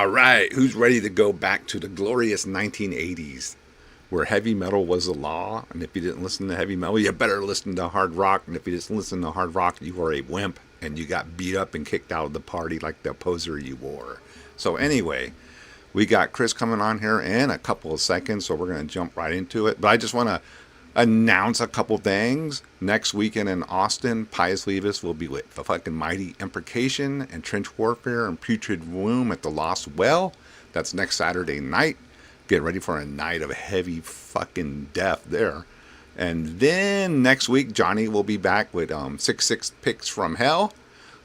All right, who's ready to go back to the glorious 1980s where heavy metal was the law? And if you didn't listen to heavy metal, you better listen to hard rock. And if you didn't listen to hard rock, you were a wimp and you got beat up and kicked out of the party like the poser you wore. So, anyway, we got Chris coming on here in a couple of seconds, so we're going to jump right into it. But I just want to announce a couple things. Next weekend in Austin, Pius Levis will be with the fucking Mighty Imprecation and Trench Warfare and Putrid Womb at the Lost Well. That's next Saturday night. Get ready for a night of heavy fucking death there. And then next week, Johnny will be back with 6 Picks from Hell.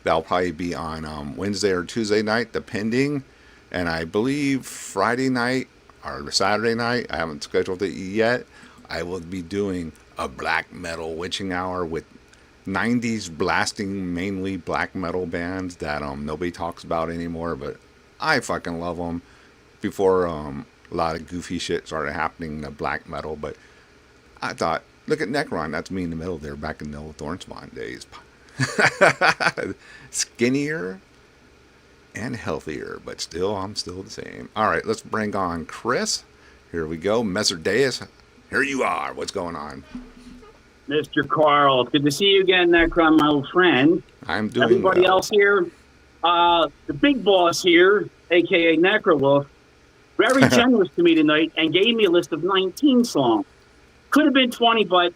That'll probably be on Wednesday or Tuesday night, depending. And I believe Friday night or Saturday night, I haven't scheduled it yet, I will be doing a black metal witching hour with 90s blasting, mainly black metal bands that nobody talks about anymore, but I fucking love them. Before a lot of goofy shit started happening to black metal, but I thought, look at Necron, that's me in the middle there back in the old Thornspawn days. Skinnier and healthier, but still, I'm still the same. All right, let's bring on Chris. Here we go. Mezzaduus, here you are. What's going on? Mr. Carl, it's good to see you again, Necron, my old friend. I'm doing Everybody well. else here, the big boss here, a.k.a. Necrowolf, very generous to me tonight and gave me a list of 19 songs. Could have been 20, but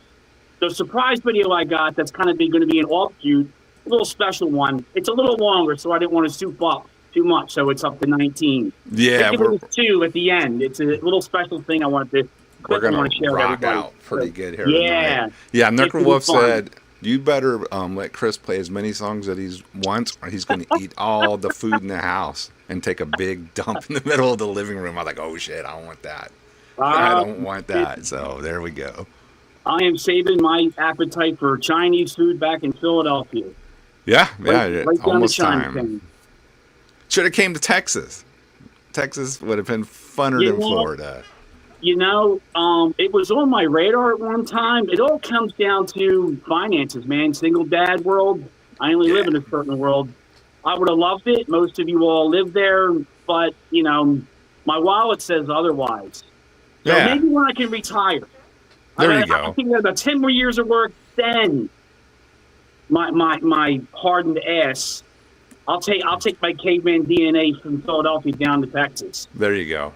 the surprise video I got that's kind of going to be an offshoot, a little special one. It's a little longer, so I didn't want to soup up too much, so it's up to 19. Yeah, give it 2 at the end. It's a little special thing I wanted to. We're going to rock out pretty good here tonight. Yeah, Necrowolf said, you better let Chris play as many songs that he wants, or he's going to eat all the food in the house and take a big dump in the middle of the living room. I'm like, oh, shit, I don't want that. I don't want that. So there we go. I am saving my appetite for Chinese food back in Philadelphia. Yeah, right almost time. Should have came to Texas. Texas would have been funner than Florida. You know, it was on my radar at one time. It all comes down to finances, man. Single dad world. I only live in a certain world. I would have loved it. Most of you all live there, but, you know, my wallet says otherwise. So maybe when I can retire. There you go. I think about 10 more years of work, then my hardened ass, I'll take my caveman DNA from Philadelphia down to Texas. There you go.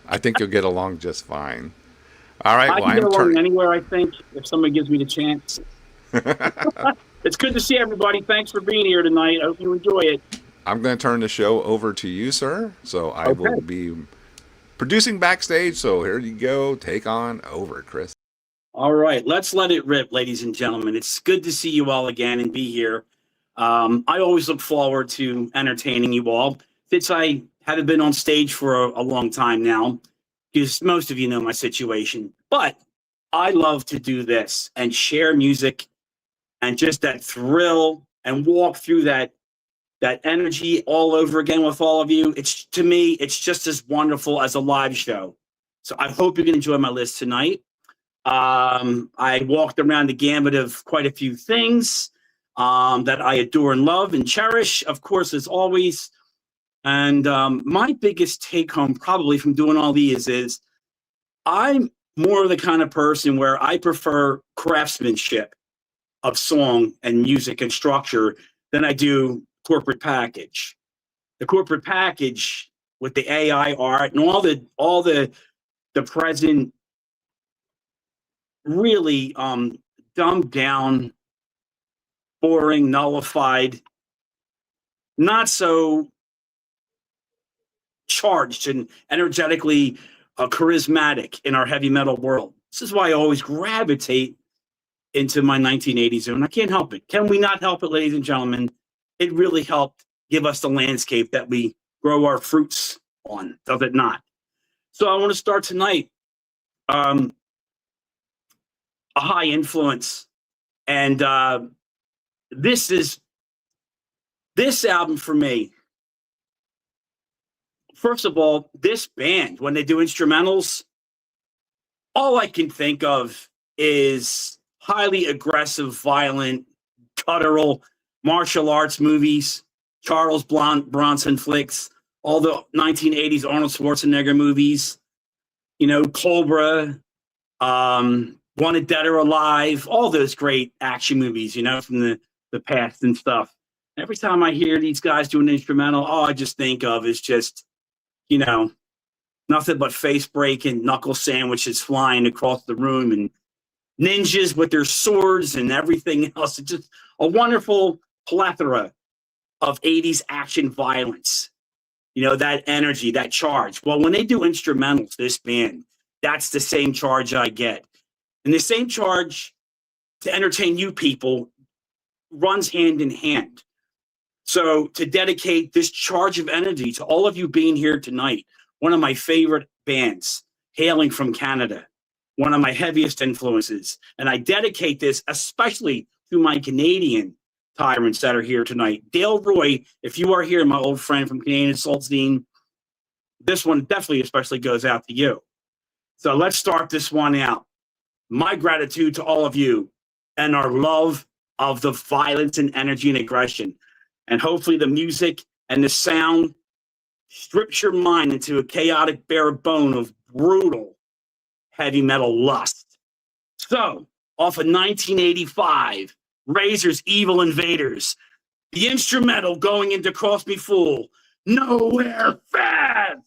I think you'll get along just fine. All right. I can get along anywhere, I think, if somebody gives me the chance. It's good to see everybody. Thanks for being here tonight. I hope you enjoy it. I'm going to turn the show over to you, sir. So I will be producing backstage. So here you go. Take on over, Chris. All right. Let's let it rip, ladies and gentlemen. It's good to see you all again and be here. I always look forward to entertaining you all. Fitz, I haven't been on stage for a long time now, because most of you know my situation. But I love to do this and share music and just that thrill and walk through that energy all over again with all of you. It's, to me, it's just as wonderful as a live show. So I hope you can enjoy my list tonight. I walked around the gambit of quite a few things that I adore and love and cherish, of course, as always. And my biggest take home probably from doing all these is I'm more of the kind of person where I prefer craftsmanship of song and music and structure than I do corporate package. The corporate package with the AI art and all the present really dumbed down, boring, nullified, not so charged and energetically charismatic in our heavy metal world. This is why I always gravitate into my 1980s zone. I can't help it. Can we not help it, ladies and gentlemen? It really helped give us the landscape that we grow our fruits on, does it not? So I want to start tonight. A high influence. And this album for me, first of all, this band, when they do instrumentals, all I can think of is highly aggressive, violent, guttural martial arts movies, Charles Bronson flicks, all the 1980s Arnold Schwarzenegger movies, Cobra, Wanted Dead or Alive, all those great action movies, from the past and stuff. Every time I hear these guys do an instrumental, all I just think of is just, nothing but face breaking, knuckle sandwiches flying across the room, and ninjas with their swords and everything else. It's just a wonderful plethora of 80s action violence. That energy, that charge. Well, when they do instrumentals, this band, that's the same charge I get. And the same charge to entertain you people runs hand in hand. So to dedicate this charge of energy to all of you being here tonight, one of my favorite bands hailing from Canada, one of my heaviest influences. And I dedicate this especially to my Canadian tyrants that are here tonight. Dale Roy, if you are here, my old friend from Canadian Assault Scene, this one definitely especially goes out to you. So let's start this one out. My gratitude to all of you and our love of the violence and energy and aggression. And hopefully the music and the sound strips your mind into a chaotic bare bone of brutal heavy metal lust. So, off of 1985, Razor's Evil Invaders, the instrumental going into Cross Me Fool, Nowhere Fast.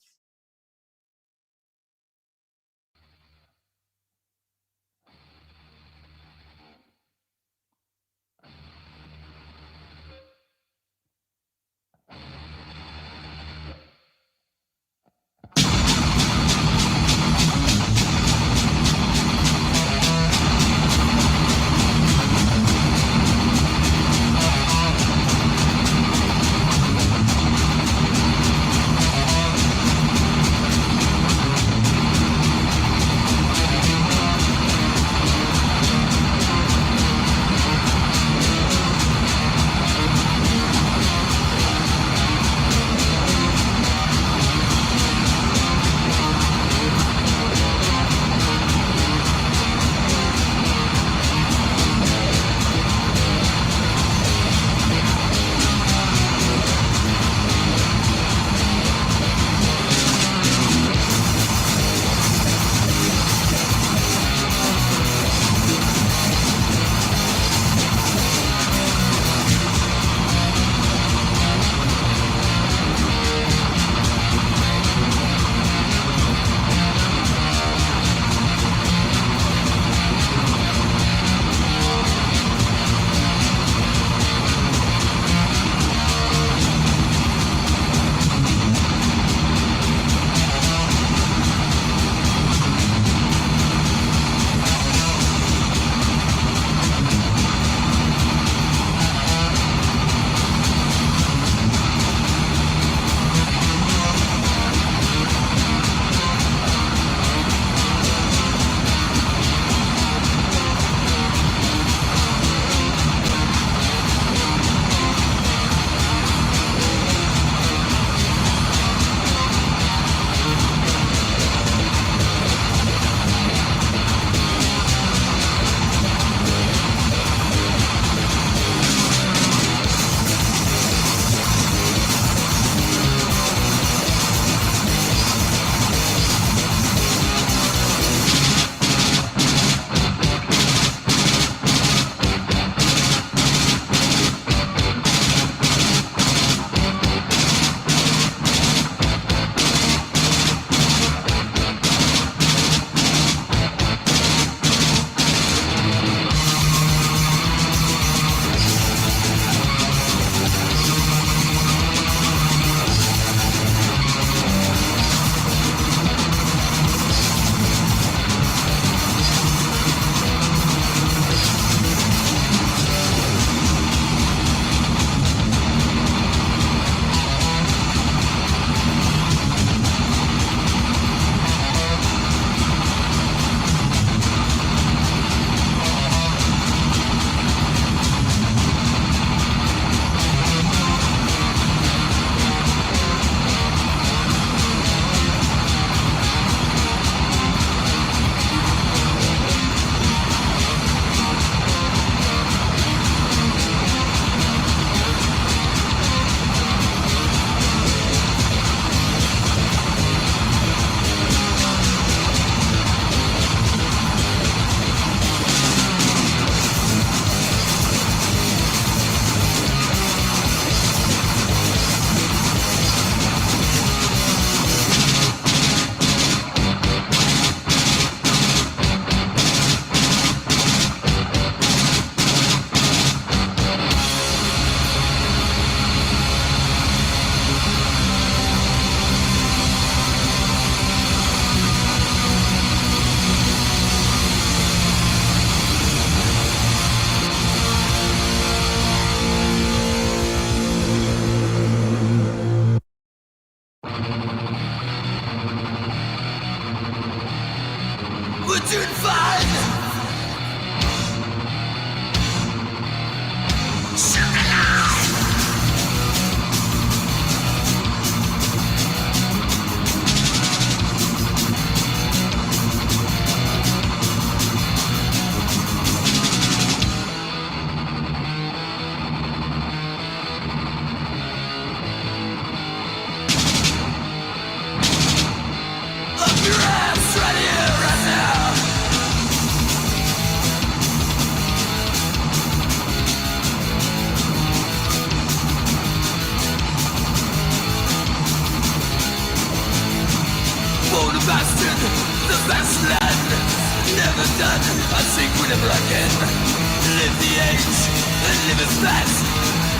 living fast.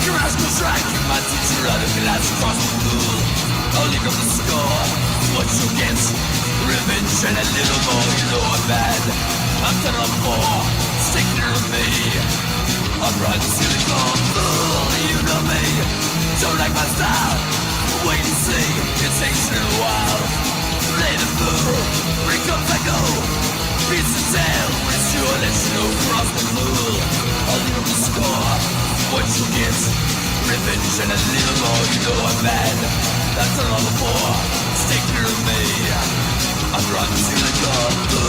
Garage goes right, my teacher out of glass across the pool. I'll leave up the score, what you get. Revenge and a little more, you know I'm bad. I'm done on four, stick near me. I'm right to the goal, fool, you know me. Don't like my style, wait and see, it takes a little while. Play the fool, bring up I go. Beats the tail, it's you, I'll let you know. Cross the pool, I'll leave up the score, what you get. Revenge and a little more, you know I'm bad. That's all I'm for, stick near me. I'm running to the goal.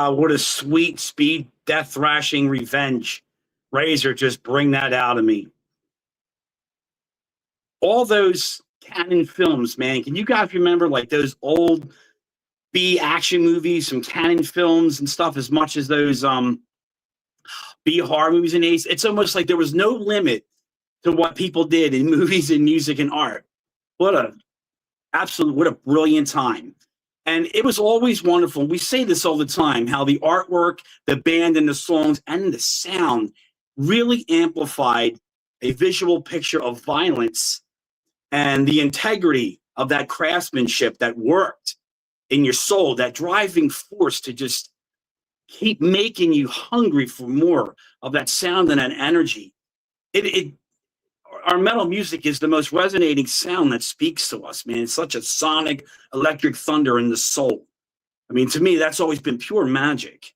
What a sweet speed death thrashing revenge. Razor, just bring that out of me. All those Cannon films, man. Can you guys remember like those old B action movies, some Cannon films and stuff, as much as those B horror movies in the 80s? It's almost like there was no limit to what people did in movies and music and art. What a brilliant time. And it was always wonderful. We say this all the time, how the artwork, the band, and the songs, and the sound really amplified a visual picture of violence and the integrity of that craftsmanship that worked in your soul, that driving force to just keep making you hungry for more of that sound and that energy. Our metal music is the most resonating sound that speaks to us, man. It's such a sonic, electric thunder in the soul. I mean, to me, that's always been pure magic,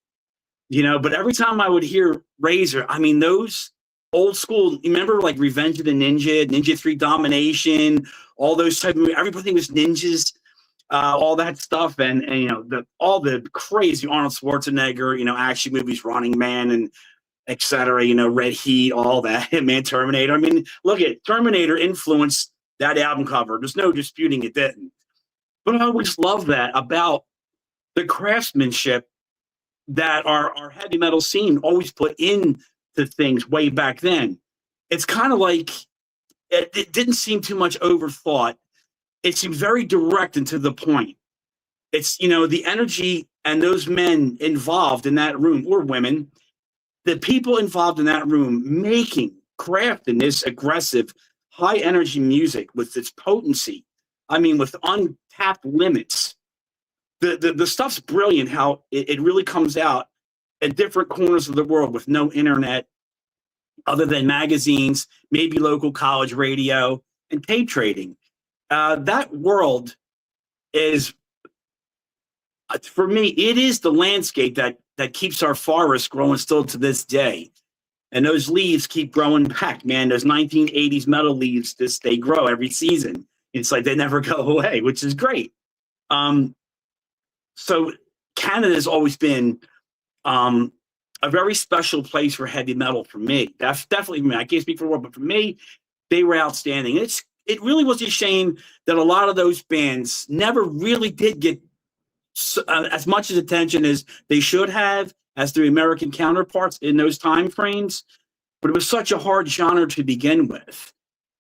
you know. But every time I would hear Razor, I mean, those old school, remember like Revenge of the Ninja, Ninja 3 Domination, all those type of, everybody was ninjas, all that stuff. And you know, all the crazy Arnold Schwarzenegger, you know, action movies, Running Man and etc., you know, Red Heat, all that, man, Terminator. I mean, look at Terminator influenced that album cover. There's no disputing it didn't. But I always love that about the craftsmanship that our heavy metal scene always put into things way back then. It's kind of like it didn't seem too much overthought. It seemed very direct and to the point. It's, you know, the energy and those men involved in that room, or women, the people involved in that room crafting this aggressive, high energy music with its potency. I mean, with untapped limits. The stuff's brilliant, how it really comes out at different corners of the world with no internet other than magazines, maybe local college radio, and tape trading. That world is, for me, it is the landscape that keeps our forests growing still to this day. And those leaves keep growing back, man. Those 1980s metal leaves, they grow every season. It's like they never go away, which is great. So Canada's always been a very special place for heavy metal for me. That's definitely me. I can't speak for the world, but for me, they were outstanding. It's it really was a shame that a lot of those bands never really did get as much as attention as they should have as their American counterparts in those time frames. But it was such a hard genre to begin with,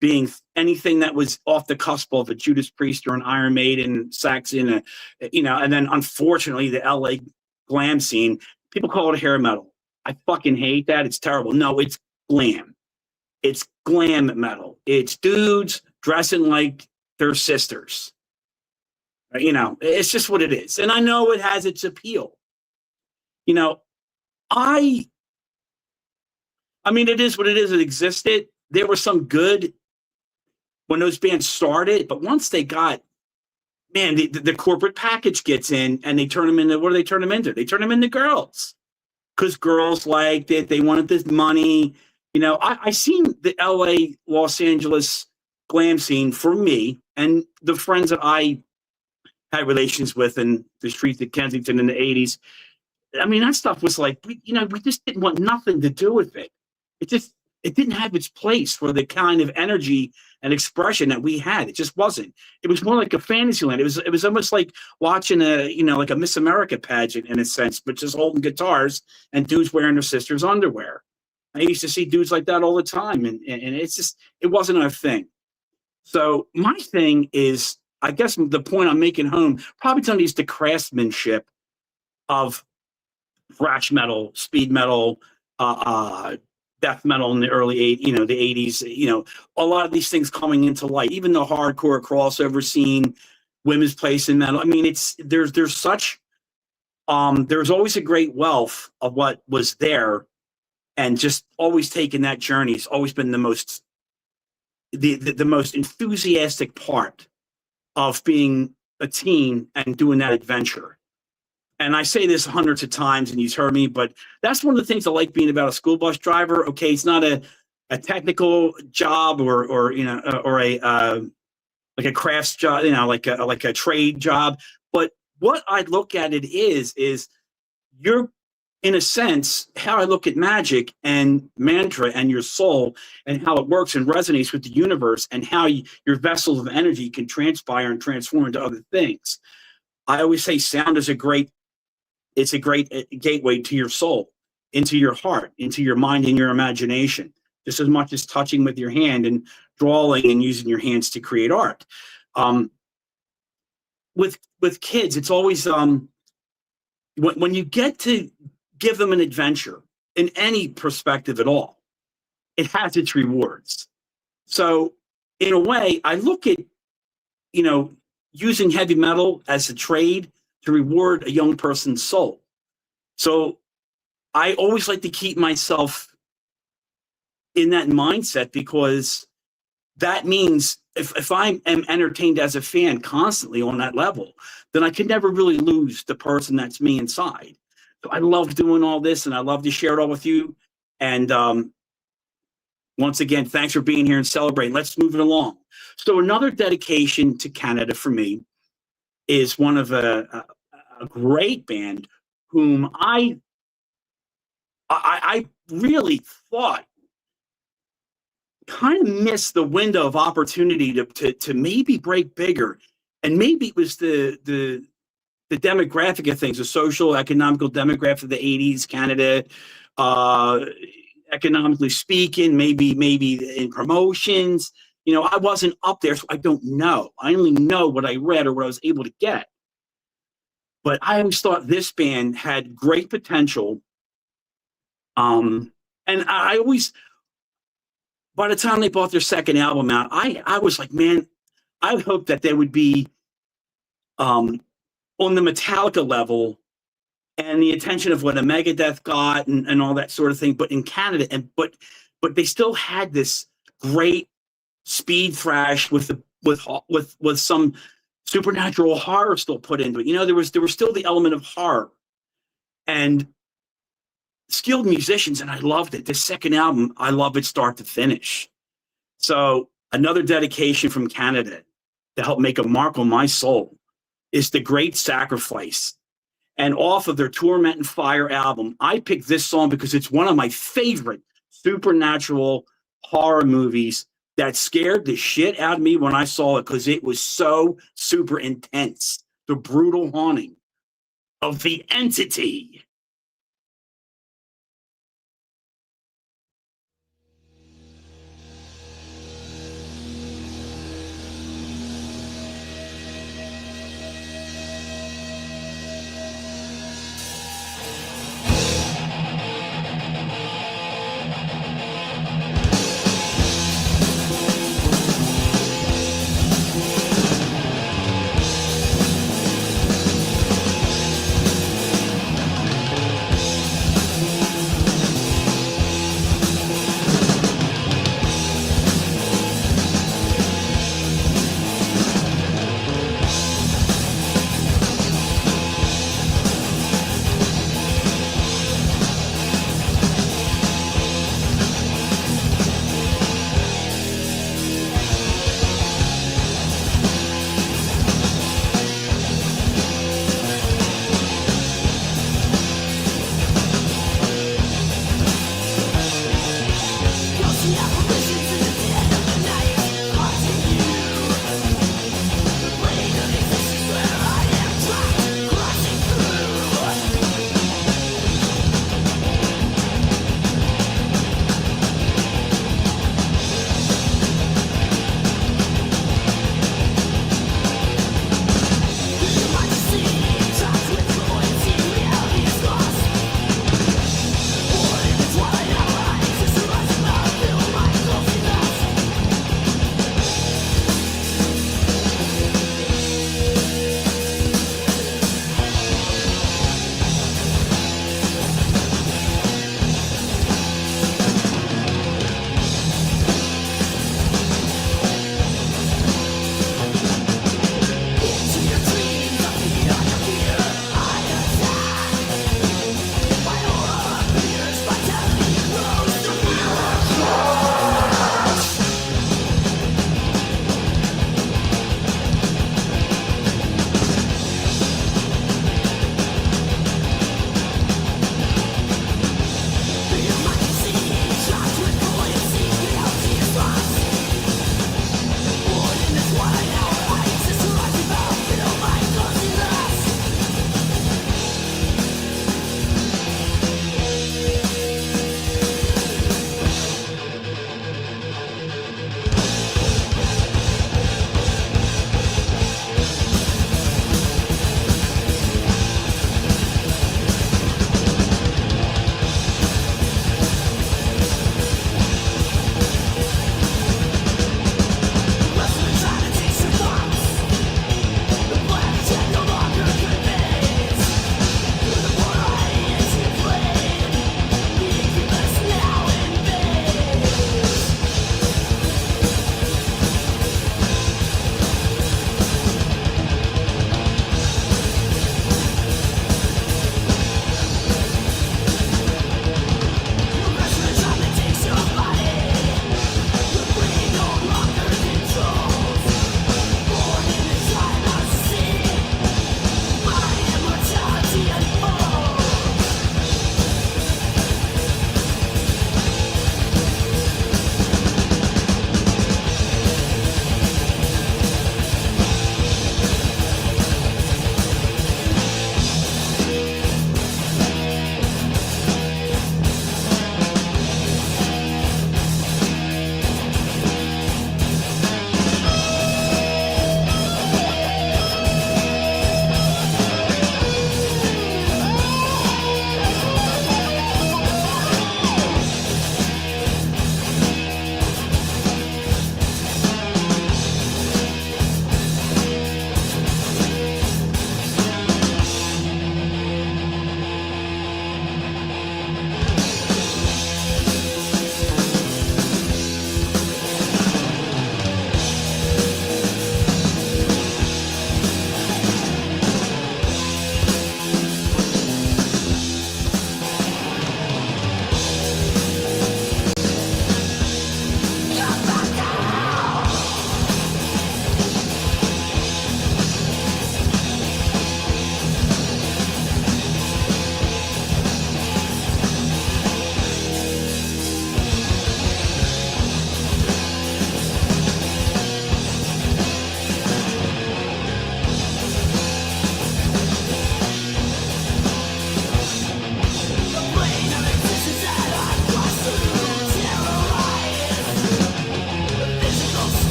being anything that was off the cusp of a Judas Priest or an Iron Maiden, Saxon, and then unfortunately the LA glam scene. People call it hair metal. I fucking hate that. It's terrible. No, it's glam. It's glam metal. It's dudes dressing like their sisters. It's just what it is. And I know it has its appeal. I mean, it is what it is. It existed. There were some good when those bands started, but once they got, man, the corporate package gets in and they turn them into, what do they turn them into? They turn them into girls because girls liked it. They wanted this money. I seen the LA, Los Angeles glam scene for me and the friends that I had relations with in the streets of Kensington in the 80s. I mean, that stuff was like, we just didn't want nothing to do with it. It didn't have its place for the kind of energy and expression that we had. It just wasn't. It was more like a fantasy land. It was almost like watching like a Miss America pageant in a sense, but just holding guitars and dudes wearing their sister's underwear. I used to see dudes like that all the time, and it's just, it wasn't our thing. So my thing is, I guess the point I'm making home probably somebody is the craftsmanship of thrash metal, speed metal, death metal in the early the 80s, a lot of these things coming into light, even the hardcore crossover scene, women's place in metal. I mean, there's such, there's always a great wealth of what was there, and just always taking that journey has always been the most enthusiastic part of being a teen and doing that adventure. And I say this hundreds of times, and you've heard me, but that's one of the things I like being about a school bus driver. Okay, it's not a technical job or a like a crafts job, like a trade job. But what I look at it is you're, in a sense, how I look at magic and mantra and your soul and how it works and resonates with the universe and how your vessels of energy can transpire and transform into other things. I always say sound is a great gateway to your soul, into your heart, into your mind and your imagination, just as much as touching with your hand and drawing and using your hands to create art. With kids, it's always when you get to give them an adventure in any perspective at all, it has its rewards. So in a way, I look at, using heavy metal as a trade to reward a young person's soul. So I always like to keep myself in that mindset, because that means if I am entertained as a fan constantly on that level, then I can never really lose the person that's me inside. So I love doing all this, and I love to share it all with you. And once again, thanks for being here and celebrating. Let's move it along. So another dedication to Canada for me is one of a great band whom I really thought kind of missed the window of opportunity to maybe break bigger. And maybe it was the demographic of things, the social, economical demographic of the 80s, Canada, economically speaking, maybe in promotions. I wasn't up there, so I don't know. I only know what I read or what I was able to get. But I always thought this band had great potential. And I always, by the time they bought their second album out, I was like, man, I hope that they would be on the Metallica level and the attention of what a Megadeth got and all that sort of thing, but in Canada, but they still had this great speed thrash with some supernatural horror still put into it. There was still the element of horror and skilled musicians, and I loved it. This second album, I love it start to finish. So another dedication from Canada to help make a mark on my soul is The Great Sacrifice. And off of their Torment and Fire album, I picked this song because it's one of my favorite supernatural horror movies that scared the shit out of me when I saw it because it was so super intense. The brutal haunting of the entity.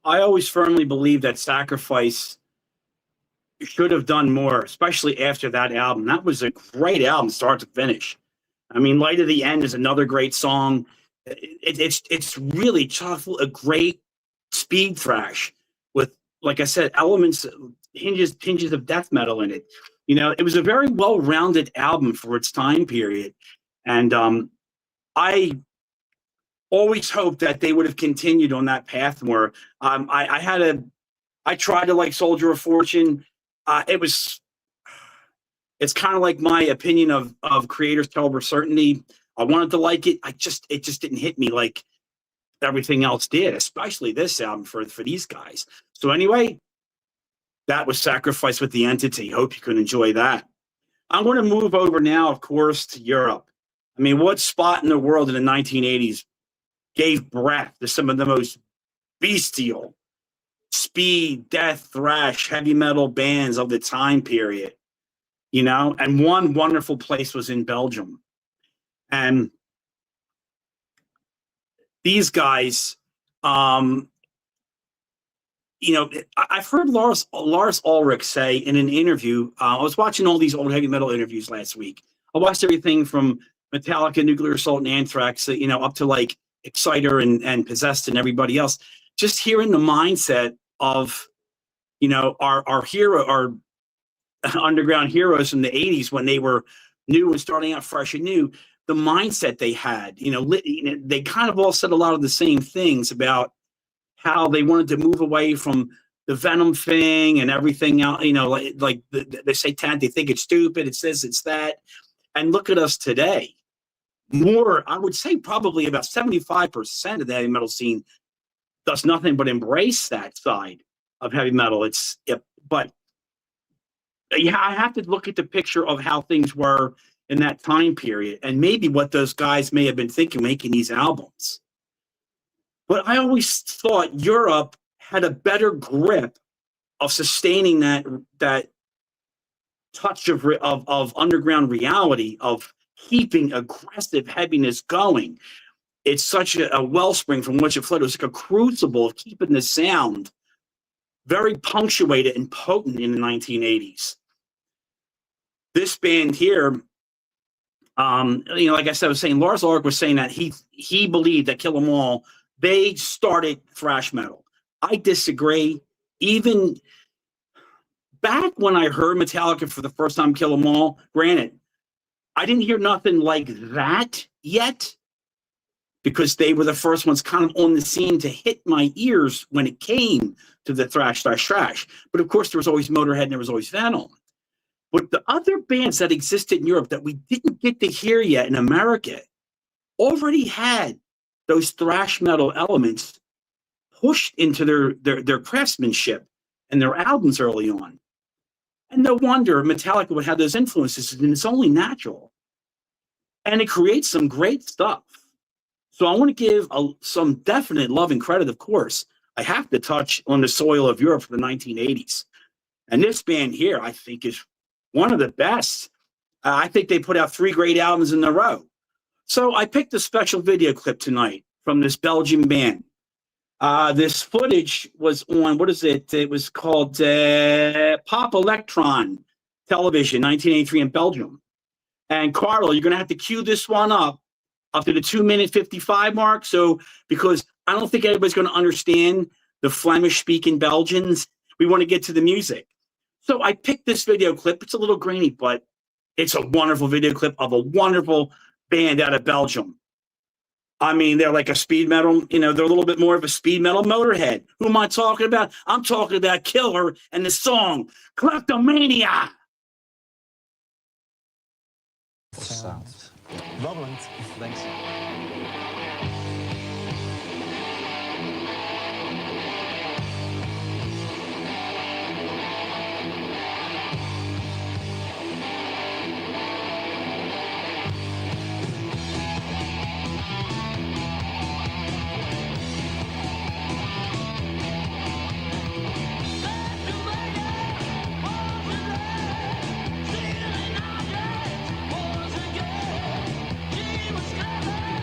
I always firmly believe that Sacrifice should have done more, especially after that album. That was a great album, start to finish. I mean, Light of the End is another great song. It's really chock full a great speed thrash with, like I said, elements, hinges of death metal in it. You know, it was a very well-rounded album for its time period, and I always hoped that they would have continued on that path more. I tried to like Soldier of Fortune. It's kind of like my opinion of Creator's Caliber Certainty. I wanted to like it. It just didn't hit me like everything else did, especially this album for these guys. So anyway, that was Sacrifice with the Entity. Hope you can enjoy that. I'm going to move over now, of course, to Europe. I mean, what spot in the world in the 1980s gave breath to some of the most bestial speed, death, thrash, heavy metal bands of the time period, you know? And one wonderful place was in Belgium. And these guys, you know, I've heard Lars Ulrich say in an interview, I was watching all these old heavy metal interviews last week. I watched everything from Metallica, Nuclear Assault, and Anthrax, you know, up to like Exciter and Possessed and everybody else. Just hearing the mindset of, you know, our underground heroes from the 80s when they were new and starting out fresh and new, the mindset they had, you know, they kind of all said a lot of the same things about how they wanted to move away from the Venom thing and everything else, you know, like the satanic, they think it's stupid, it's this, it's that. And look at us today. More, I would say probably about 75% of the heavy metal scene does nothing but embrace that side of heavy metal. But yeah, I have to look at the picture of how things were in that time period and maybe what those guys may have been thinking making these albums. But I always thought Europe had a better grip of sustaining that touch of underground reality, of keeping aggressive heaviness going. It's such a wellspring from which it flowed. It was like a crucible of keeping the sound very punctuated and potent in the 1980s. This band here, you know, like I said, I was saying, Lars Ulrich was saying that he believed that Kill 'Em All, they started thrash metal. I disagree. Even back when I heard Metallica for the first time, Kill 'Em All, granted, I didn't hear nothing like that yet because they were the first ones kind of on the scene to hit my ears when it came to the thrash. But of course, there was always Motorhead and there was always Venom. But the other bands that existed in Europe that we didn't get to hear yet in America already had those thrash metal elements pushed into their craftsmanship and their albums early on. And no wonder Metallica would have those influences, and it's only natural. And it creates some great stuff. So I want to give some definite love and credit, of course. I have to touch on the soil of Europe for the 1980s. And this band here, I think, is one of the best. I think they put out 3 great albums in a row. So I picked a special video clip tonight from this Belgian band. This footage was on, what is it? It was called Pop Electron Television, 1983 in Belgium. And Carlo, you're going to have to cue this one up to the 2-minute 55 mark. So, because I don't think everybody's going to understand the Flemish-speaking Belgians, we want to get to the music. So I picked this video clip. It's a little grainy, but it's a wonderful video clip of a wonderful band out of Belgium. I mean, they're like a speed metal, you know, they're a little bit more of a speed metal Motorhead. Who am I talking about? I'm talking about Killer and the song Kleptomania. Sounds. Roland, thanks. She was clever.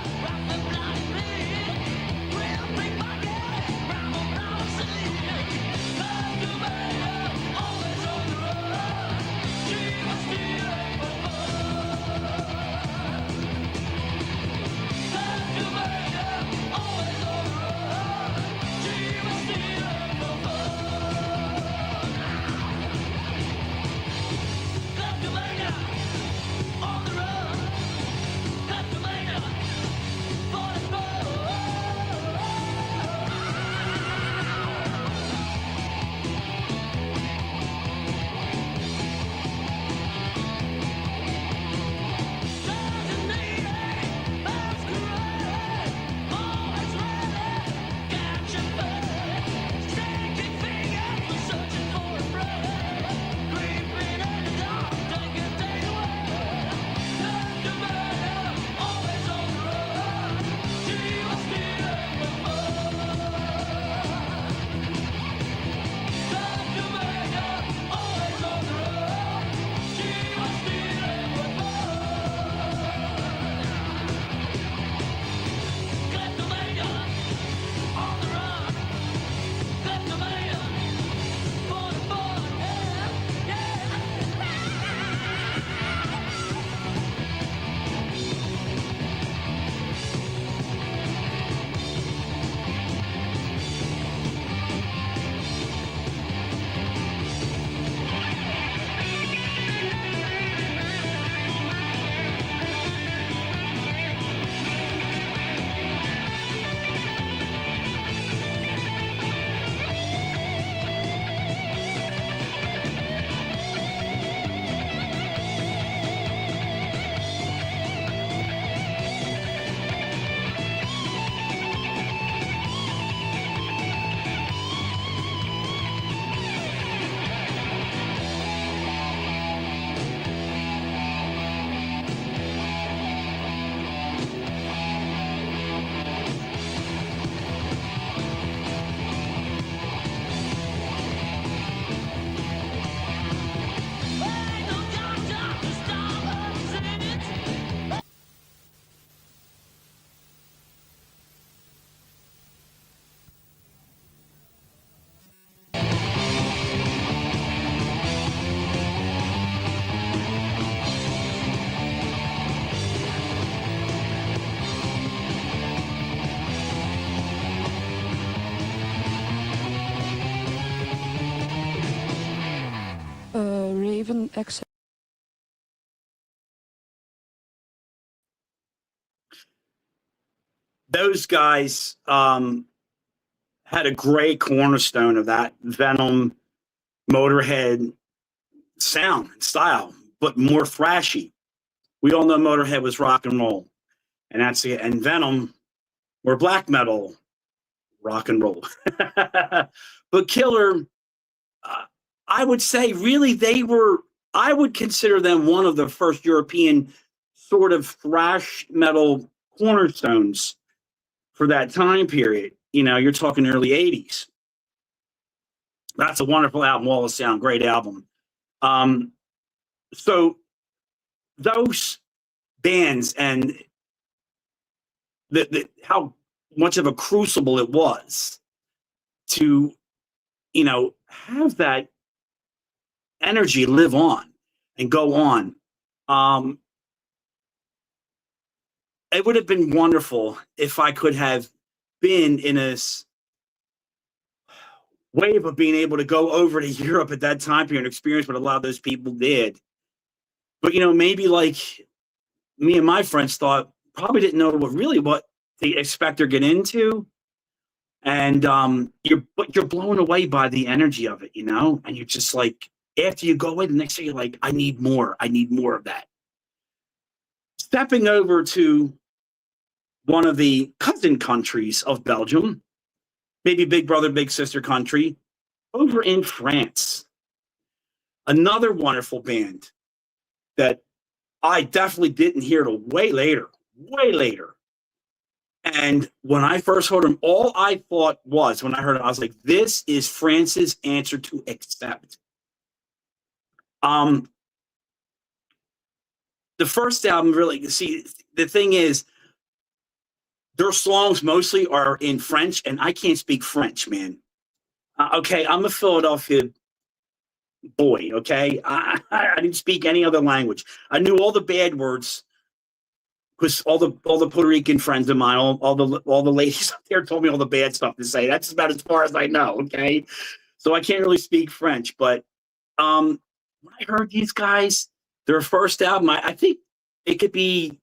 even accept. Those guys had a great cornerstone of that Venom, Motorhead sound and style, but more thrashy. We all know Motorhead was rock and roll, and that's it. And Venom were black metal, rock and roll. But Killer, I would say, really, they were. I would consider them one of the first European sort of thrash metal cornerstones for that time period. You know, you're talking early 80s. That's a wonderful album, Wall of Sound, great album. So those bands and how much of a crucible it was to, you know, have that energy live on and go on. It would have been wonderful if I could have been in a wave of being able to go over to Europe at that time period and experience what a lot of those people did. But, you know, maybe like me and my friends thought, probably didn't know what they expect or get into. And you're blown away by the energy of it, you know? And you're just like, after you go away, the next day you're like, I need more of that. Stepping over to one of the cousin countries of Belgium, maybe big brother, big sister country, over in France. Another wonderful band that I definitely didn't hear till way later. And when I first heard them, all I thought was, when I heard it, I was like, this is France's answer to Accept. The first album, really, see, the thing is, their songs mostly are in French, and I can't speak French, man. Okay, I'm a Philadelphia boy, okay? I didn't speak any other language. I knew all the bad words because all the Puerto Rican friends of mine, all the ladies up there told me all the bad stuff to say. That's about as far as I know, okay? So I can't really speak French, but when I heard these guys, their first album, I think it could be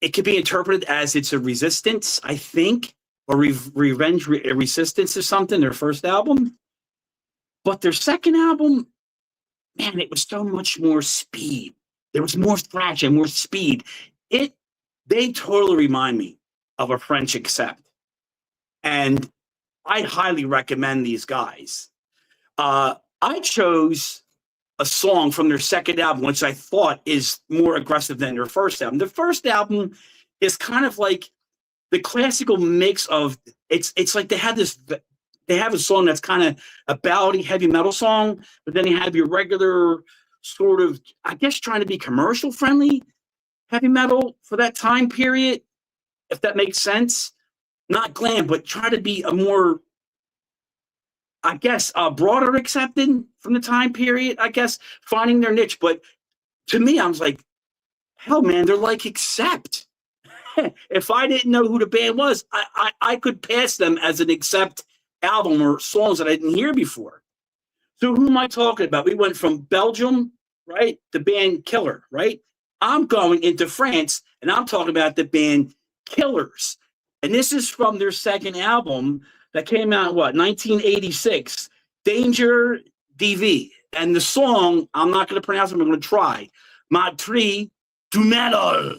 interpreted as it's a resistance, I think, or revenge, resistance or something, their first album. But their second album, man, it was so much more speed. There was more thrash and more speed. They totally remind me of a French Accept. And I highly recommend these guys. I chose a song from their second album, which I thought is more aggressive than their first album. The first album is kind of like the classical mix of it's like they have a song that's kind of a ballady heavy metal song, but then you have your regular sort of, I guess, trying to be commercial friendly heavy metal for that time period, if that makes sense. Not glam, but try to be a more, I guess, broader accepted from the time period, I guess, finding their niche. But to me, I was like, hell, man, they're like Accept. If I didn't know who the band was, I could pass them as an Accept album or songs that I didn't hear before. So who am I talking about? We went from Belgium, right? The band Killer, right? I'm going into France, and I'm talking about the band Killers. And this is from their second album that came out, 1986, Danger DV. And the song, I'm not going to pronounce it, I'm going to try. Matri du Metal.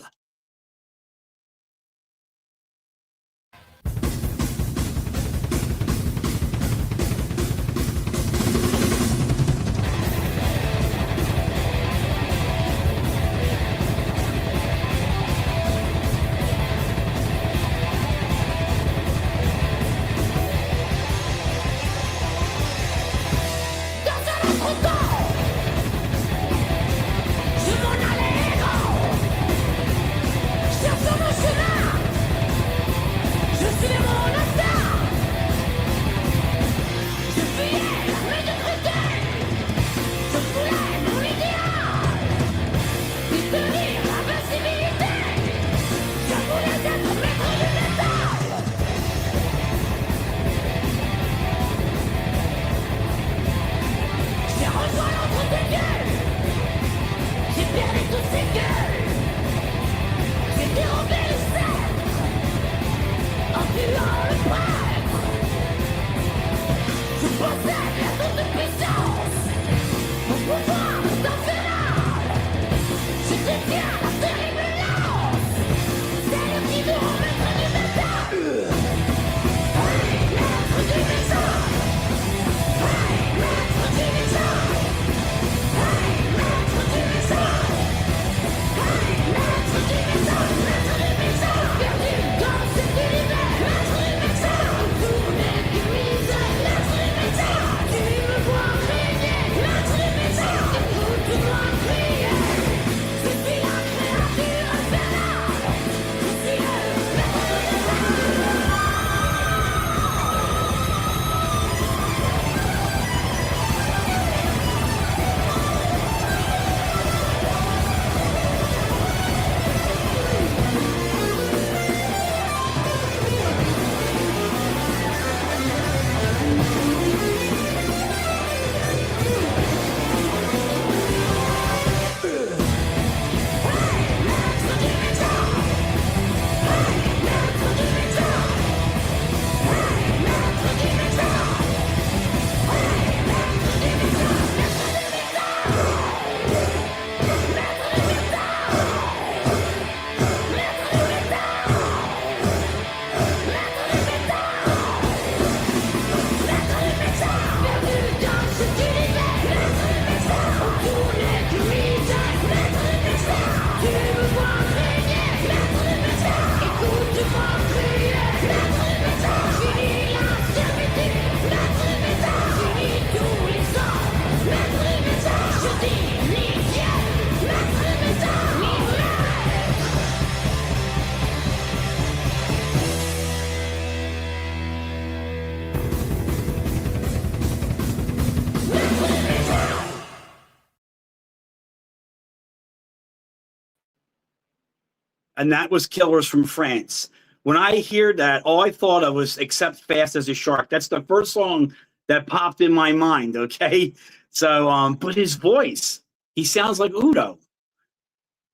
and that was Killers from France. When I hear that, all I thought of was Except Fast as a Shark. That's the first song that popped in my mind, okay? So, but his voice, he sounds like Udo.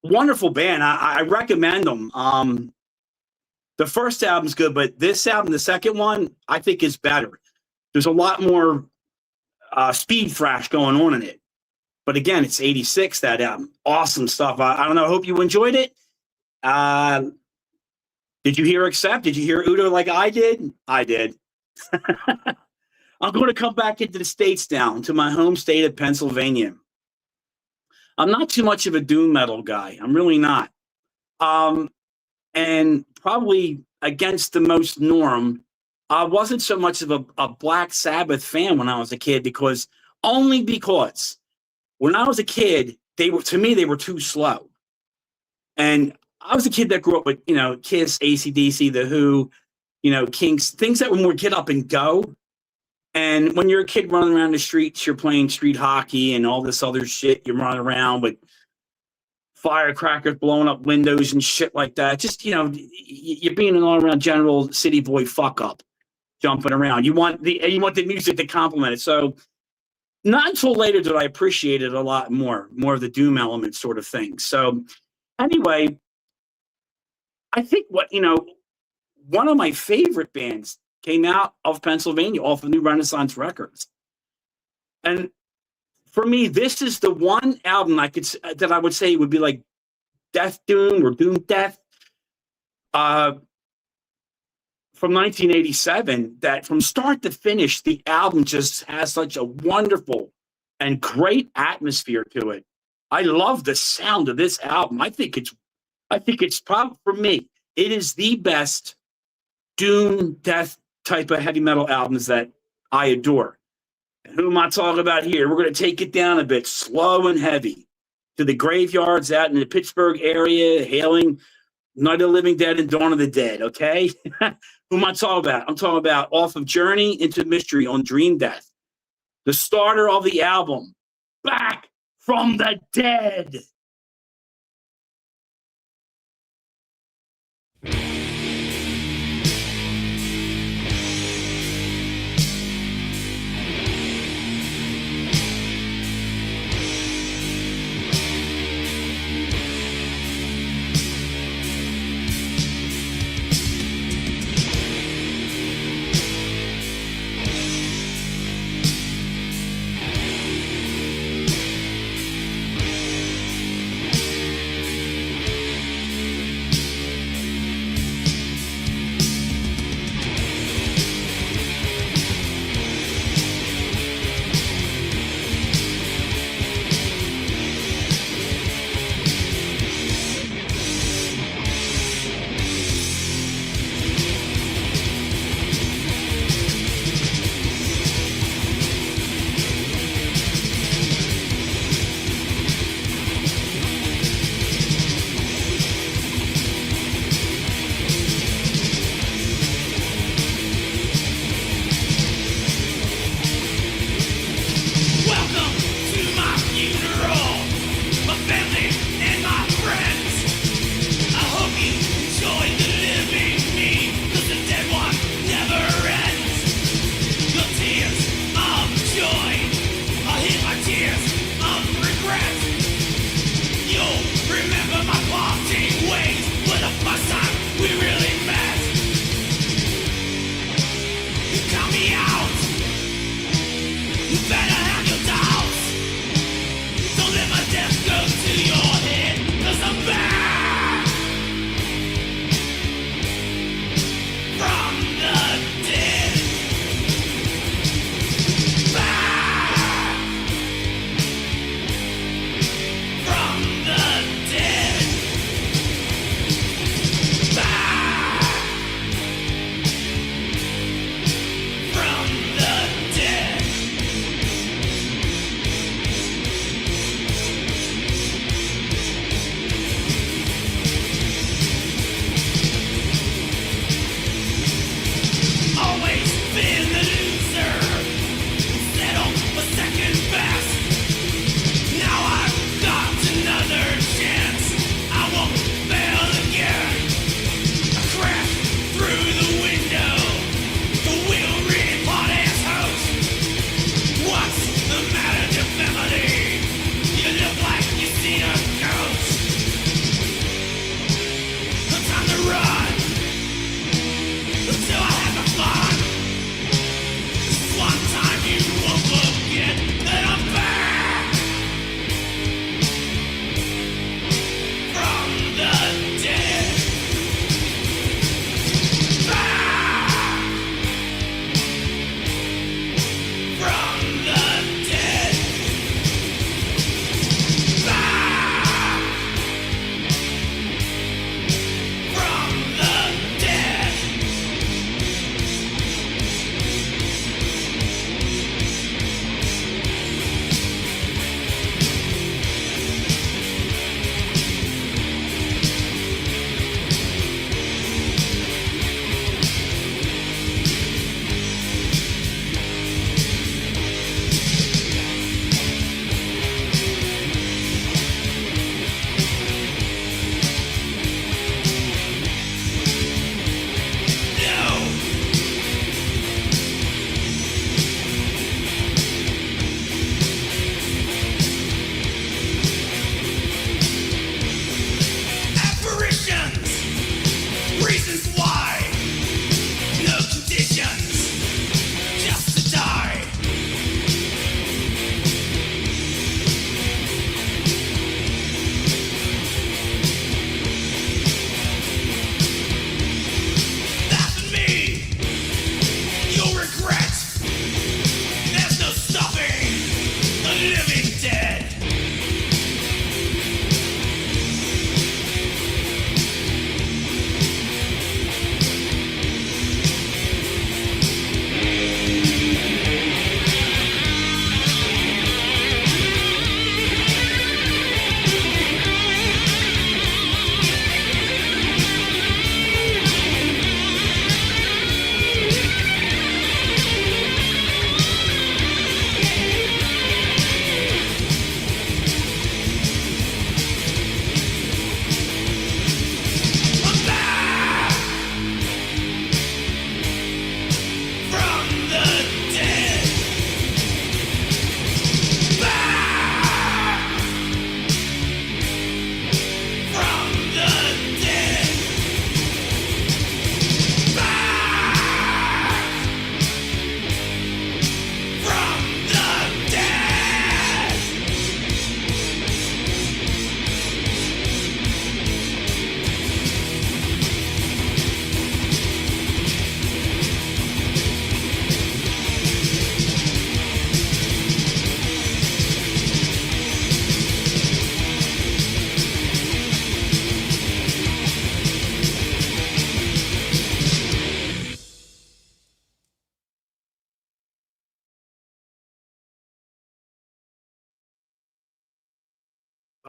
Wonderful band. I recommend them. The first album's good, but this album, the second one, I think is better. There's a lot more speed thrash going on in it. But again, it's 86, that album. Awesome stuff. I don't know. I hope you enjoyed it. Did you hear Accept? Did you hear Udo like I did? I did. I'm going to come back into the States now, to my home state of Pennsylvania. I'm not too much of a doom metal guy. I'm really not. And probably against the most norm, I wasn't so much of a Black Sabbath fan when I was a kid because when I was a kid, they were too slow. And I was a kid that grew up with, Kiss, AC/DC, The Who, Kinks, things that were more get up and go. And when you're a kid running around the streets, you're playing street hockey and all this other shit. You're running around with firecrackers blowing up windows and shit like that. Just, you're being an all-around general city boy fuck up, jumping around. You want the music to complement it. So not until later did I appreciate it a lot more of the doom element sort of thing. So anyway, I think one of my favorite bands came out of Pennsylvania off of New Renaissance Records. And for me, this is the one album that I would say would be like Death Doom or Doom Death from 1987, that from start to finish, the album just has such a wonderful and great atmosphere to it. I love the sound of this album. I think it's probably, for me, it is the best doom death type of heavy metal albums that I adore. And who am I talking about here? We're going to take it down a bit, slow and heavy, to the graveyards out in the Pittsburgh area, hailing Night of the Living Dead and Dawn of the Dead, okay? Who am I talking about? I'm talking about off of Journey into Mystery on Dream Death, the starter of the album, Back from the Dead.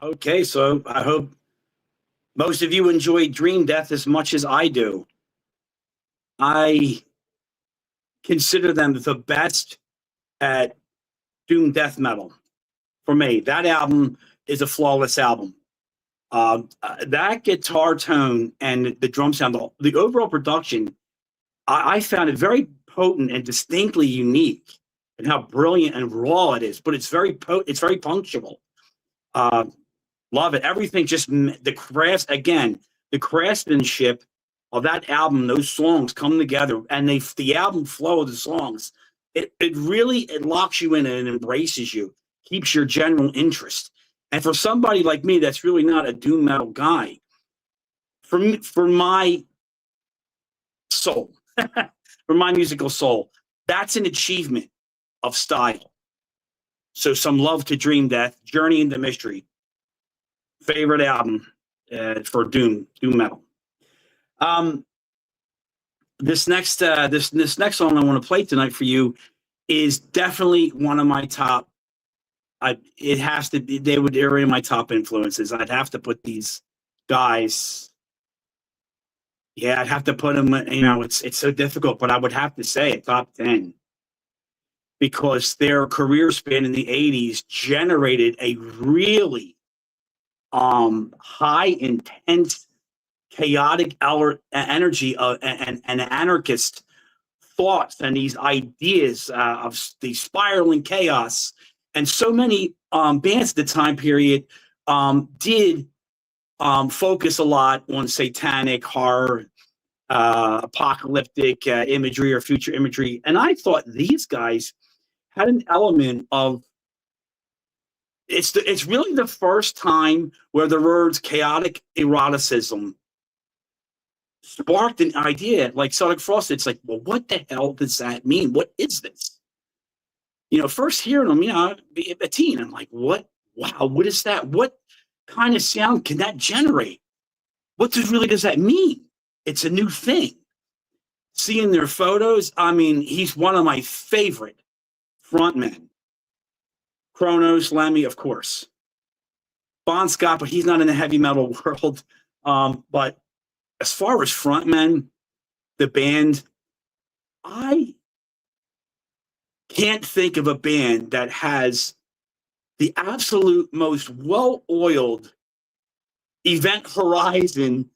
Okay, so I hope most of you enjoy Dream Death as much as I do. I consider them the best at doom death metal. For me, that album is a flawless album. That guitar tone and the drum sound, the overall production, I found it very potent and distinctly unique, and how brilliant and raw it is. But it's it's very punctual. Love it. Everything, just the the craftsmanship of that album. Those songs come together, and the album flow of the songs. It really locks you in and embraces you, keeps your general interest. And for somebody like me that's really not a doom metal guy, for my soul, for my musical soul, that's an achievement of style. So some love to Dream Death, Journey into Mystery. Favorite album for doom metal. This next song I want to play tonight for you is definitely one of my top. It has to be. They're in my top influences. I'd have to put these guys. Yeah, I'd have to put them. You know, it's so difficult, but I would have to say a top 10, because their career span in the '80s generated a really high, intense, chaotic energy and anarchist thoughts, and these ideas of the spiraling chaos. And so many bands at the time period did focus a lot on satanic, horror, apocalyptic imagery or future imagery. And I thought these guys had an element of, it's really the first time where the words chaotic eroticism sparked an idea. Like Celtic Frost, it's like, well, what the hell does that mean? What is this? You know, first hearing them, you know, a teen, I'm like, what? Wow, what is that? What kind of sound can that generate? What does that mean? It's a new thing. Seeing their photos, I mean, he's one of my favorite frontmen. Kronos, Lemmy, of course. Bon Scott, but he's not in the heavy metal world. But as far as frontmen, the band, I can't think of a band that has the absolute most well-oiled Event Horizon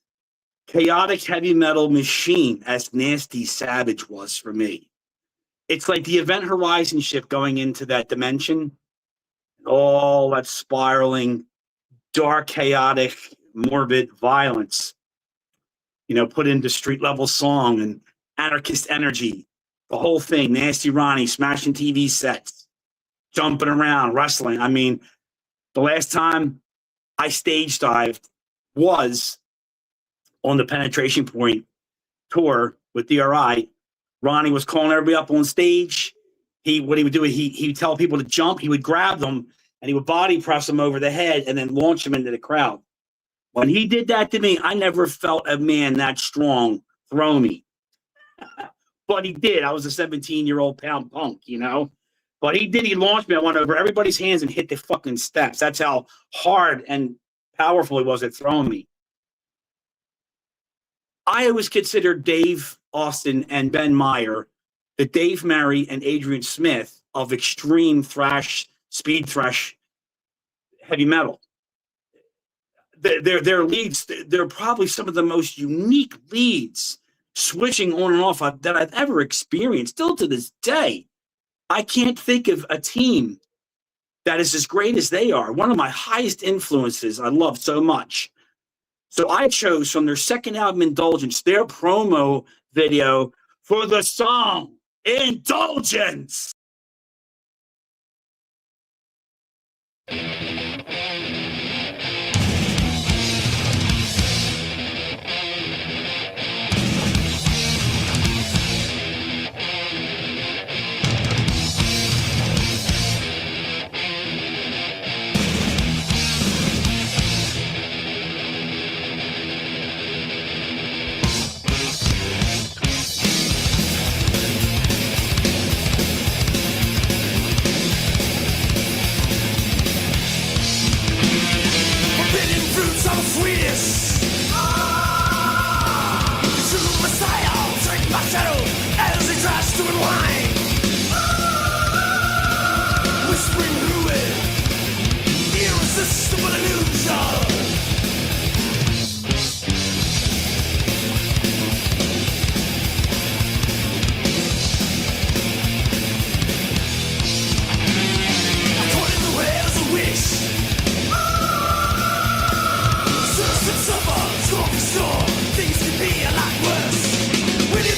chaotic heavy metal machine as Nasty Savage was for me. It's like the Event Horizon ship going into that dimension. All that spiraling, dark, chaotic, morbid violence, you know, put into street level song and anarchist energy. The whole thing, Nasty Ronnie smashing TV sets, jumping around, wrestling. I mean, the last time I stage dived was on the Penetration Point tour with DRI. Ronnie was calling everybody up on stage. What he would do, he would tell people to jump. He would grab them and he would body press them over the head and then launch them into the crowd. When he did that to me, I never felt a man that strong throw me. But he did. I was a 17-year-old pound punk, you know. But he did. He launched me. I went over everybody's hands and hit the fucking steps. That's how hard and powerful he was at throwing me. I always considered Dave Austin and Ben Meyer the Dave Murray and Adrian Smith of extreme thrash, speed thrash, heavy metal. Their leads, they're probably some of the most unique leads, switching on and off that I've ever experienced. Still to this day, I can't think of a team that is as great as they are. One of my highest influences I love so much. So I chose from their second album, Indulgence, their promo video for the song Indulgence.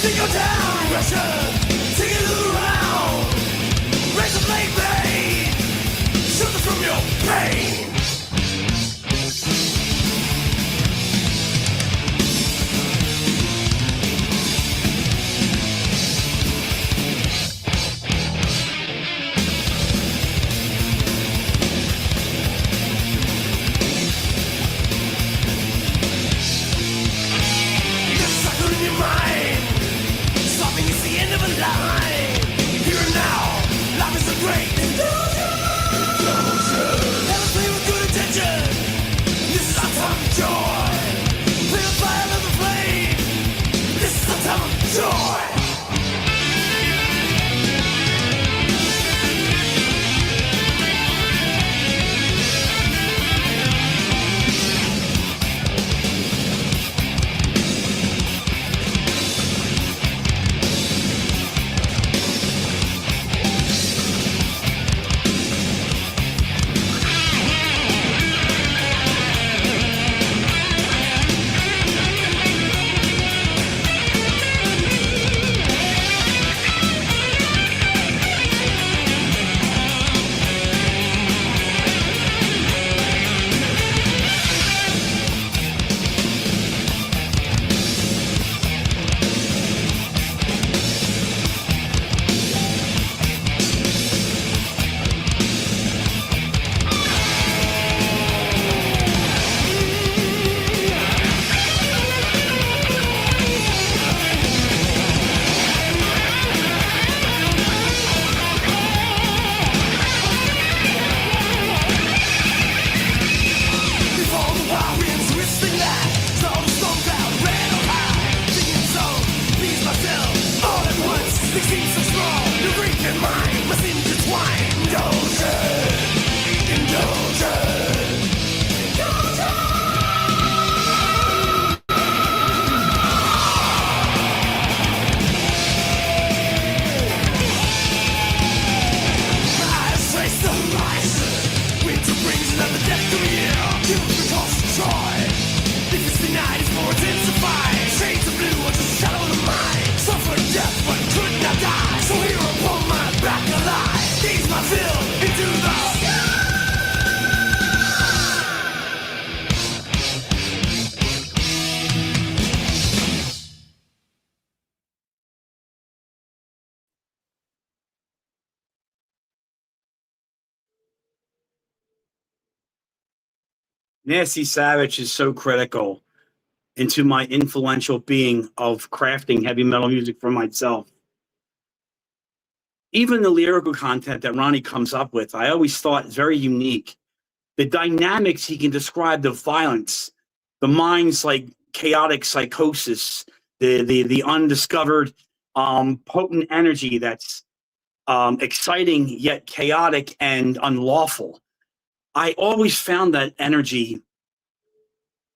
Take your down, Russia. Take it around. Raise a blade, blade. Shelter from your pain. Nasty Savage is so critical into my influential being of crafting heavy metal music for myself. Even the lyrical content that Ronnie comes up with, I always thought very unique. The dynamics he can describe, the violence, the mind's like chaotic psychosis, the undiscovered potent energy that's exciting yet chaotic and unlawful. I always found that energy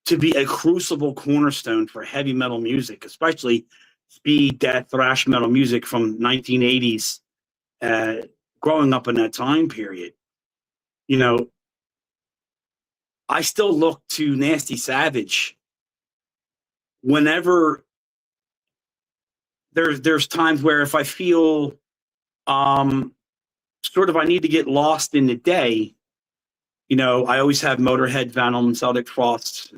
to be a crucible cornerstone for heavy metal music, especially speed, death, thrash metal music from 1980s, growing up in that time period. You know, I still look to Nasty Savage whenever there's times where if I feel sort of I need to get lost in the day, you know, I always have Motorhead, Venom, Celtic Frost,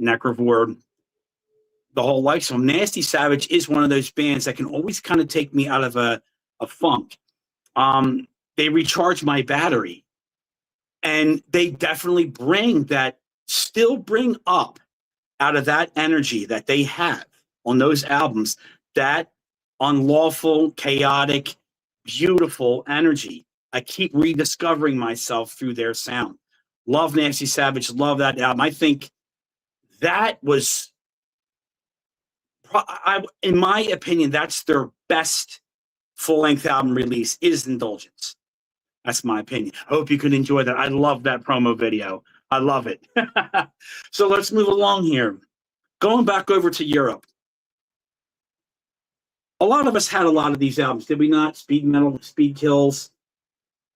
Necrovore, the whole life. So Nasty Savage is one of those bands that can always kind of take me out of a funk. They recharge my battery, and they definitely still bring up out of that energy that they have on those albums, that unlawful, chaotic, beautiful energy. I keep rediscovering myself through their sound. Love Nasty Savage. Love that album. I think that was, in my opinion, that's their best full-length album release is Indulgence. That's my opinion. I hope you can enjoy that. I love that promo video. I love it. So let's move along here. Going back over to Europe. A lot of us had a lot of these albums, did we not? Speed Metal, Speed Kills.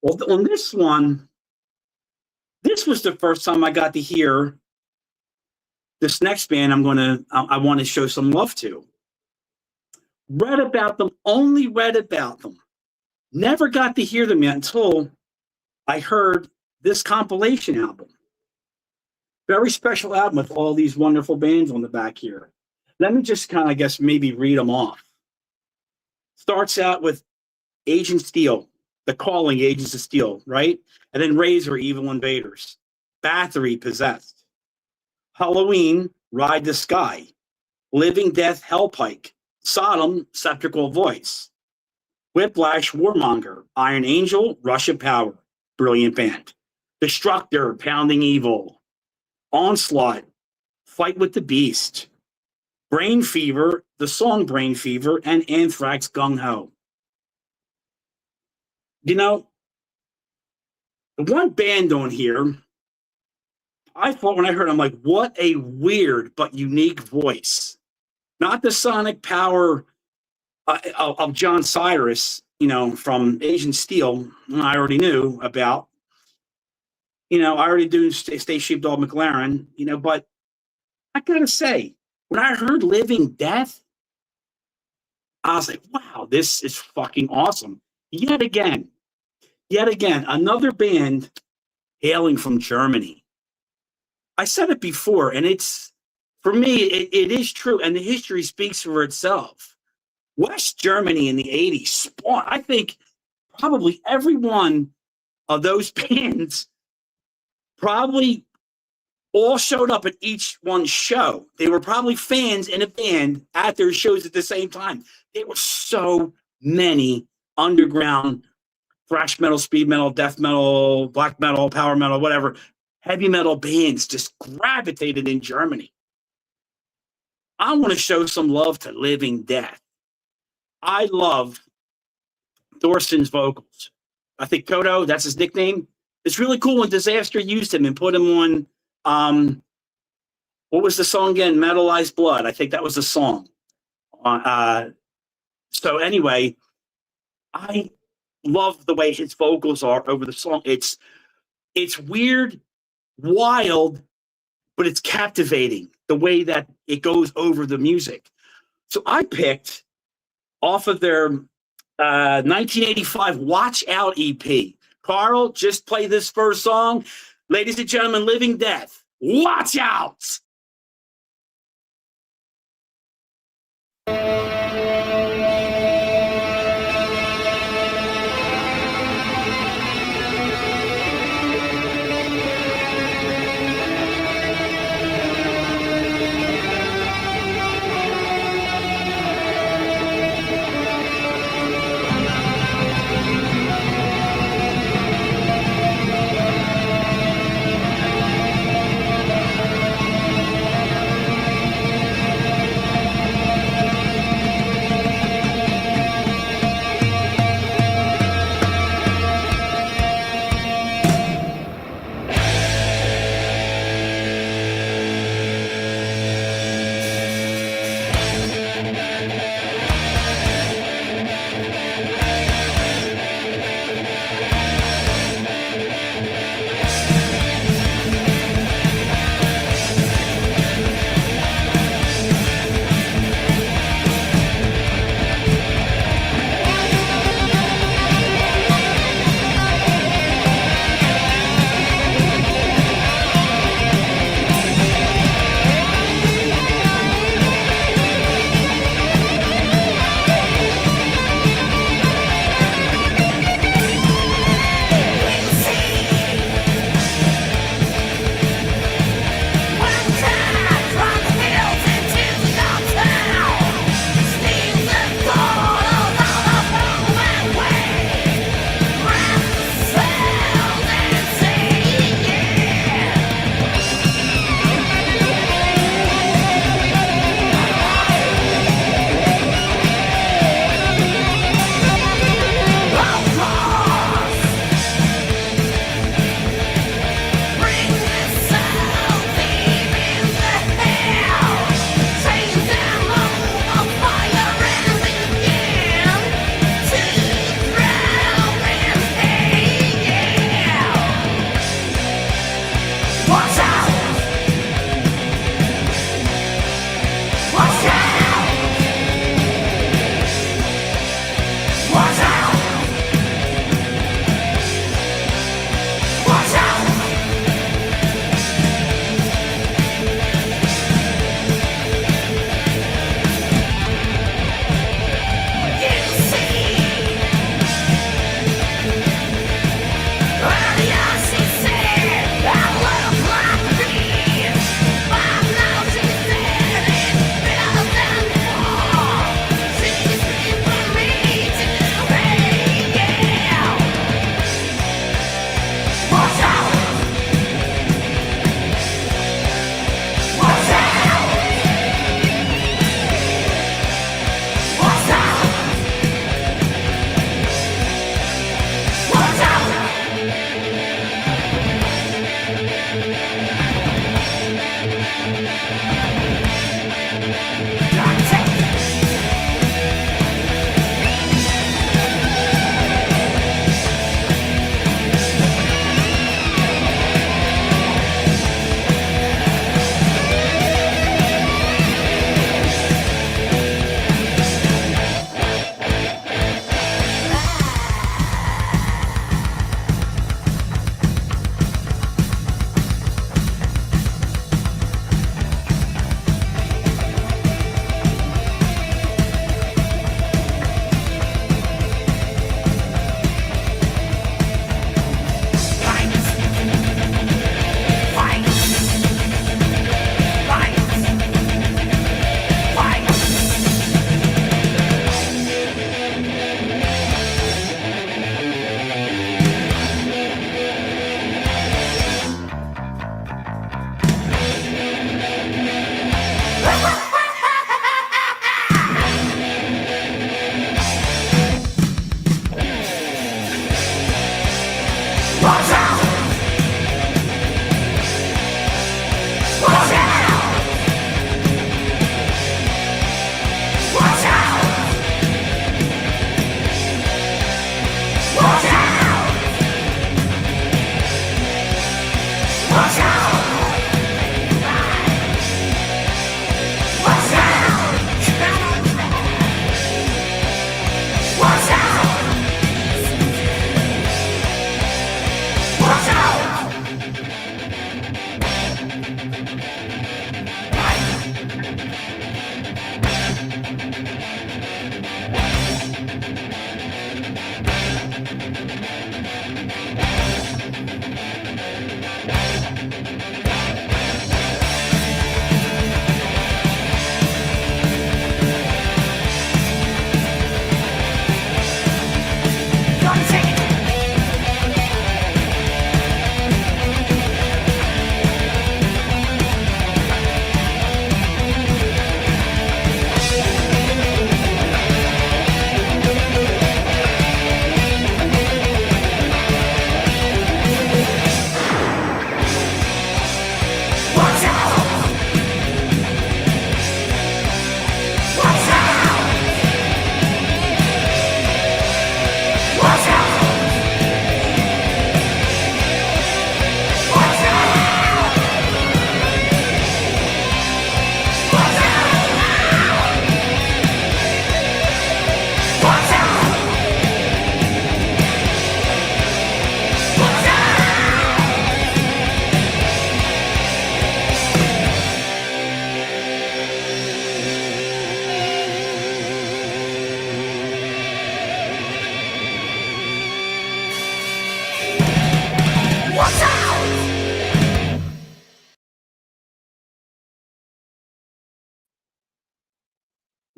Well, on this one, this was the first time I got to hear this next band I want to show some love to. Read about them, only read about them. Never got to hear them yet until I heard this compilation album. Very special album with all these wonderful bands on the back here. Let me just kind of, I guess, maybe read them off. Starts out with Agent Steel, The Calling, Agents of Steel, right? And then Razor, Evil Invaders. Bathory, Possessed. Halloween, Ride the Sky. Living Death, Hellpike. Sodom, Sepulchral Voice. Whiplash, Warmonger. Iron Angel, Rush of Power. Brilliant band. Destructor, Pounding Evil. Onslaught, Fight with the Beast. Brain Fever, the song Brain Fever, and Anthrax, Gung Ho. You know, the one band on here, I thought when I heard, I'm like, what a weird but unique voice. Not the sonic power of John Cyrus, you know, from Agent Steel, I already knew about. You know, I already do Stay Sheepdog McLaren, you know, but I gotta say, when I heard Living Death, I was like, wow, this is fucking awesome. Yet again, another band hailing from Germany. I said it before, and it's, for me, it is true, and the history speaks for itself. West Germany in the 80s spawned, I think, probably every one of those bands probably all showed up at each one's show. They were probably fans in a band at their shows at the same time. There were so many underground thrash metal, speed metal, death metal, black metal, power metal, whatever, heavy metal bands just gravitated in Germany. I want to show some love to Living Death. I love Thorsten's vocals. I think Kodo, that's his nickname. It's really cool when Disaster used him and put him on, what was the song again? Metalized Blood. I think that was the song. So anyway, I love the way his vocals are over the song. It's weird, wild, but it's captivating the way that it goes over the music. So I picked off of their 1985 Watch Out EP. Carl, just play this first song. Ladies and gentlemen, Living Death, Watch Out!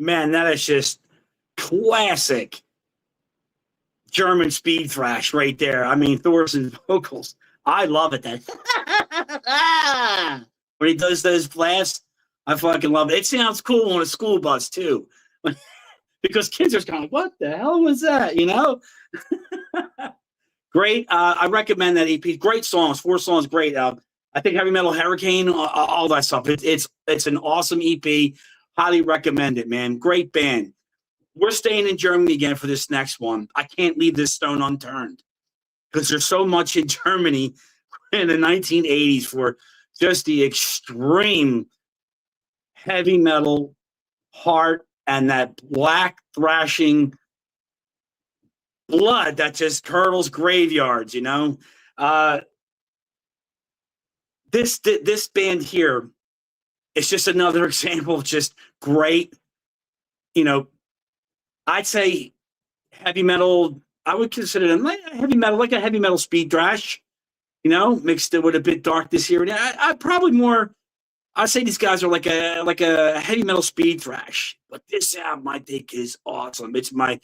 Man, that is just classic German speed thrash right there. I mean, Thorsten's vocals. I love it. That when he does those blasts, I fucking love it. It sounds cool on a school bus too, because kids are kind of, what the hell was that? You know? Great. I recommend that EP. Great songs. 4 songs. Great. I think Heavy Metal Hurricane, all that stuff. It's an awesome EP. Highly recommend it, man. Great band. We're staying in Germany again for this next one. I can't leave this stone unturned because there's so much in Germany in the 1980s for just the extreme heavy metal heart and that black thrashing blood that just curdles graveyards, you know? This band here is just another example of just great, you know, I'd say heavy metal. I would consider them like heavy metal, like a heavy metal speed thrash, you know, mixed with a bit darkness here. I probably more. I'd say these guys are like a heavy metal speed thrash. But this album, I think, is awesome. It's the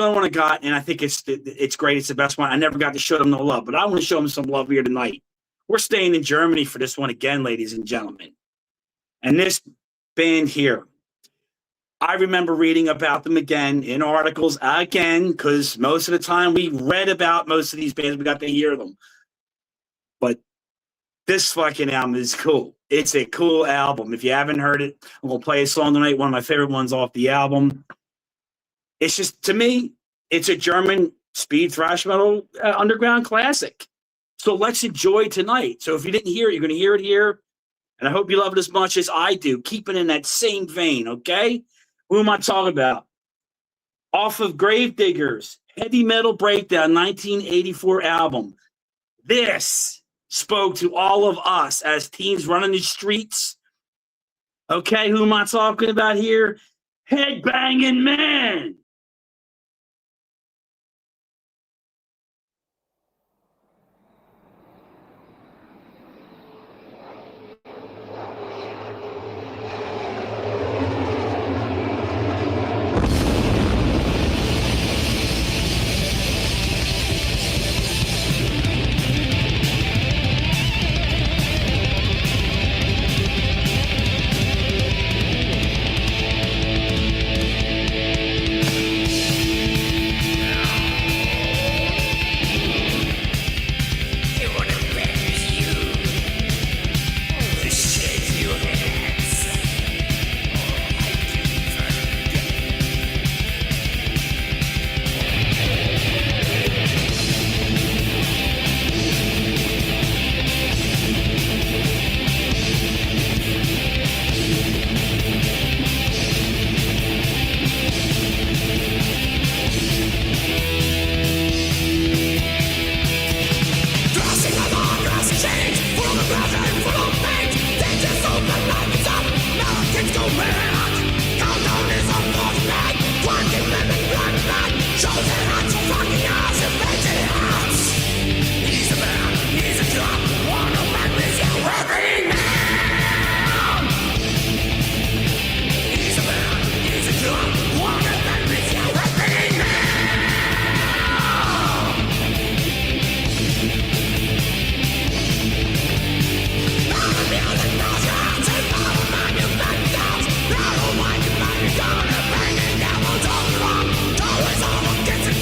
only one I got, and I think it's great. It's the best one. I never got to show them no love, but I want to show them some love here tonight. We're staying in Germany for this one again, ladies and gentlemen. And this band here, I remember reading about them again in articles again, because most of the time we read about most of these bands, we got to hear them. But this fucking album is cool. It's a cool album. If you haven't heard it, I'm going to play a song tonight, one of my favorite ones off the album. It's just, to me, it's a German speed thrash metal underground classic. So let's enjoy tonight. So if you didn't hear it, you're going to hear it here. And I hope you love it as much as I do. Keep it in that same vein, okay? Who am I talking about? Off of Gravediggers, Heavy Metal Breakdown, 1984 album. This spoke to all of us as teens running the streets. Okay, who am I talking about here? Headbanging Man. Gonna bang and gamble, don't wrong. Always all against the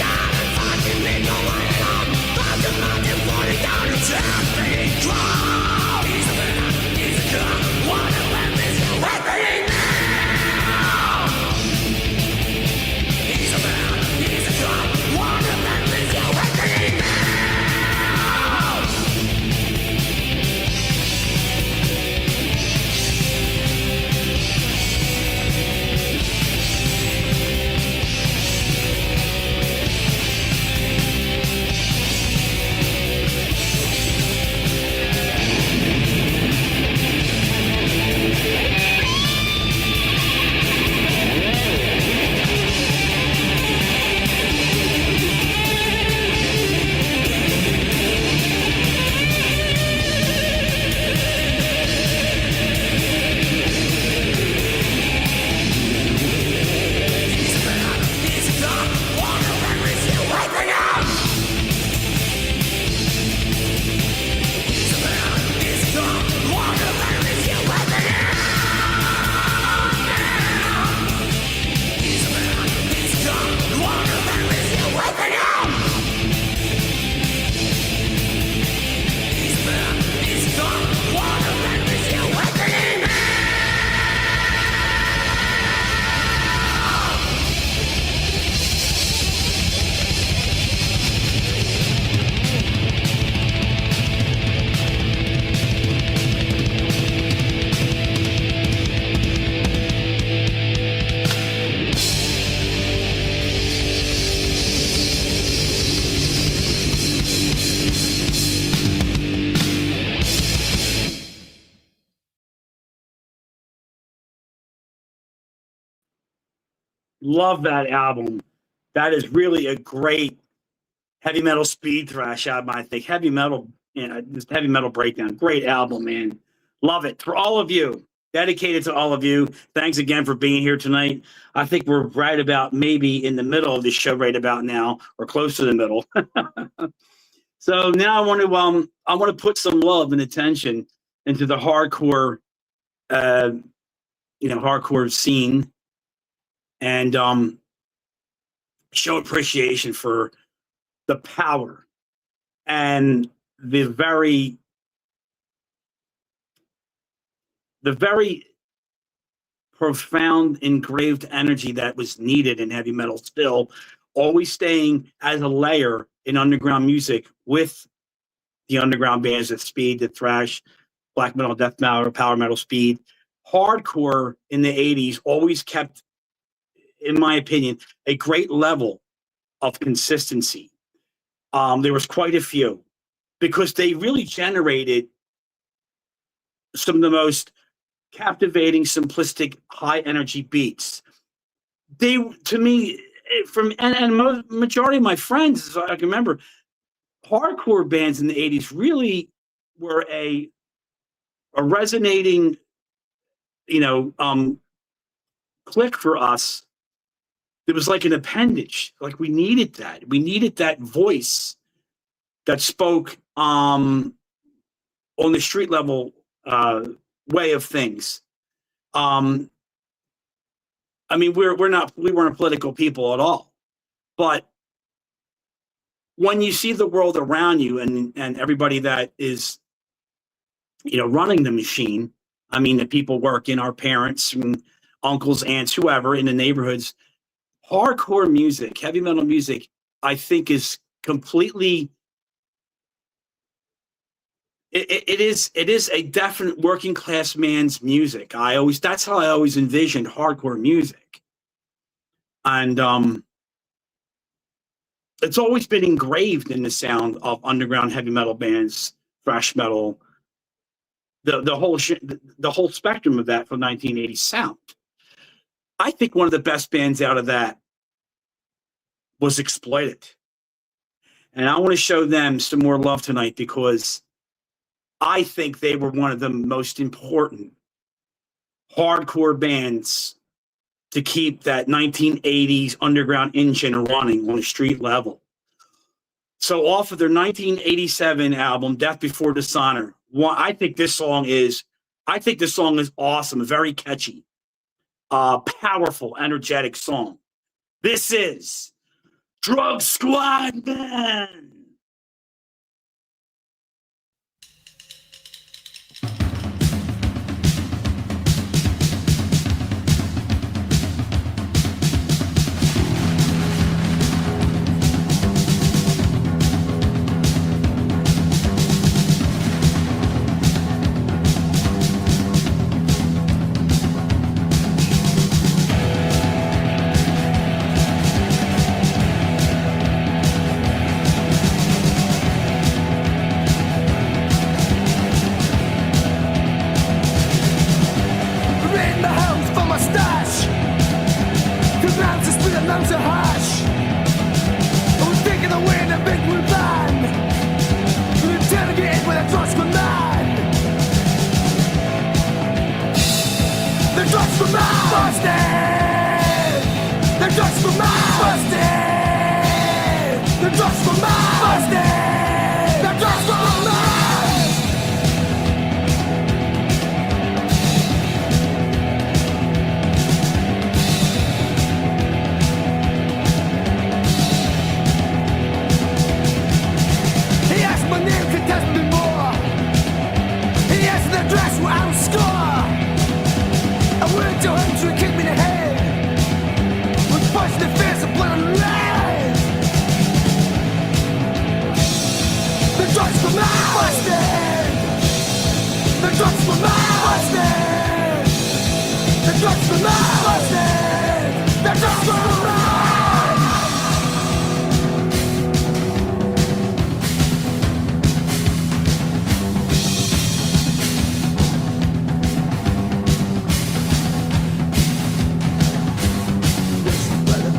Love that album. That is really a great heavy metal speed thrash album, I think. Heavy metal, this heavy metal breakdown. Great album, man. Love it. For all of you, dedicated to all of you. Thanks again for being here tonight. I think we're right about maybe in the middle of the show right about now, or close to the middle. So now I want to put some love and attention into the hardcore hardcore scene, and show appreciation for the power and the very profound, engraved energy that was needed in heavy metal, still always staying as a layer in underground music with the underground bands of speed, the thrash, black metal, death metal, power metal, speed. Hardcore in the 80s always kept, in my opinion, a great level of consistency. There was quite a few, because they really generated some of the most captivating, simplistic, high energy beats. They, to me, and majority of my friends, as I can remember, hardcore bands in the 80s really were a resonating, click for us. It was like an appendage. Like we needed that. We needed that voice that spoke on the street level way of things. I mean, we weren't political people at all, but when you see the world around you and everybody that is, running the machine, I mean, the people working, our parents and uncles, aunts, whoever in the neighborhoods, hardcore music, heavy metal music, I think is completely, it is a definite working class man's music. That's how I always envisioned hardcore music. And it's always been engraved in the sound of underground heavy metal bands, thrash metal, the whole spectrum of that from 1980 sound. I think one of the best bands out of that was Exploited. And I want to show them some more love tonight, because I think they were one of the most important hardcore bands to keep that 1980s underground engine running on a street level. So off of their 1987 album, Death Before Dishonor, I think this song is awesome, very catchy, powerful, energetic song. This is Drug Squad Man.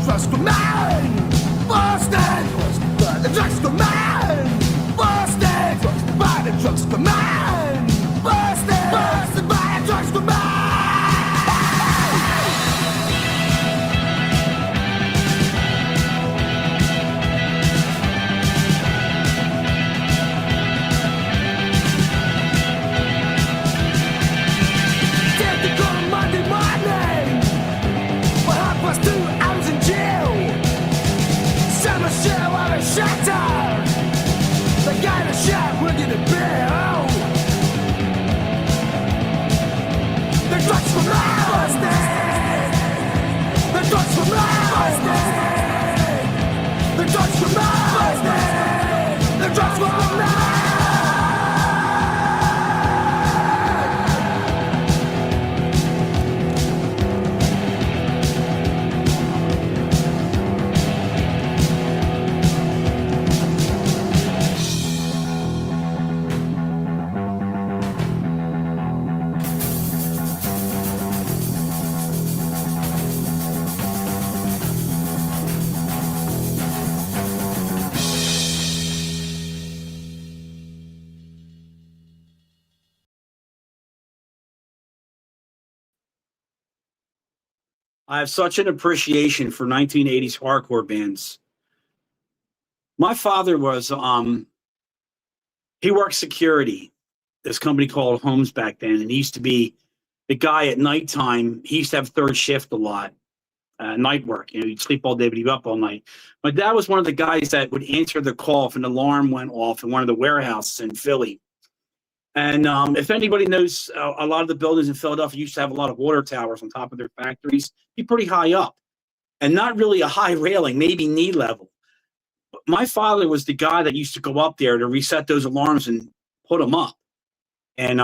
drugs for mine. Busted, buy the drugs for mine. Busted, buy the drugs for mine. Busted, buy the drugs for mine. The guy in the shop, we're gonna bill. The drugs for life. The drugs for life. The drugs for life. The drugs for life. I have such an appreciation for 1980s hardcore bands. My father was, he worked security, this company called Holmes back then, and he used to be the guy at nighttime. He used to have third shift a lot, night work. You know, he'd sleep all day, but he'd be up all night. My dad was one of the guys that would answer the call if an alarm went off in one of the warehouses in Philly. And if anybody knows, a lot of the buildings in Philadelphia used to have a lot of water towers on top of their factories, be pretty high up, and not really a high railing, maybe knee level. But my father was the guy that used to go up there to reset those alarms and put them up. And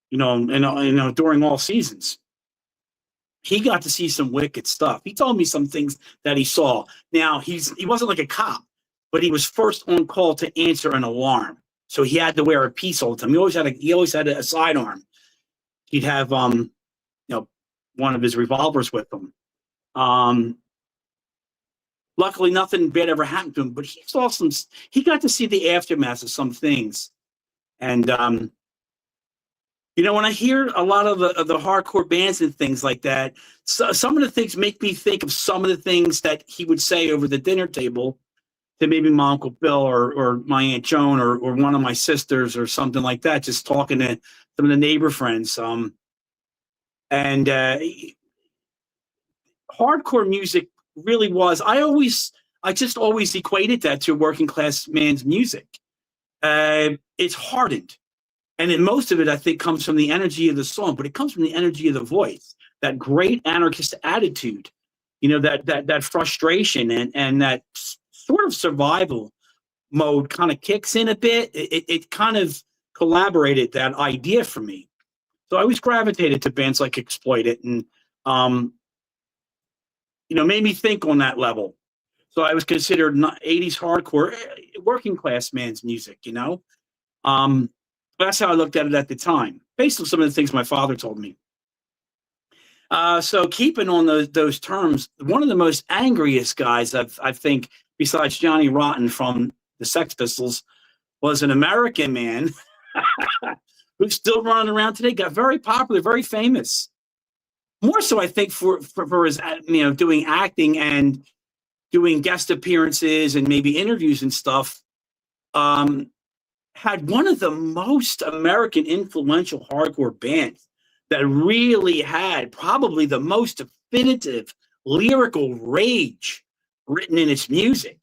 during all seasons, he got to see some wicked stuff. He told me some things that he saw. Now he wasn't like a cop, but he was first on call to answer an alarm. So he had to wear a piece all the time. He always had a sidearm. He'd have one of his revolvers with him. Luckily, nothing bad ever happened to him. But he got to see the aftermath of some things. And when I hear a lot of the hardcore bands and things like that, some of the things make me think of some of the things that he would say over the dinner table to maybe my Uncle Bill or my Aunt Joan or one of my sisters or something like that, just talking to some of the neighbor friends. Hardcore music really was, I just always equated that to a working class man's music. It's hardened. And then most of it, I think, comes from the energy of the song, but it comes from the energy of the voice, that great anarchist attitude, that frustration and that sort of survival mode kind of kicks in a bit. It kind of collaborated that idea for me. So I always gravitated to bands like Exploit It and, made me think on that level. So I was considered 80s hardcore, working class man's music, That's how I looked at it at the time, based on some of the things my father told me. So keeping on those terms, one of the most angriest guys I think, besides Johnny Rotten from the Sex Pistols, was an American man who's still running around today, got very popular, very famous. More so, I think, for his, doing acting and doing guest appearances and maybe interviews and stuff. Had one of the most American influential hardcore bands that really had probably the most definitive lyrical rage written in its music.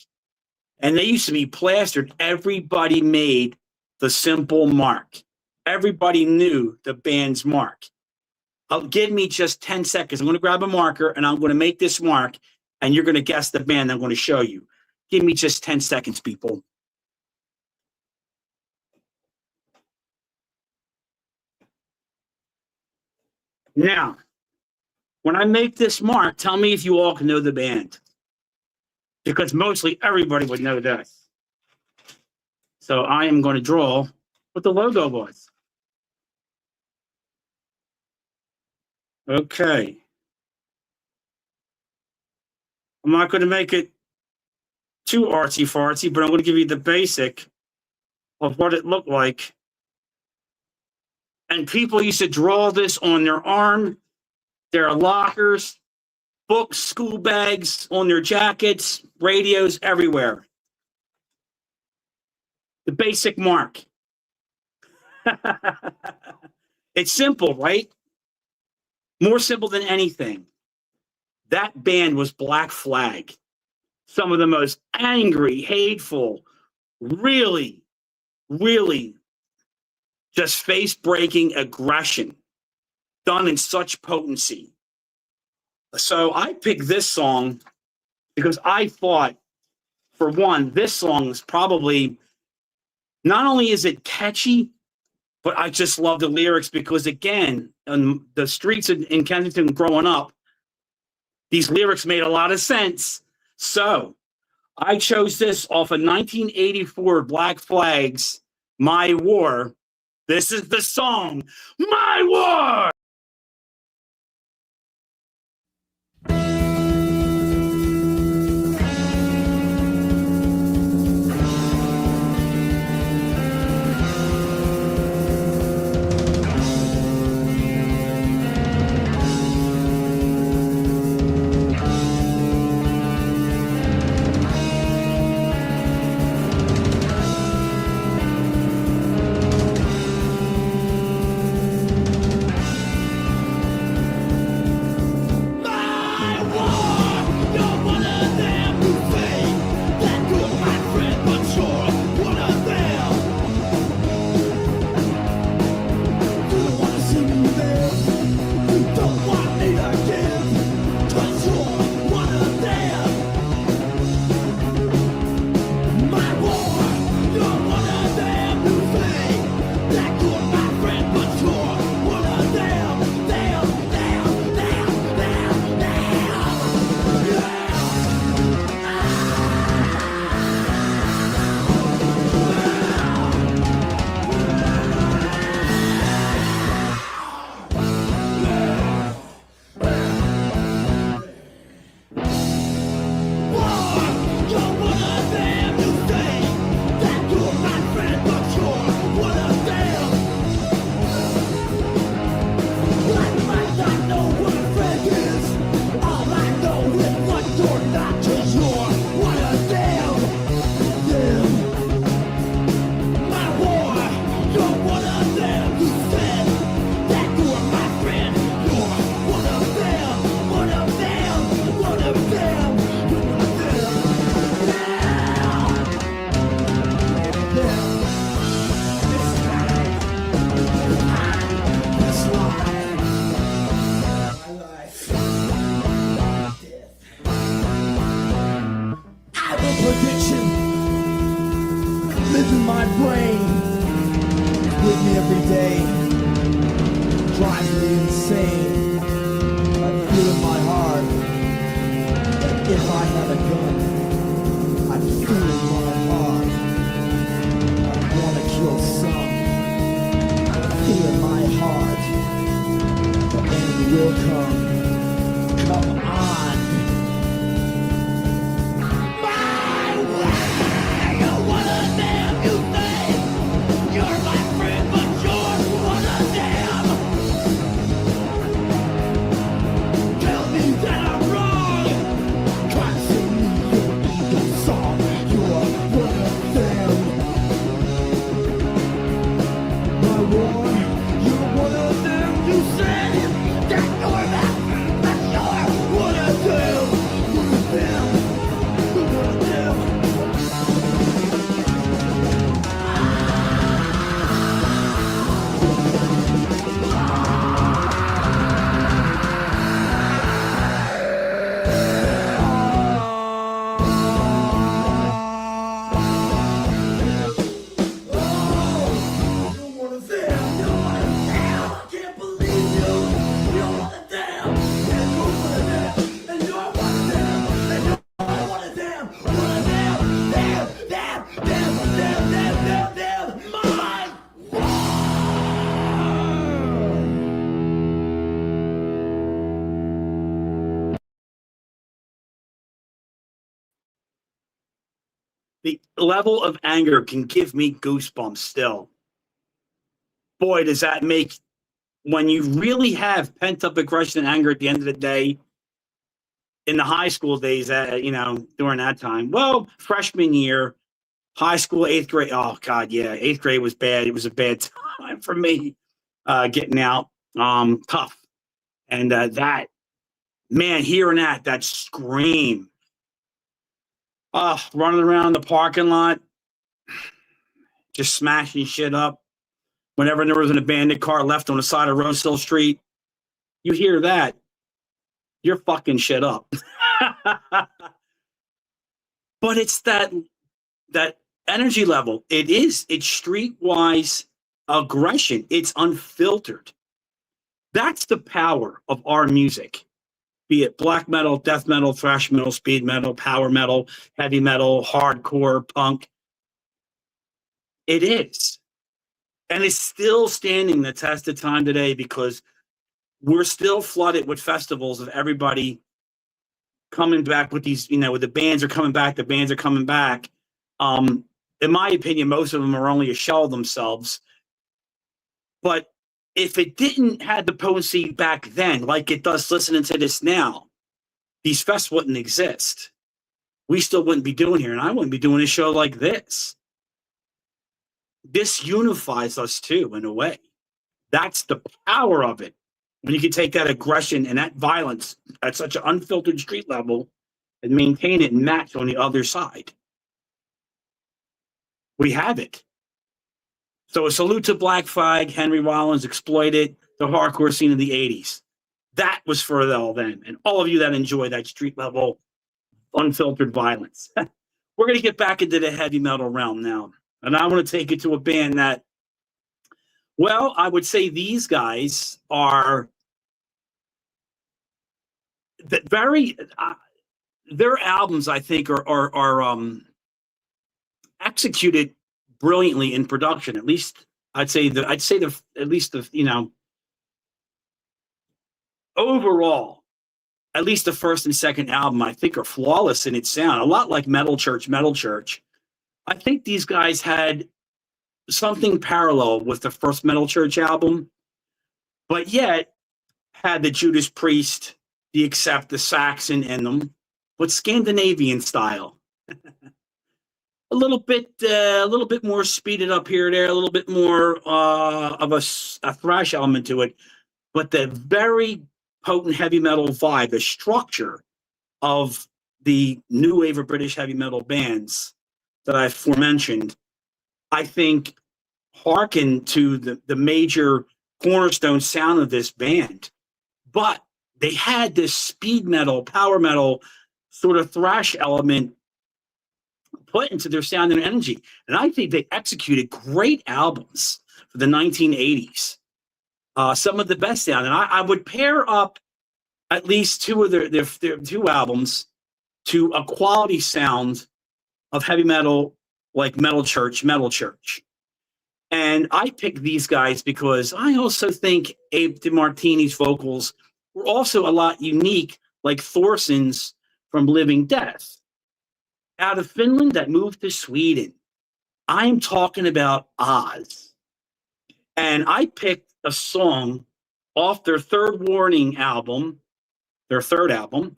And they used to be plastered. Everybody made the simple mark. Everybody knew the band's mark. Give me just 10 seconds. I'm going to grab a marker and I'm going to make this mark and you're going to guess the band I'm going to show you. Give me just 10 seconds, people. Now, when I make this mark, tell me if you all can know the band. Because mostly everybody would know this. So I am going to draw what the logo was. Okay. I'm not going to make it too artsy-fartsy, but I'm going to give you the basic of what it looked like. And people used to draw this on their arm, their lockers, books, school bags, on their jackets, radios, everywhere. The basic mark. It's simple, right? More simple than anything. That band was Black Flag. Some of the most angry, hateful, really, really just face-breaking aggression done in such potency. So I picked this song because I thought, for one, this song is probably, not only is it catchy, but I just love the lyrics because, again, on the streets in Kensington growing up, these lyrics made a lot of sense. So I chose this off of 1984 Black Flag's My War. This is the song, My War! Tell me that I'm wrong. Try to save me. The level of anger can give me goosebumps still. Boy, does that make, when you really have pent up aggression and anger at the end of the day, in the high school days, during that time, well, freshman year, high school, eighth grade. Oh God, yeah, eighth grade was bad. It was a bad time for me, getting out, tough, and that, man, hearing that scream, running around the parking lot, just smashing shit up. Whenever there was an abandoned car left on the side of Rose Hill Street, you hear that, you're fucking shit up. But it's that energy level. It's streetwise aggression. It's unfiltered. That's the power of our music, be it black metal, death metal, thrash metal, speed metal, power metal, heavy metal, hardcore, punk. It is. And it's still standing the test of time today because we're still flooded with festivals of everybody coming back with these, with the bands are coming back, the bands are coming back. In my opinion, most of them are only a shell of themselves. But if it didn't have the potency back then, like it does listening to this now, these fests wouldn't exist. We still wouldn't be doing here, and I wouldn't be doing a show like this. This unifies us too, in a way. That's the power of it. When you can take that aggression and that violence at such an unfiltered street level and maintain it and match on the other side. We have it. So a salute to Black Flag, Henry Rollins, Exploited, the hardcore scene of the 80s. That was for all then. And all of you that enjoy that street level, unfiltered violence. We're going to get back into the heavy metal realm now. And I want to take it to a band that, well, I would say these guys are very, their albums, I think, are executed brilliantly in production. At least at least overall, at least the first and second album, I think, are flawless in its sound. A lot like Metal Church. I think these guys had something parallel with the first Metal Church album, but yet had the Judas Priest, the Accept, the Saxon in them, but Scandinavian style. A little bit more speeded up here or there, a little bit more of a thrash element to it, but the very potent heavy metal vibe, the structure of the new wave of British heavy metal bands that I've aforementioned, I think hearken to the major cornerstone sound of this band. But they had this speed metal, power metal, sort of thrash element put into their sound and energy. And I think they executed great albums for the 1980s. Some of the best sound. And I would pair up at least two of their two albums to a quality sound of heavy metal, like Metal Church. And I picked these guys because I also think Abe DeMartini's vocals were also a lot unique, like Thorson's from Living Death. Out of Finland that moved to Sweden. I'm talking about Oz. And I picked a song off their Third Warning album, their third album,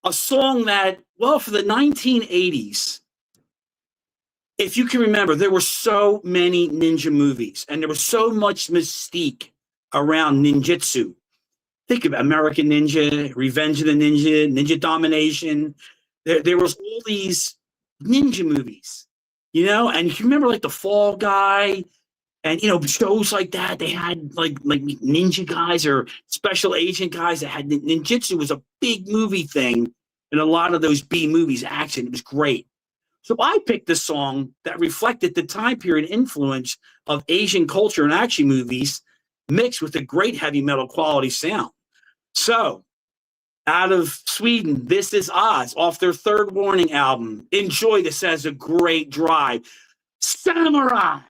a song that, well, for the 1980s, if you can remember, there were so many ninja movies and there was so much mystique around ninjutsu. Think of American Ninja, Revenge of the Ninja, Ninja Domination. There was all these ninja movies, and you remember like the Fall Guy and, shows like that. They had like ninja guys or special agent guys that had ninjutsu was a big movie thing in a lot of those B movies, action. It was great. So I picked a song that reflected the time period influence of Asian culture and action movies mixed with a great heavy metal quality sound. So out of Sweden, this is Oz off their Third Warning album. Enjoy this as a great drive. Samurai!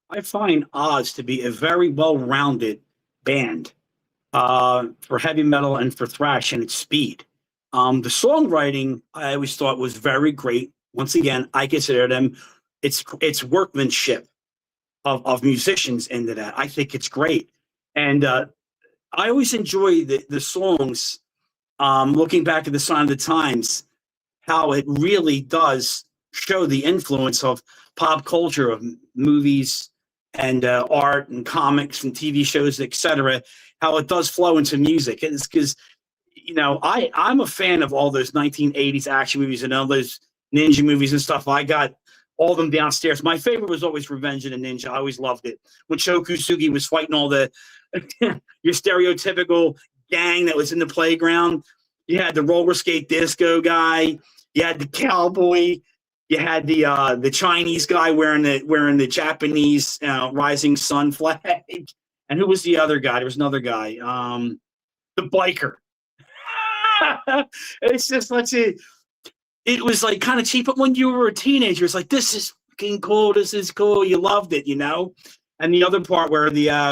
I find Oz to be a very well-rounded band for heavy metal and for thrash and its speed. The songwriting I always thought was very great. Once again, I consider them it's workmanship of musicians into that. I think it's great, and I always enjoy the songs. Looking back at the Sign of the Times, how it really does show the influence of pop culture, of movies and art and comics and TV shows, etc. How it does flow into music. It's because I'm a fan of all those 1980s action movies and all those ninja movies and stuff. I got all of them downstairs. My favorite was always Revenge of the Ninja. I always loved it. When Shokusugi was fighting all the your stereotypical gang that was in the playground. You had the roller skate disco guy. You had the cowboy. You had the Chinese guy wearing the Japanese rising sun flag. And who was the other guy? There was another guy. The biker. It's just it was like kind of cheap, but when you were a teenager, it's like, this is fucking cool. This is cool. You loved it, And the other part where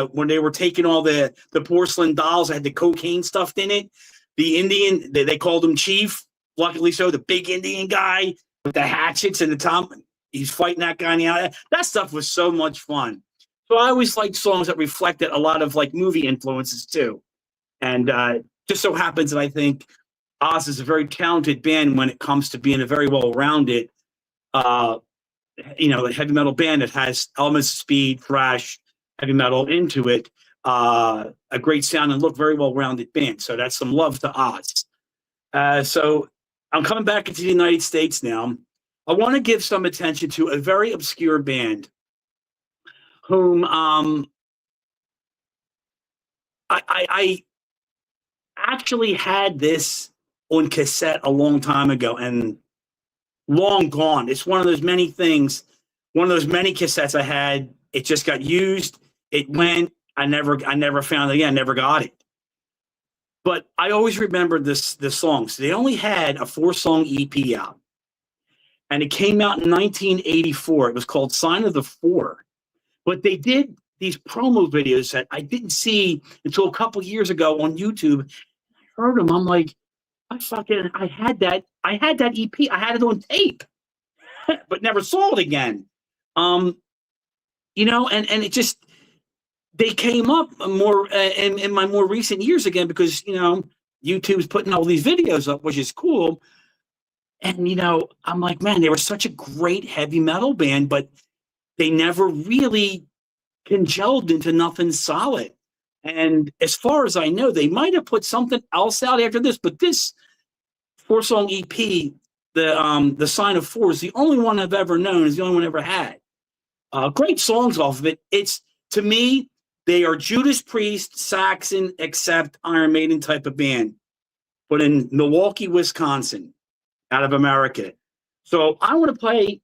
when they were taking all the porcelain dolls that had the cocaine stuffed in it, the Indian, they called him Chief. Luckily so, the big Indian guy with the hatchets and the top, he's fighting that guy in the eye. That stuff was so much fun. So I always liked songs that reflected a lot of like movie influences too. And just so happens that I think Oz is a very talented band when it comes to being a very well-rounded, heavy metal band that has elements of speed, thrash, heavy metal into it. A great sound and look, very well-rounded band. So that's some love to Oz. So I'm coming back into the United States now. I want to give some attention to a very obscure band whom I actually had this on cassette a long time ago and long gone. It's one of those many things, one of those many cassettes I had. It just got used. It went. I never found it again. Never got it. But I always remember the songs. They only had a 4-song EP out, and it came out in 1984. It was called Sign of the Four. But they did these promo videos that I didn't see until a couple years ago on YouTube. I heard them. I'm like, I had that EP. I had it on tape, but never saw it again. And it just, they came up more in my more recent years again because, YouTube's putting all these videos up, which is cool. And, I'm like, man, they were such a great heavy metal band, but they never really congealed into nothing solid. And as far as I know, they might have put something else out after this, but this 4-song EP, the Sign of Four, is the only one I've ever known, is the only one I ever had. Great songs off of it. It's, to me, they are Judas Priest, Saxon, except Iron Maiden type of band, but in Milwaukee, Wisconsin, out of America. So I want to play,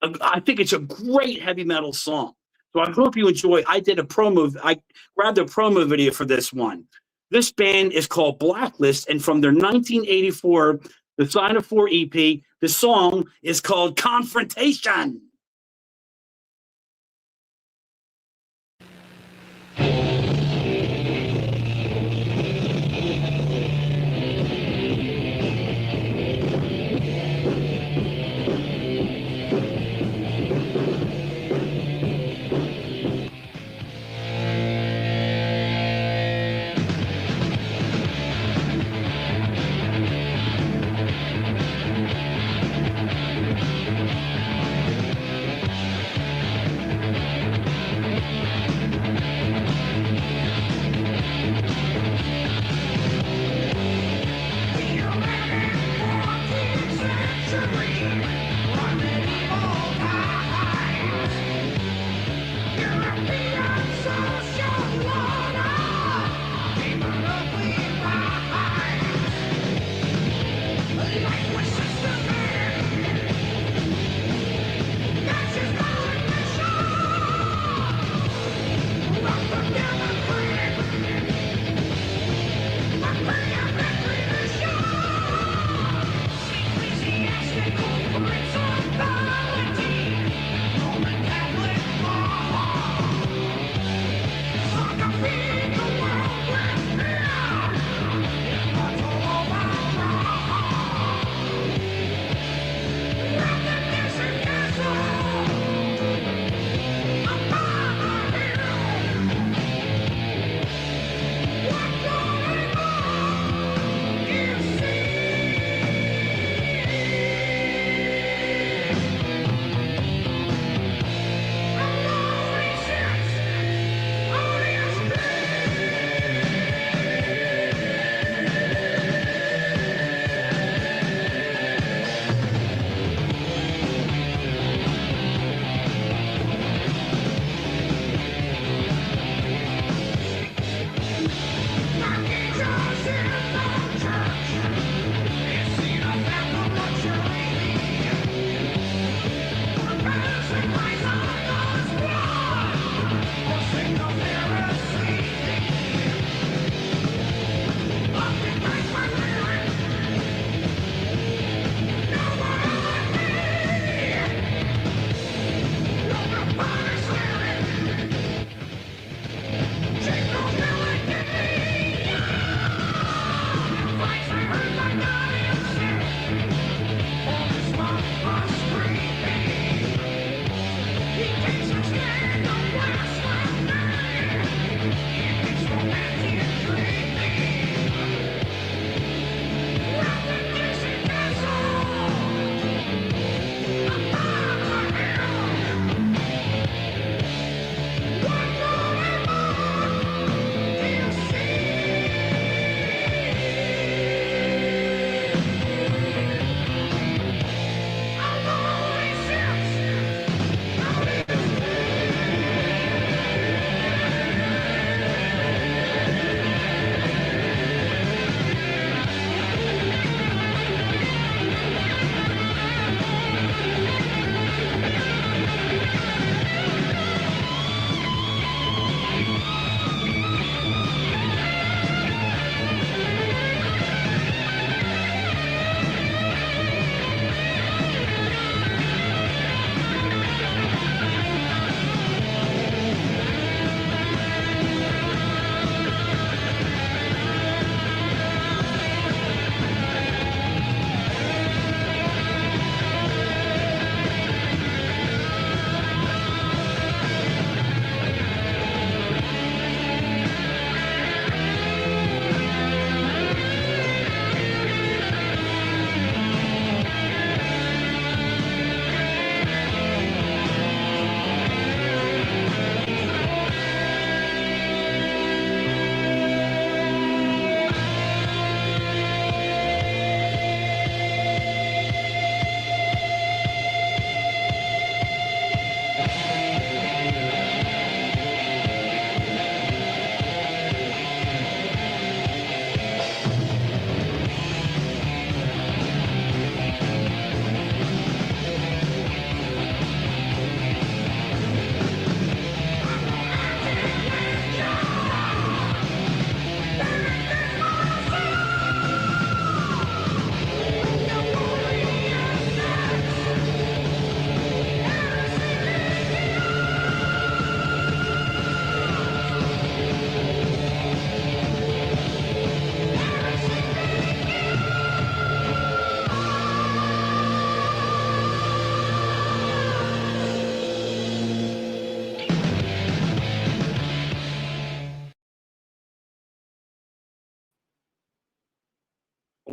I think it's a great heavy metal song. So I hope you enjoy. I grabbed a promo video for this one. This band is called Blacklist, and from their 1984 The Sign of Four EP, the song is called Confrontation.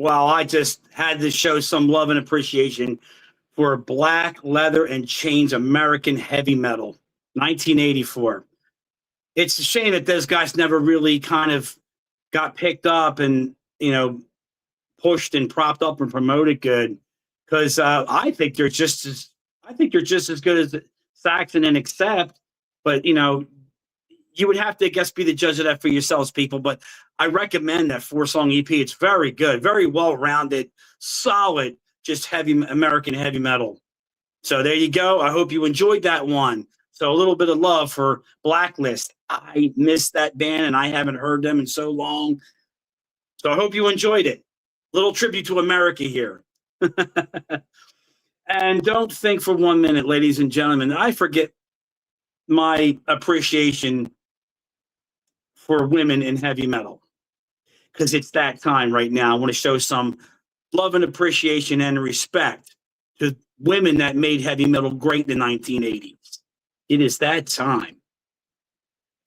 Well, I just had to show some love and appreciation for Black Leather and Chains American Heavy Metal, 1984. It's a shame that those guys never really kind of got picked up and, pushed and propped up and promoted good, because I think they're just as good as Saxon and Accept, but you would have to, I guess, be the judge of that for yourselves, people. But I recommend that 4-song EP. It's very good, very well-rounded, solid, just American heavy metal. So there you go. I hope you enjoyed that one. So a little bit of love for Blacklist. I missed that band, and I haven't heard them in so long. So I hope you enjoyed it. Little tribute to America here. And don't think for 1 minute, ladies and gentlemen, I forget my appreciation for women in heavy metal, because it's that time right now. I want to show some love and appreciation and respect to women that made heavy metal great in the 1980s. It is that time.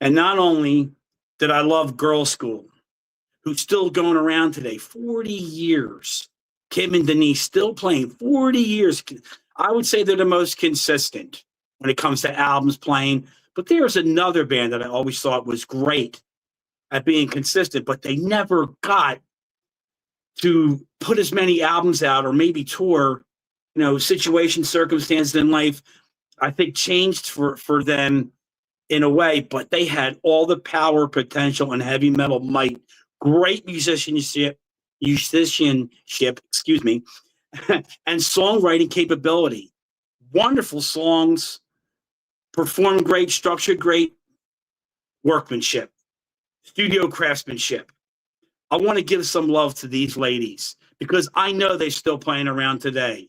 And not only did I love Girl School, who's still going around today, 40 years. Kim and Denise still playing 40 years. I would say they're the most consistent when it comes to albums playing. But there's another band that I always thought was great at being consistent, but they never got to put as many albums out or maybe tour. Situation, circumstances in life, I think, changed for them in a way, but they had all the power, potential, and heavy metal might. Great musicianship, excuse me, and songwriting capability. Wonderful songs, performed great, structured great, workmanship, studio craftsmanship. I want to give some love to these ladies because I know they're still playing around today.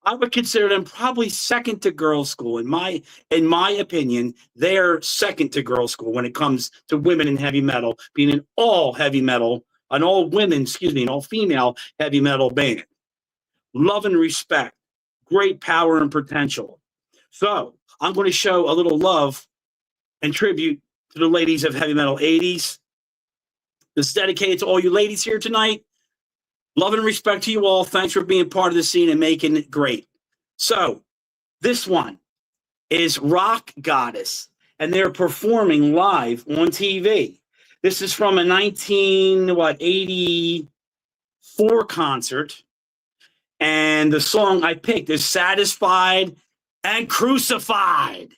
I would consider them probably second to Girl School. In my opinion, they're second to Girl School when it comes to women in heavy metal, being an all heavy metal, an all women, an all female heavy metal band. Love and respect, great power and potential. So I'm going to show a little love and tribute to the ladies of heavy metal 80s. This is dedicated to all you ladies here tonight. Love and respect to you all. Thanks for being part of the scene and making it great. So this one is Rock Goddess, and they're performing live on TV. This is from a 1984 concert, and the song I picked is Satisfied and Crucified.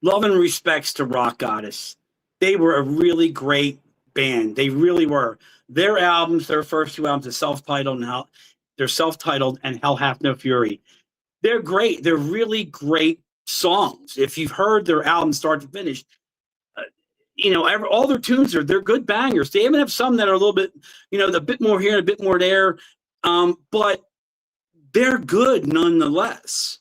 love and respects to Rock Goddess. They were a really great band. They really were. Their albums, their first two albums, they're self-titled and Hell Hath No Fury. They're great. They're really great songs. If you've heard their album start to finish, all their tunes they're good bangers. They even have some that are a little bit, a bit more here and a bit more there, but they're good nonetheless.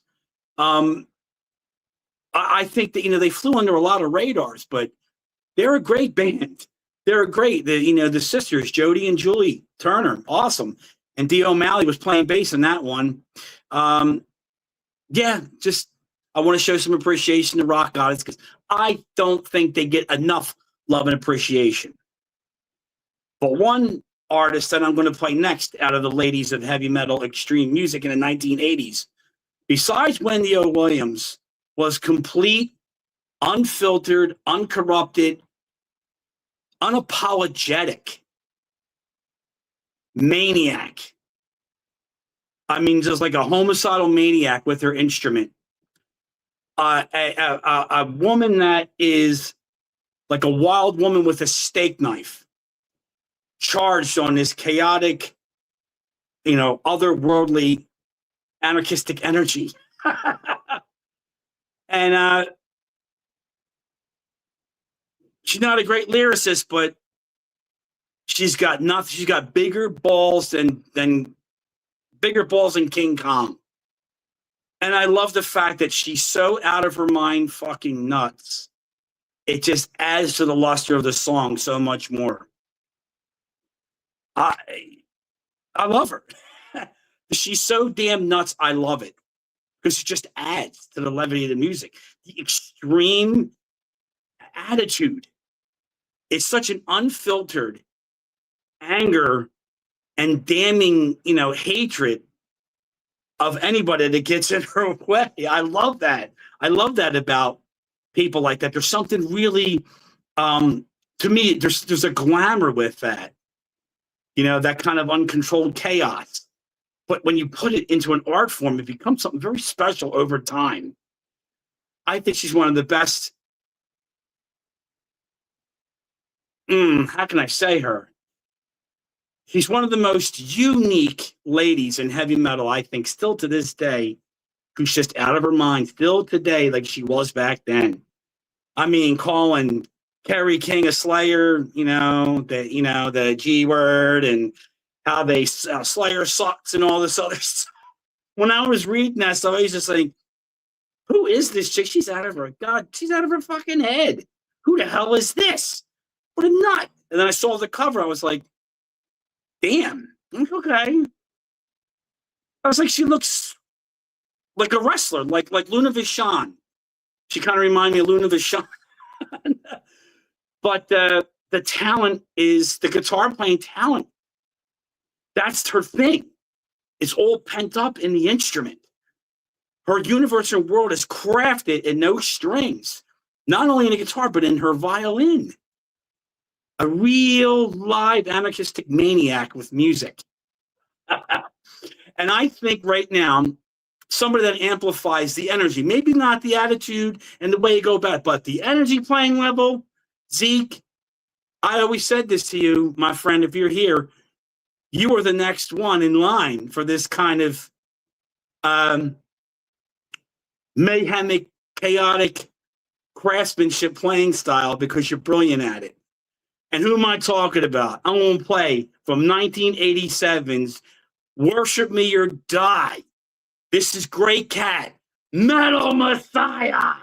I think that they flew under a lot of radars, but they're a great band. They're great. The sisters, Jody and Julie Turner, awesome, and Dio O'Malley was playing bass in that one. I want to show some appreciation to Rock Goddess because I don't think they get enough love and appreciation. But one artist that I'm going to play next out of the ladies of heavy metal extreme music in the 1980s, besides Wendy O. Williams, was complete, unfiltered, uncorrupted, unapologetic maniac. I mean, just like a homicidal maniac with her instrument. A woman that is like a wild woman with a steak knife, charged on this chaotic, otherworldly, anarchistic energy. And she's not a great lyricist, but she's got nothing. She's got bigger balls than King Kong. And I love the fact that she's so out of her mind fucking nuts. It just adds to the luster of the song so much more. I love her. She's so damn nuts, I love it. Because it just adds to the levity of the music. The extreme attitude. It's such an unfiltered anger and damning, hatred of anybody that gets in her way. I love that. I love that about people like that. There's something really, to me, there's a glamour with that. That kind of uncontrolled chaos. But when you put it into an art form, it becomes something very special over time. I think she's one of the best. How can I say her? She's one of the most unique ladies in heavy metal, I think, still to this day, who's just out of her mind, still today, like she was back then. I mean, calling Kerry King a Slayer, the G word, and how they Slayer sucks and all this other stuff. When I was reading that stuff, I was just like, who is this chick? She's out of her fucking head. Who the hell is this? What a nut. And then I saw the cover. I was like, damn, okay. I was like, she looks like a wrestler, like Luna Vachon. She kind of reminded me of Luna Vachon. But the talent is the guitar playing talent. That's her thing. It's all pent up in the instrument. Her universe and world is crafted in no strings, not only in the guitar, but in her violin. A real live anarchistic maniac with music. And I think right now, somebody that amplifies the energy, maybe not the attitude and the way you go about it, but the energy playing level, Zeke, I always said this to you, my friend, if you're here, you are the next one in line for this kind of mayhemic, chaotic craftsmanship playing style because you're brilliant at it. And who am I talking about? I'm going to play from 1987's Worship Me or Die. This is Great Cat, Metal Messiah.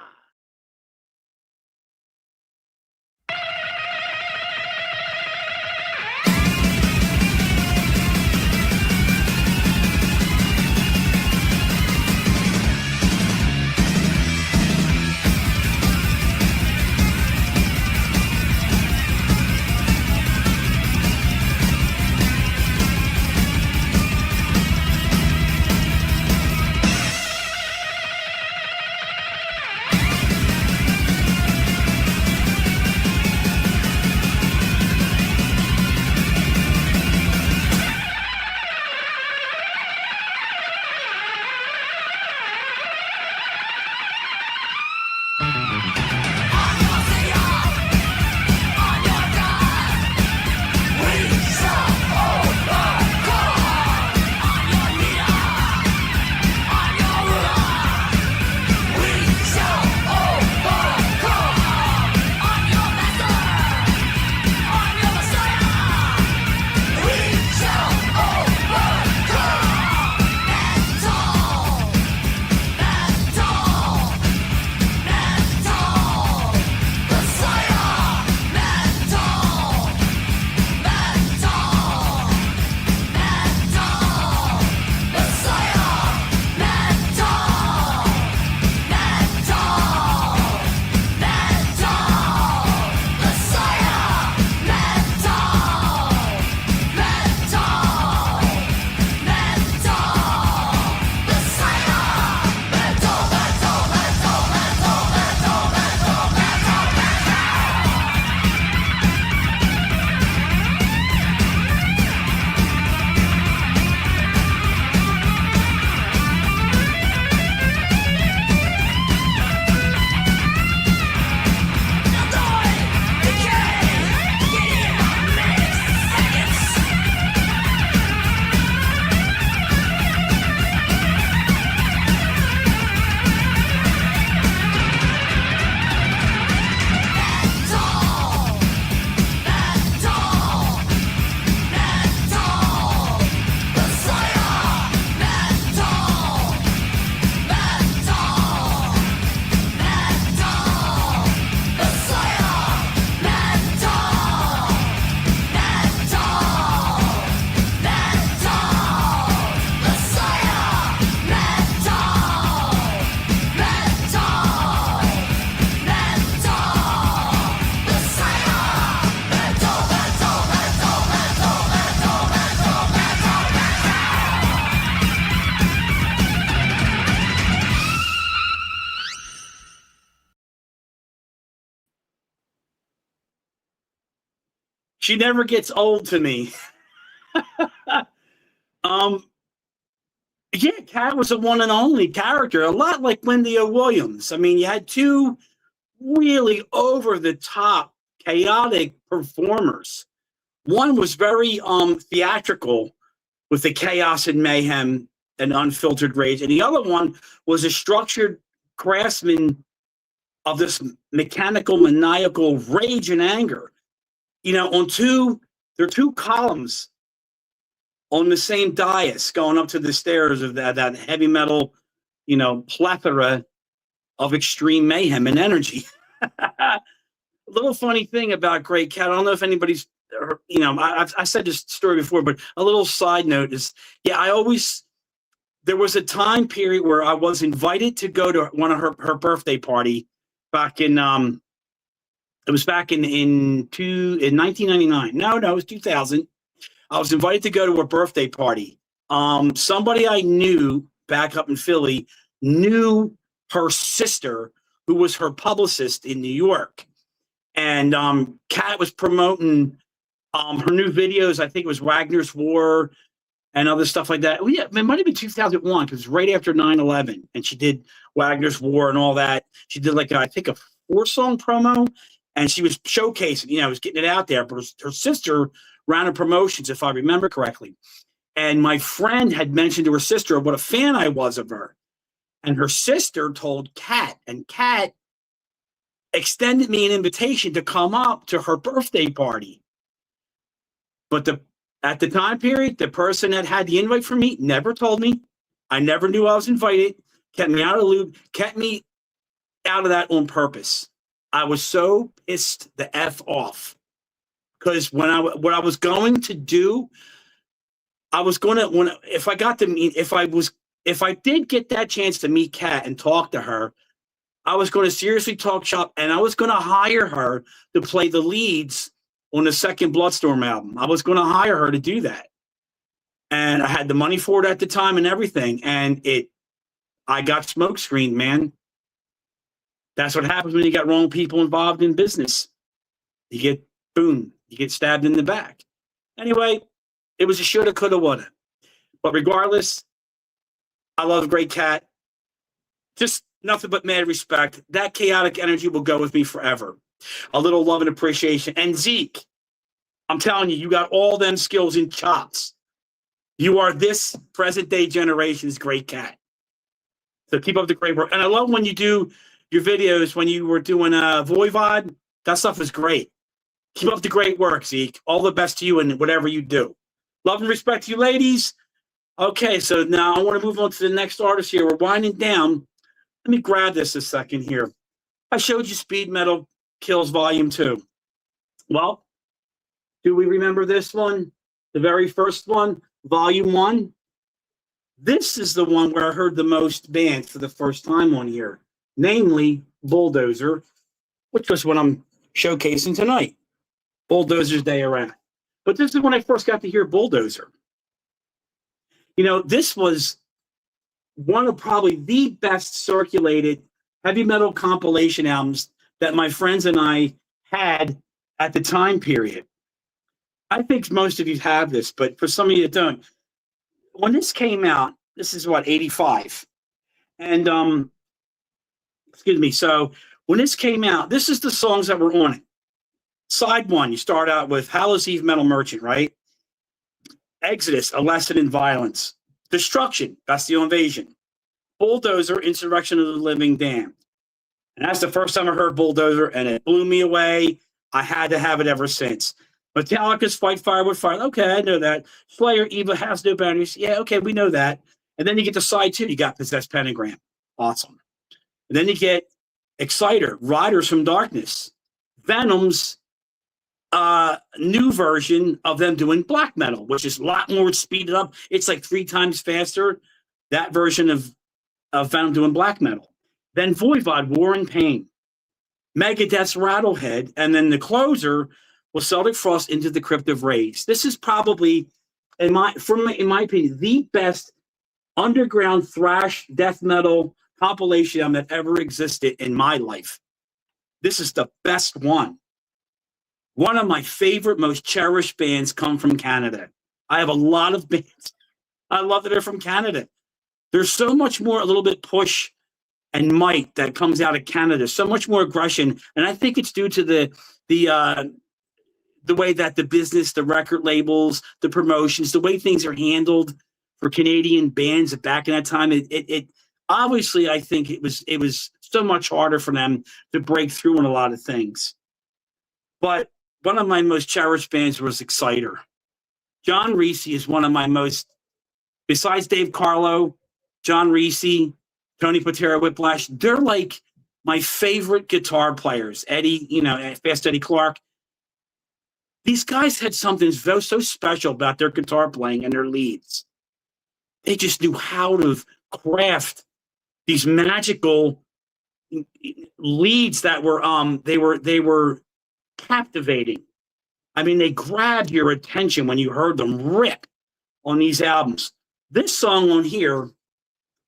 She never gets old to me. Yeah, Kat was a one and only character, a lot like Wendy O. Williams. I mean, you had two really over the top, chaotic performers. One was very theatrical with the chaos and mayhem and unfiltered rage, and the other one was a structured craftsman of this mechanical, maniacal rage and anger. You know, there are two columns on the same dais going up to the stairs of that heavy metal, you know, plethora of extreme mayhem and energy. A little funny thing about Great Cat. I don't know if anybody's, you know, I said this story before, but a little side note is, yeah, there was a time period where I was invited to go to one of her birthday party back in, it was back in 1999. No, it was 2000. I was invited to go to a birthday party. Somebody I knew back up in Philly knew her sister, who was her publicist in New York. And Kat was promoting her new videos. I think it was Wagner's War and other stuff like that. Well, yeah, it might have been 2001 because it was right after 9/11. And she did Wagner's War and all that. She did I think a 4-song promo. And she was showcasing, you know, was getting it out there. But her sister ran her promotions, if I remember correctly. And my friend had mentioned to her sister what a fan I was of her. And her sister told Kat, and Kat extended me an invitation to come up to her birthday party. But at the time period, the person that had the invite for me never told me. I never knew I was invited, kept me out of the loop, kept me out of that on purpose. I was so pissed the F off. Because what I was going to do, I was going to, if I did get that chance to meet Kat and talk to her, I was going to seriously talk shop, and I was going to hire her to play the leads on the second Bloodstorm album. I was going to hire her to do that. And I had the money for it at the time and everything. And I got smoke screened, man. That's what happens when you got wrong people involved in business. You get, boom, you get stabbed in the back. Anyway, it was a shoulda, coulda, woulda. But regardless, I love Great Cat. Just nothing but mad respect. That chaotic energy will go with me forever. A little love and appreciation. And Zeke, I'm telling you, you got all them skills and chops. You are this present day generation's Great Cat. So keep up the great work. And I love when you do your videos, when you were doing Voivod. That stuff is great. Keep up the great work, Zeke. All the best to you in whatever you do. Love and respect to you, ladies. Okay, so now I want to move on to the next artist here. We're winding down. Let me grab this a second here. I showed you Speed Metal Kills Volume 2. Well, do we remember this one? The very first one, Volume 1? This is the one where I heard the most bands for the first time on here, namely Bulldozer, which was what I'm showcasing tonight. Bulldozer's Day Around. But this is when I first got to hear Bulldozer. You know, this was one of probably the best circulated heavy metal compilation albums that my friends and I had at the time period. I think most of you have this, but for some of you that don't, when this came out, this is what, 85. And, excuse me. So when this came out, this is the songs that were on it. Side 1, you start out with Hallows Eve Metal Merchant, right? Exodus, A Lesson in Violence. Destruction, Bestial Invasion. Bulldozer, Insurrection of the Living Damned. And that's the first time I heard Bulldozer, and it blew me away. I had to have it ever since. Metallica's Fight Fire with Fire. Okay, I know that. Slayer, Evil Has No Boundaries. Yeah, okay, we know that. And then you get to side 2, you got Possessed Pentagram. Awesome. And then you get Exciter, Riders from Darkness. Venom's new version of them doing black metal, which is a lot more speeded up. It's like 3 times faster. That version of Venom doing black metal. Then Voivod, War and Pain. Megadeth's Rattlehead. And then the closer was Celtic Frost, Into the Crypt of Rage. This is probably, in my opinion, the best underground thrash death metal compilation that ever existed in my life. This is the best one. One of my favorite, most cherished bands come from Canada. I have a lot of bands. I love that they're from Canada. There's so much more, a little bit push and might that comes out of Canada. So much more aggression, and I think it's due to the way that the business, the record labels, the promotions, the way things are handled for Canadian bands back in that time. It obviously, I think it was so much harder for them to break through in a lot of things. But one of my most cherished bands was Exciter. John Reese is one of my most, besides Dave Carlo, John Reese, Tony Patera Whiplash, they're like my favorite guitar players. Eddie, Fast Eddie Clark. These guys had something so special about their guitar playing and their leads. They just knew how to craft these magical leads that were they were captivating. I mean, they grabbed your attention when you heard them rip on these albums. This song on here,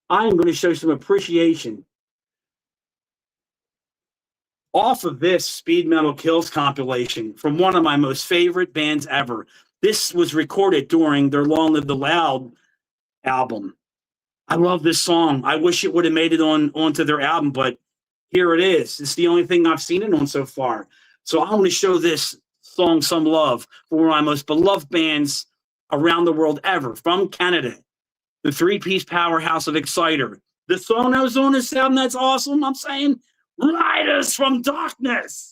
I'm going to show some appreciation off of this Speed Metal Kills compilation from one of my most favorite bands ever. This was recorded during their Long Live the Loud album. I love this song. I wish it would have made it onto their album, but here it is. It's the only thing I've seen it on so far. So I want to show this song some love for one of my most beloved bands around the world ever, from Canada, the three-piece powerhouse of Exciter. The song that was on this album that's awesome, I'm saying, Riders from Darkness.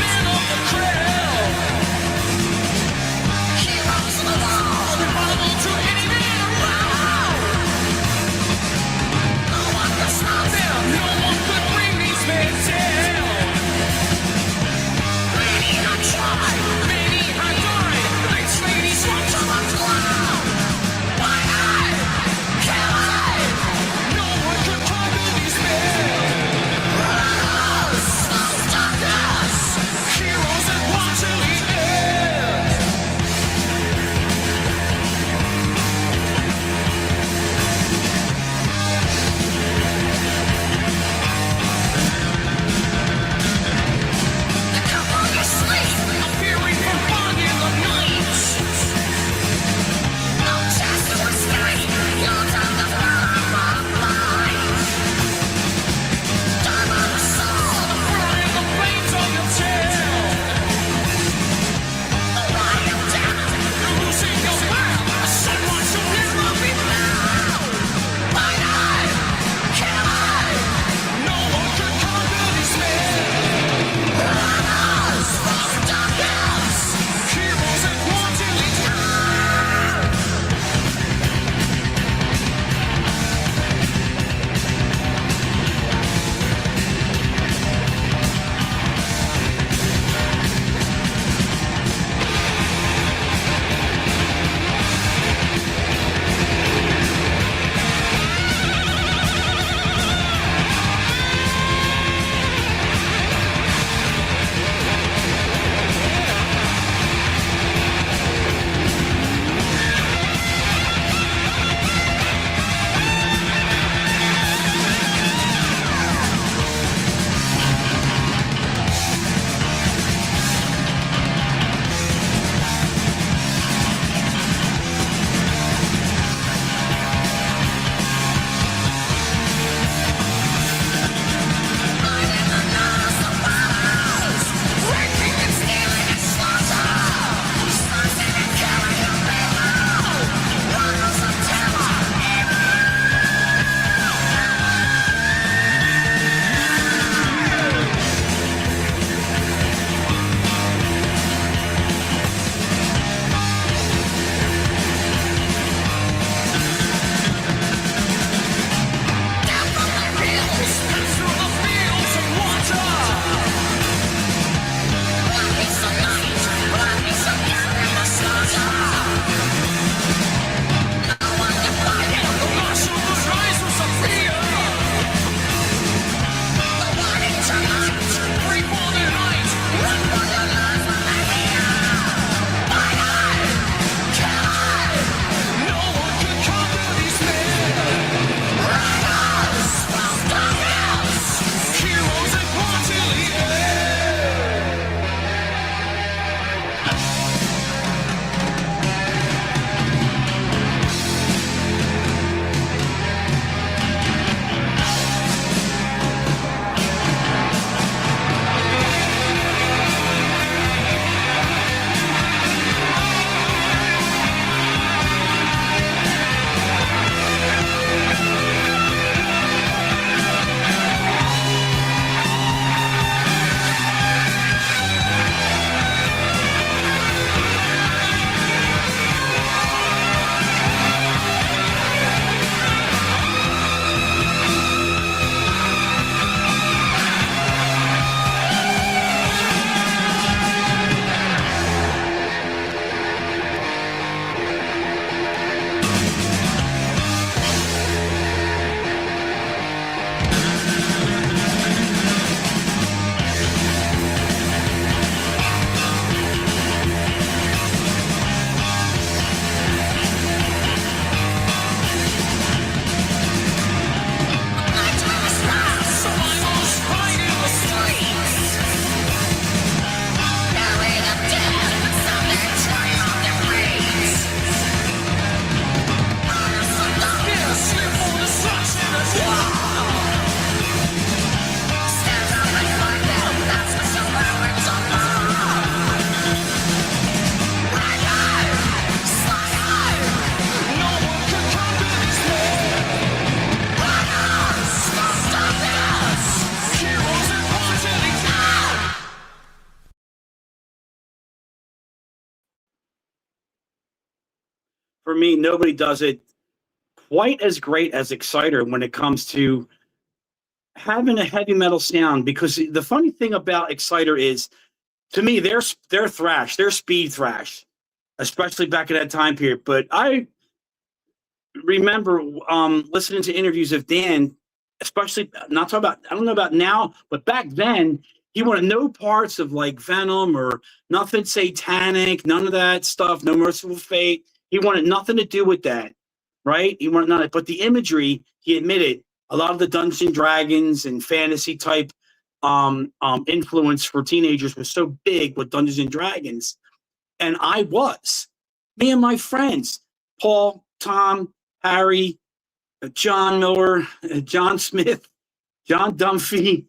Men of the for me, nobody does it quite as great as Exciter when it comes to having a heavy metal sound. Because the funny thing about Exciter is, to me, they're thrash, they're speed thrash, especially back in that time period. But I remember listening to interviews of Dan, especially not talking about, I don't know about now, but back then, he wanted no parts of like Venom or nothing satanic, none of that stuff, no Merciful Fate. He wanted nothing to do with that, right? He wanted none of it. But the imagery, he admitted, a lot of the Dungeons and Dragons and fantasy type influence for teenagers was so big with Dungeons and Dragons. And me and my friends, Paul, Tom, Harry, John Miller, John Smith, John Dunphy,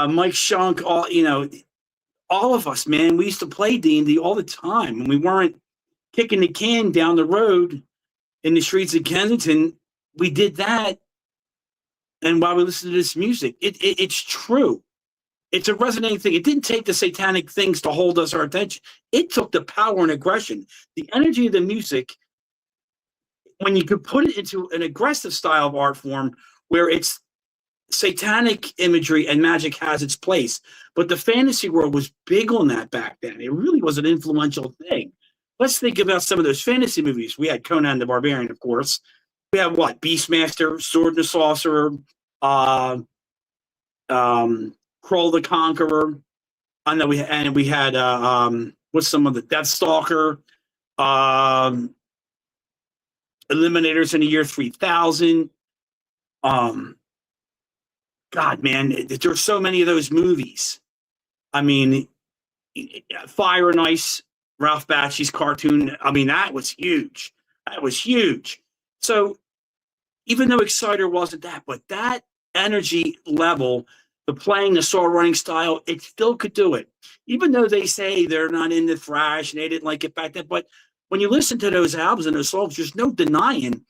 Mike Shunk, all of us, man, we used to play D&D all the time. And we weren't kicking the can down the road in the streets of Kensington. We did that. And while we listened to this music, it's true. It's a resonating thing. It didn't take the satanic things to hold our attention. It took the power and aggression, the energy of the music. When you could put it into an aggressive style of art form where it's satanic imagery and magic has its place. But the fantasy world was big on that back then. It really was an influential thing. Let's think about some of those fantasy movies. We had Conan the Barbarian, of course. We have what? Beastmaster, Sword and the Sorcerer, Kroll the Conqueror. I know we had what's some of the Deathstalker, Eliminators in the Year 3000. God, man, there's so many of those movies. I mean, Fire and Ice, Ralph Bakshi's cartoon. I mean, that was huge. That was huge. So even though Exciter wasn't that, but that energy level, the playing, the soul running style, it still could do it. Even though they say they're not into thrash and they didn't like it back then. But when you listen to those albums and those songs, there's no denying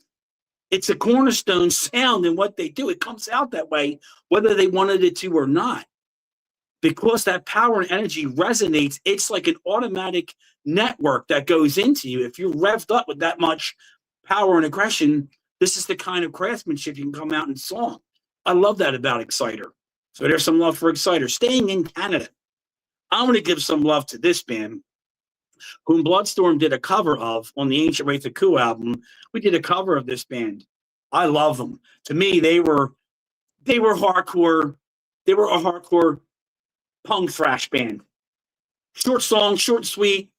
it's a cornerstone sound in what they do. It comes out that way, whether they wanted it to or not. Because that power and energy resonates, it's like an automatic network that goes into you. If you're revved up with that much power and aggression, this is the kind of craftsmanship you can come out in song. I love that about Exciter. So there's some love for Exciter. Staying in Canada, I want to give some love to this band, whom Bloodstorm did a cover of on the Ancient Wraith of Ku album. We did a cover of this band. I love them. To me, they were hardcore. They were a hardcore punk thrash band. Short song, short and sweet,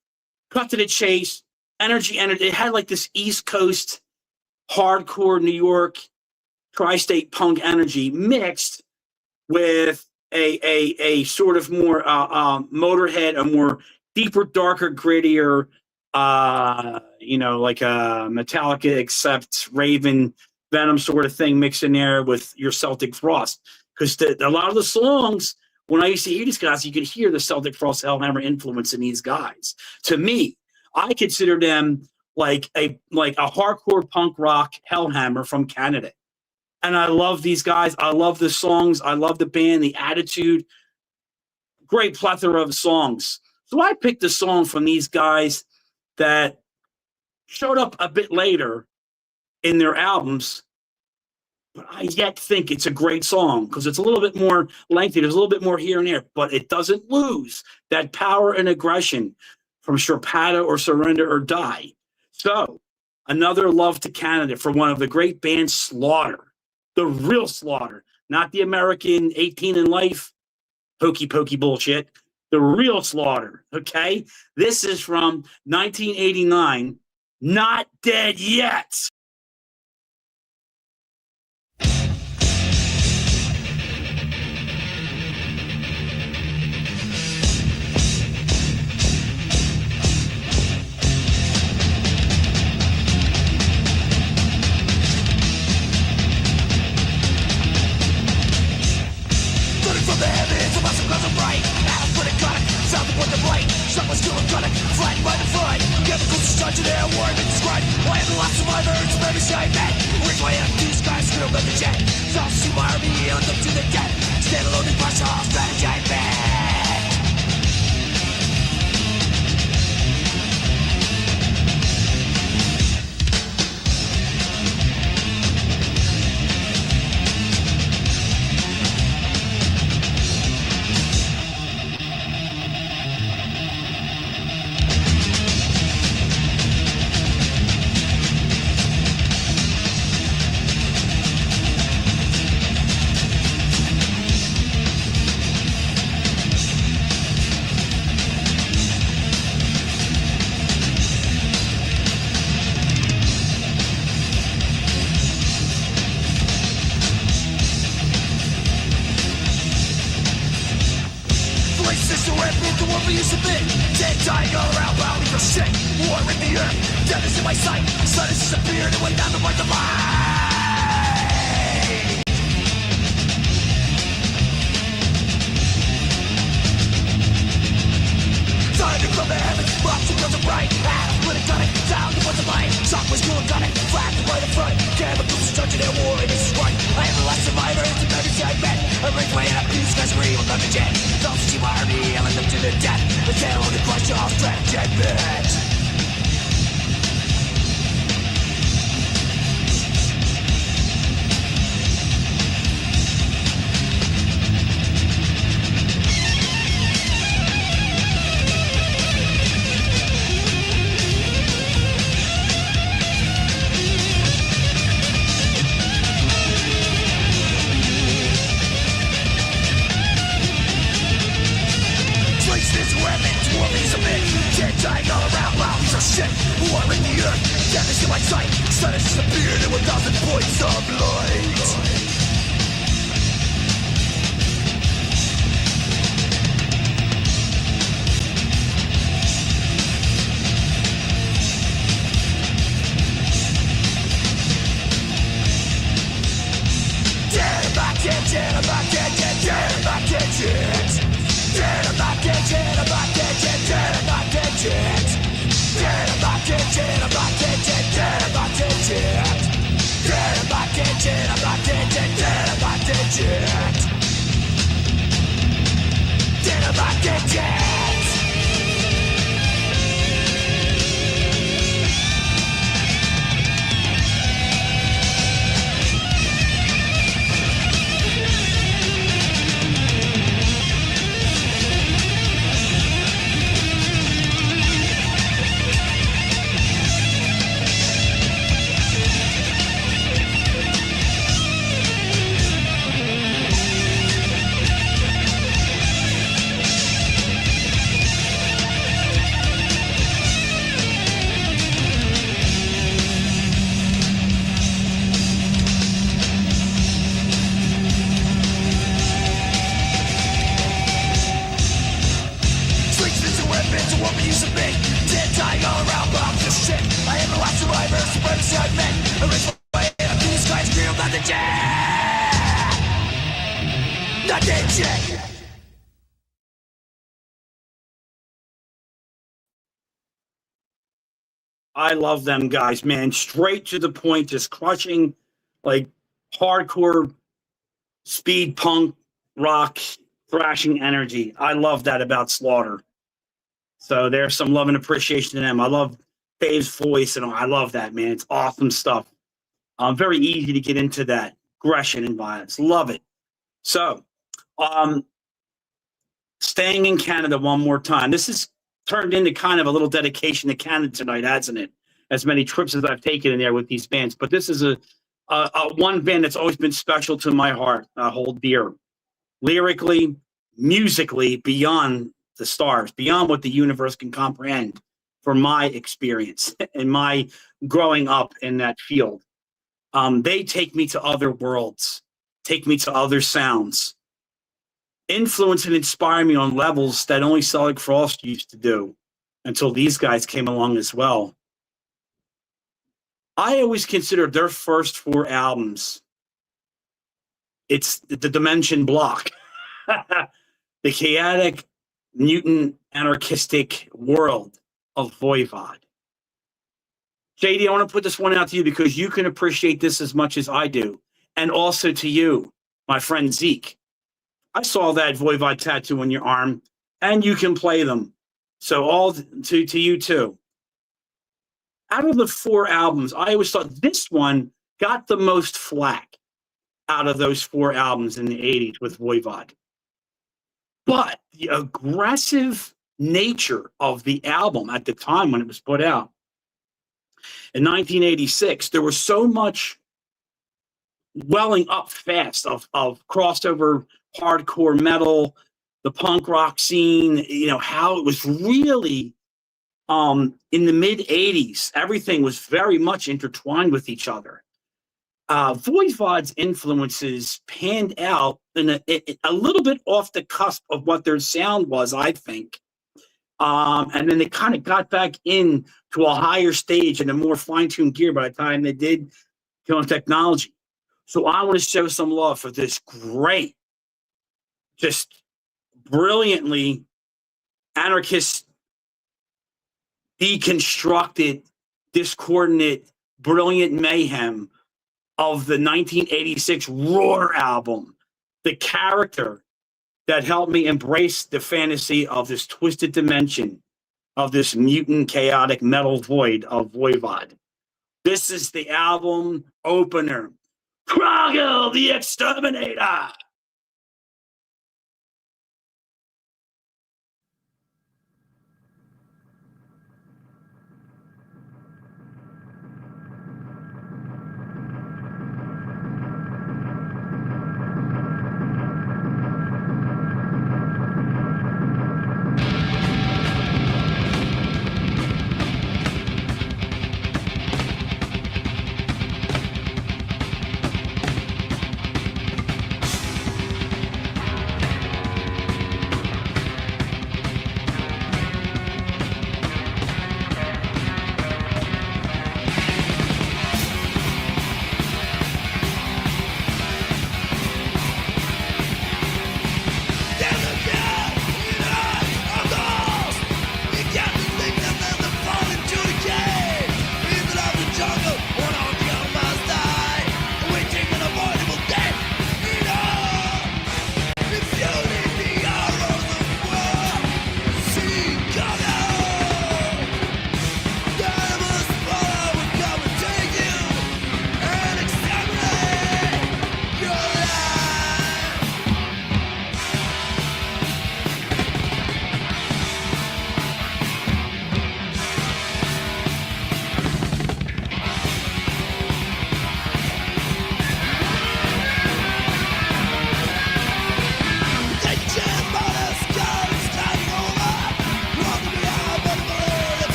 cut to the chase, energy. It had like this East Coast hardcore New York tri-state punk energy mixed with a sort of more Motorhead, a more deeper, darker, grittier, like a Metallica except Raven, Venom sort of thing mixed in there with your Celtic Frost. Because a lot of the songs, when I used to hear these guys, you could hear the Celtic Frost Hellhammer influence in these guys. To me, I consider them like a hardcore punk rock Hellhammer from Canada. And I love these guys. I love the songs. I love the band, the attitude. Great plethora of songs. So I picked a song from these guys that showed up a bit later in their albums, but I yet think it's a great song because it's a little bit more lengthy. There's a little bit more here and there, but it doesn't lose that power and aggression from Sherpada or Surrender or Die. So another love to Canada for one of the great bands, Slaughter. The real Slaughter, not the American 18 in life, hokey pokey bullshit. The real Slaughter, okay? This is from 1989, Not Dead Yet. Flattened by the flood, chemicals destruction, air war, and described. I am the last survivor. Sister weapon, the one we used to be. Dead, dying all around, bound for shit. War in the earth, death is in my sight. Sun has disappeared and went down to the light. Thunder from the heavens, rocks and guns are bright. Atoms would have done it, sound was the light. Shock was cool and gun it, flat right in front. Chemicals destruction and war, and this is right. I am the last survivor, it's the memories I met. I break way up, these guys are real, not the jet. Those who wire me, I let them to the death. The tail on the crush off, track, jet, bitch. Dying all around, wow, these are shit. War in the earth, death is in my sight. Sun has disappeared in 1,000 points of light. Dead, I'm not dead, dead, I'm not dead, dead, dead, I'm not dead, dead. Dead, I'm not dead, dead, I'm not dead, dead, dead, I'm not dead, dead. Dead, I'm not dead, dead, I'm not dead, dead, dead, I'm not dead, dead. Dead, I'm not dead, dead, I'm not dead, dead, dead, I'm not dead, dead. Dead, I'm not dead, dead. I love them guys, man. Straight to the point, just crushing, like hardcore speed punk rock thrashing energy. I love that about Slaughter. So there's some love and appreciation to them. I love Dave's voice, and I love that, man. It's awesome stuff. Very easy to get into that aggression and violence. Love it. So, staying in Canada one more time. This is turned into kind of a little dedication to Canada tonight, hasn't it? As many trips as I've taken in there with these bands. But this is a one band that's always been special to my heart, hold dear. Lyrically, musically, beyond the stars, beyond what the universe can comprehend from my experience and my growing up in that field. They take me to other worlds, take me to other sounds, influence and inspire me on levels that only Celtic Frost used to do until these guys came along as well. I always considered their first 4 albums, it's the Dimension Block, the chaotic, mutant, anarchistic world of Voivod. JD, I want to put this one out to you because you can appreciate this as much as I do. And also to you, my friend Zeke. I saw that Voivod tattoo on your arm, and you can play them. So all to you too. Out of the 4 albums, I always thought this one got the most flack out of those 4 albums in the 80s with Voivod. But the aggressive nature of the album at the time when it was put out, in 1986, there was so much welling up fast of crossover hardcore metal, the punk rock scene, how it was really in the mid 80s, everything was very much intertwined with each other. Voivod's influences panned out in a little bit off the cusp of what their sound was, I think. And then they kind of got back in to a higher stage and a more fine-tuned gear by the time they did Killing Technology. So I want to show some love for this great, just brilliantly anarchist, deconstructed, discordant, brilliant mayhem of the 1986 Roar album. The character that helped me embrace the fantasy of this twisted dimension of this mutant, chaotic metal void of Voivod. This is the album opener, Krogel the Exterminator.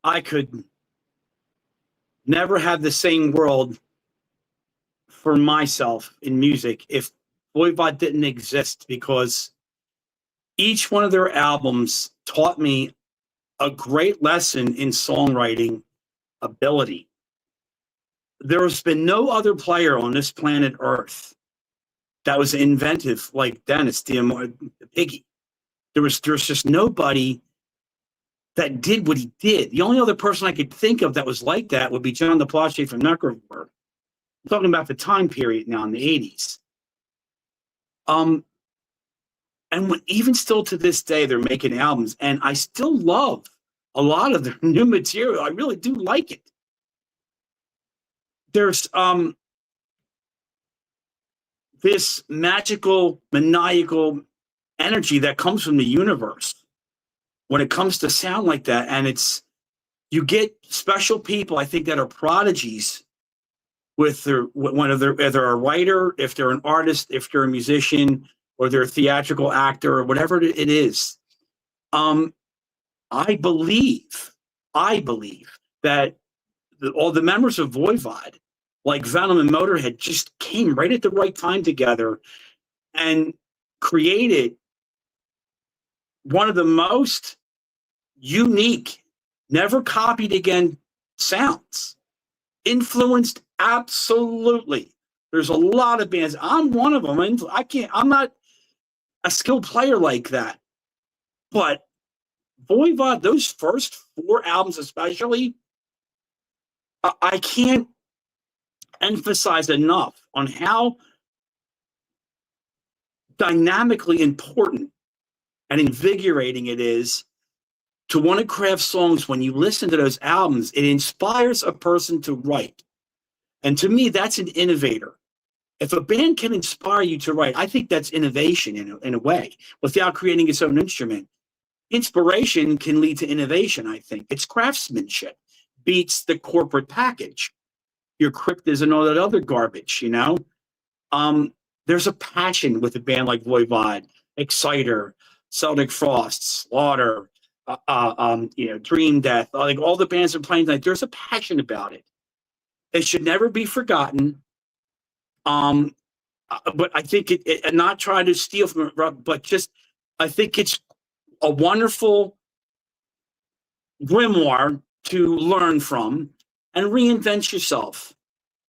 I could never have the same world for myself in music if Voivod didn't exist, because each one of their albums taught me a great lesson in songwriting ability. There's been no other player on this planet Earth that was inventive like Dennis Piggy. There's just nobody that did what he did. The only other person I could think of that was like that would be John DePlace from Necrover. I'm talking about the time period now in the 80s. And even still to this day, they're making albums, and I still love a lot of their new material. I really do like it. There's this magical, maniacal energy that comes from the universe when it comes to sound like that. And you get special people, I think, that are prodigies with if they're a writer, if they're an artist, if they're a musician, or they're a theatrical actor, or whatever it is. I believe that all the members of Voivod, like Venom and Motorhead, just came right at the right time together and created one of the most unique, never copied again sounds. Influenced, absolutely. There's a lot of bands. I'm one of them. I'm not a skilled player like that. But Voivod, those first 4 albums especially, I can't emphasize enough on how dynamically important and invigorating it is to want to craft songs. When you listen to those albums, it inspires a person to write. And to me, that's an innovator. If a band can inspire you to write, I think that's innovation in a way, without creating its own instrument. Inspiration can lead to innovation, I think. It's craftsmanship, beats the corporate package, your cryptas and all that other garbage, you know? There's a passion with a band like Voivod, Exciter, Celtic Frost, Slaughter, Dream Death, like all the bands are playing tonight. There's a passion about it. It should never be forgotten. But I think and not try to steal from it, but just, I think it's a wonderful grimoire to learn from and reinvent yourself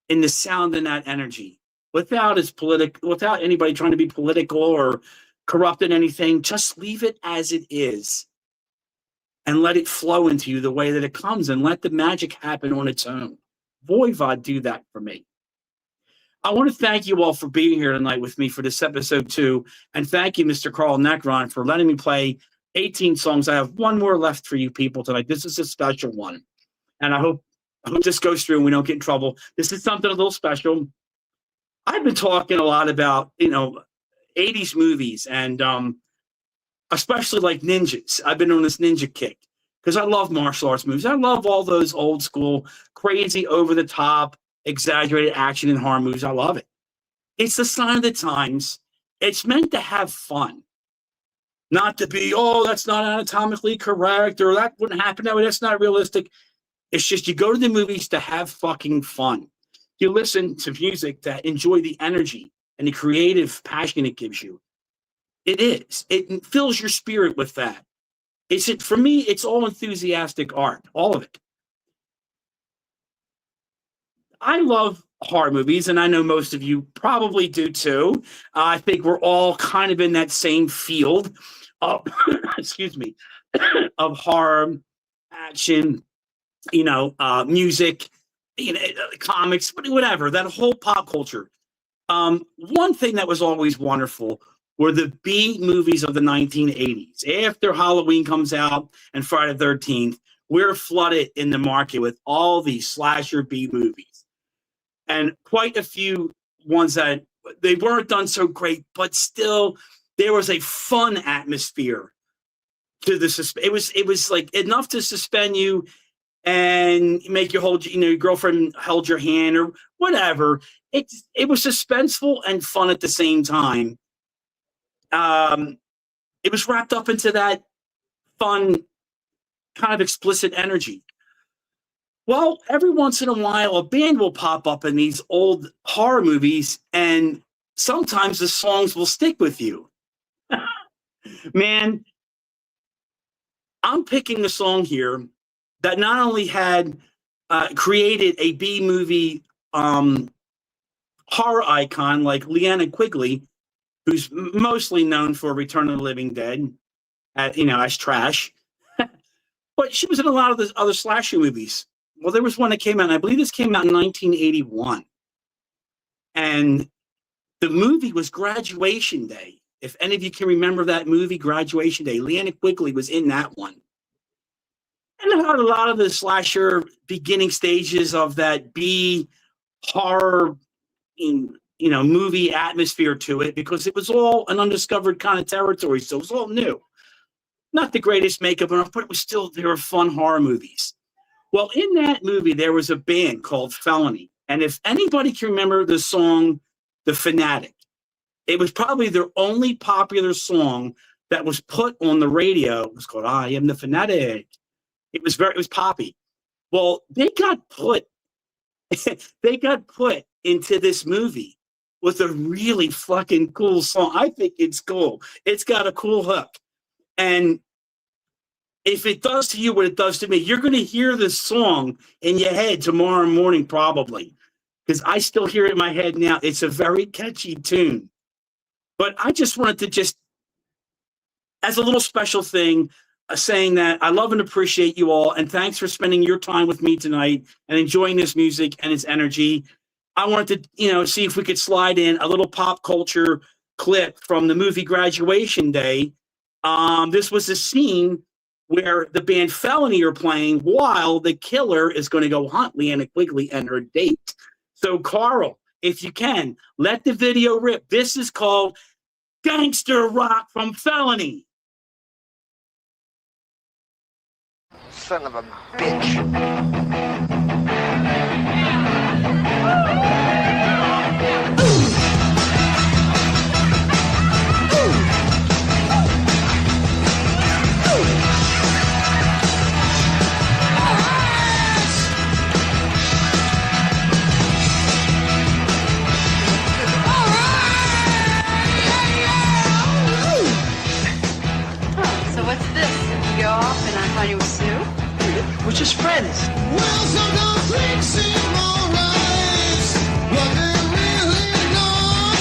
in the sound and that energy without anybody trying to be political or corrupting anything. Just leave it as it is and let it flow into you the way that it comes, and let the magic happen on its own. Voivod do that for me. I want to thank you all for being here tonight with me for this episode 2. And thank you, Mr. Carl Necron, for letting me play 18 songs. I have one more left for you people tonight. This is a special one. And I hope this goes through and we don't get in trouble. This is something a little special. I've been talking a lot about, 80s movies, and especially like ninjas. I've been on this ninja kick because I love martial arts movies. I love all those old school, crazy, over the top, exaggerated action and horror movies. I love it. It's the sign of the times. It's meant to have fun, not to be, that's not anatomically correct, or that wouldn't happen that way. That's not realistic. It's just, you go to the movies to have fucking fun. You listen to music to enjoy the energy and the creative passion it gives you. It fills your spirit with that. For me, it's all enthusiastic art, all of it. I love horror movies, and I know most of you probably do too. I think we're all kind of in that same field of, excuse me, of horror, action, music, comics, whatever, that whole pop culture. One thing that was always wonderful were the B movies of the 1980s. After Halloween comes out and Friday the 13th, we're flooded in the market with all these slasher B movies. And quite a few ones that they weren't done so great, but still there was a fun atmosphere to the it was like enough to suspend you and make you hold, your girlfriend held your hand or whatever. It was suspenseful and fun at the same time. It was wrapped up into that fun, kind of explicit energy. Well, every once in a while, a band will pop up in these old horror movies, and sometimes the songs will stick with you. Man, I'm picking a song here that not only had created a B movie horror icon like Leanna Quigley, who's mostly known for Return of the Living Dead, as trash, but she was in a lot of the other slasher movies. Well, there was one that came out, and I believe this came out in 1981. And the movie was Graduation Day. If any of you can remember that movie, Graduation Day, Leanna Quigley was in that one. And it had a lot of the slasher beginning stages of that B horror, movie atmosphere to it, because it was all an undiscovered kind of territory. So it was all new. Not the greatest makeup, but it was still, there were fun horror movies. Well, in that movie, there was a band called Felony. And if anybody can remember the song, The Fanatic, it was probably their only popular song that was put on the radio. It was called I Am the Fanatic. It was poppy. Well, they got put into this movie with a really fucking cool song. I think it's cool. It's got a cool hook. And if it does to you what it does to me, you're going to hear this song in your head tomorrow morning, probably, because I still hear it in my head now. It's a very catchy tune. But I just wanted to as a little special thing, saying that I love and appreciate you all, and thanks for spending your time with me tonight and enjoying this music and its energy. I wanted to, see if we could slide in a little pop culture clip from the movie Graduation Day. This was a scene where the band Felony are playing while the killer is going to go hunt Leanna Quigley and her date. So, Carl, if you can, let the video rip. This is called Gangster Rock from Felony. Son of a bitch. We're just friends. Well, sometimes things seem alright, but they're really not.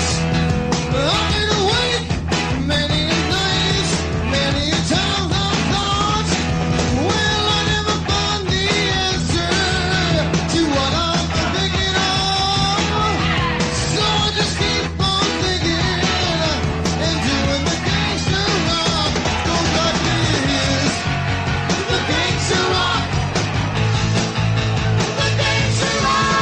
I've been awake many nights, many times I've thought, well, I never found the answer to what I'm thinking of. So I just keep on thinking and doing the gangster rock. Goes like this, the gangster rock. The gangster rock.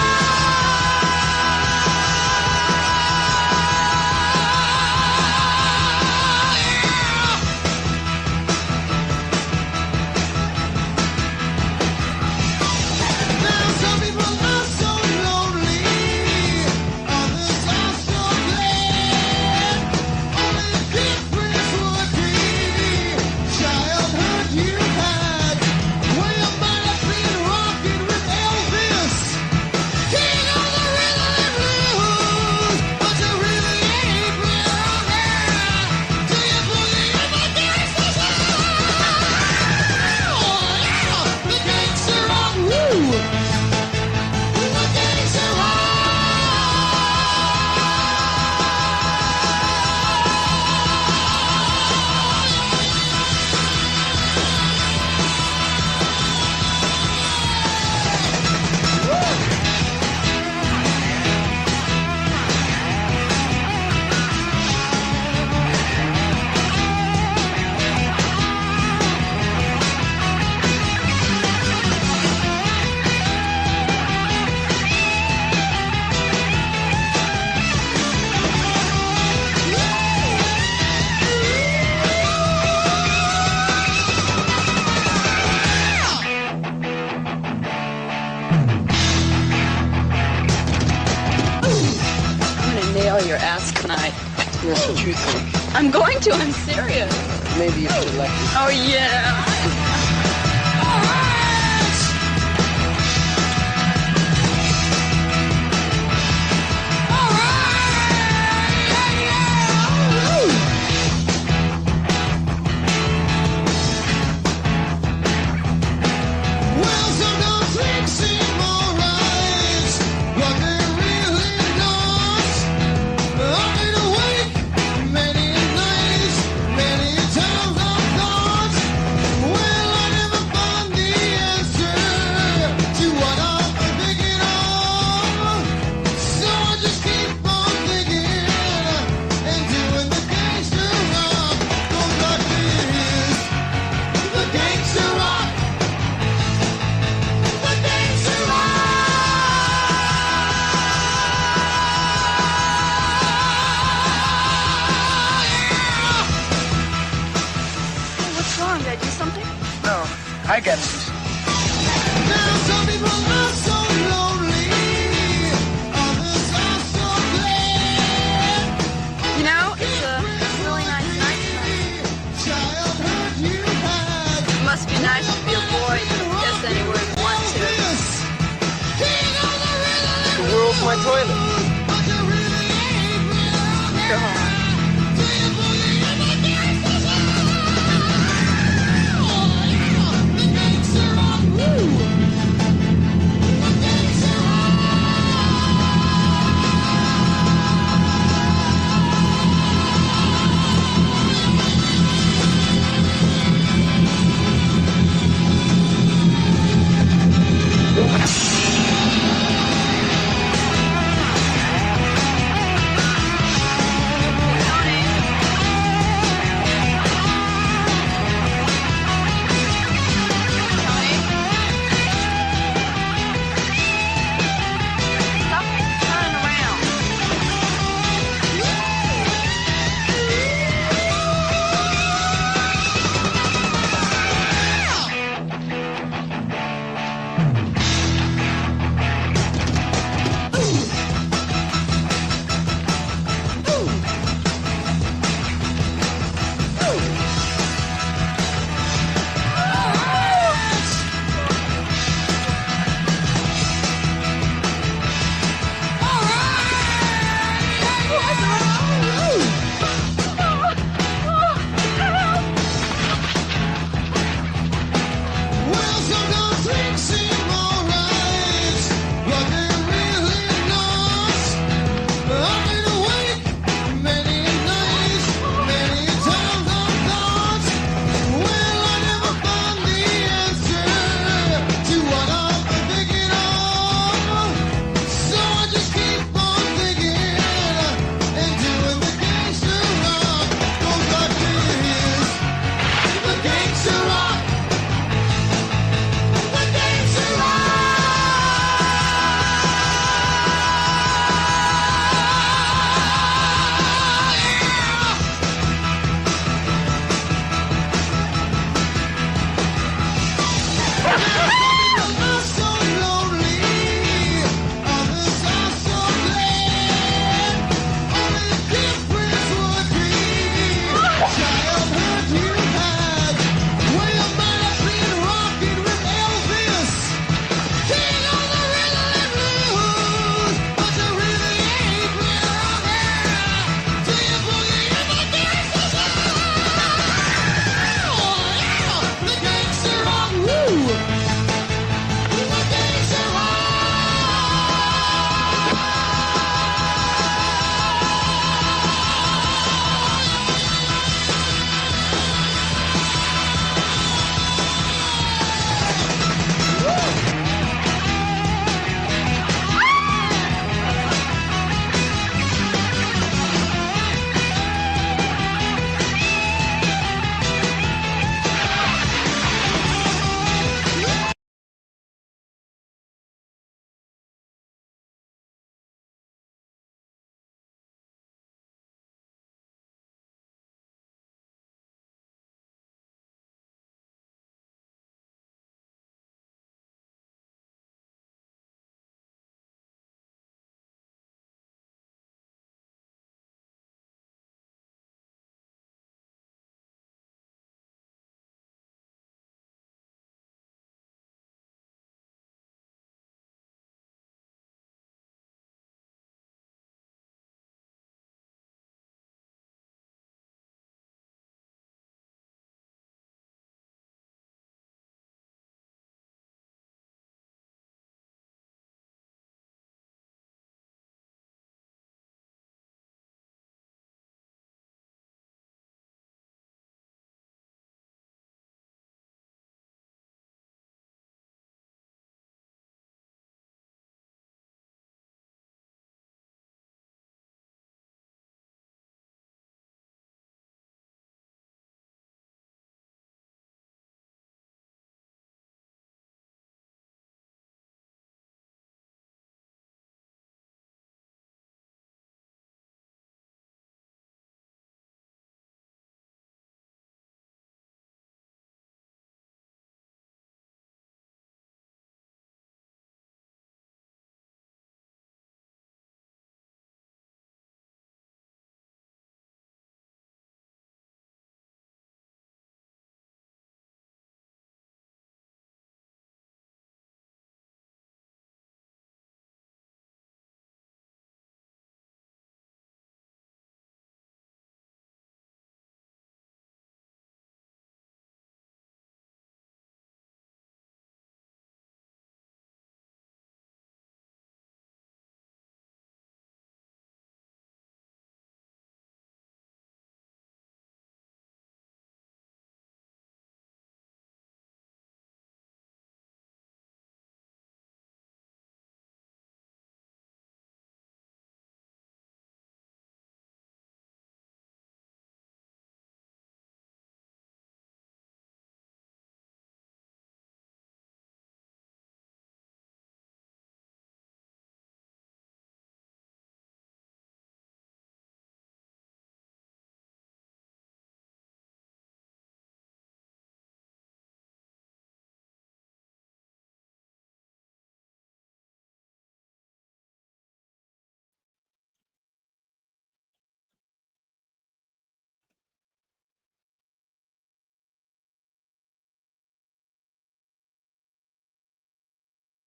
That's what you think. I'm going to. I'm serious. Maybe if you're elected. Oh, yeah. I got it. Now some people are so lonely, others are so glad. You know, it's a really nice night tonight. Childhood you had. It must be nice to be a boy and piss anywhere you want to. The world's my toilet. God.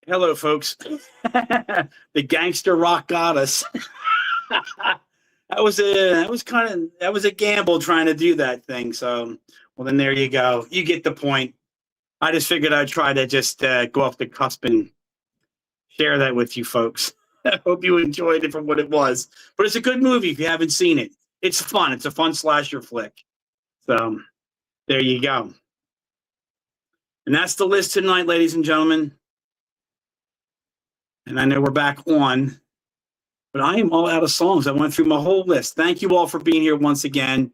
Hello, folks. The gangster rock goddess. That was a gamble trying to do that thing. So, well, then there you go. You get the point. I just figured I'd try to just go off the cusp and share that with you folks. I hope you enjoyed it for what it was. But it's a good movie if you haven't seen it. It's fun. It's a fun slasher flick. So there you go. And that's the list tonight, ladies and gentlemen. And I know we're back on, but I am all out of songs. I went through my whole list. Thank you all for being here once again.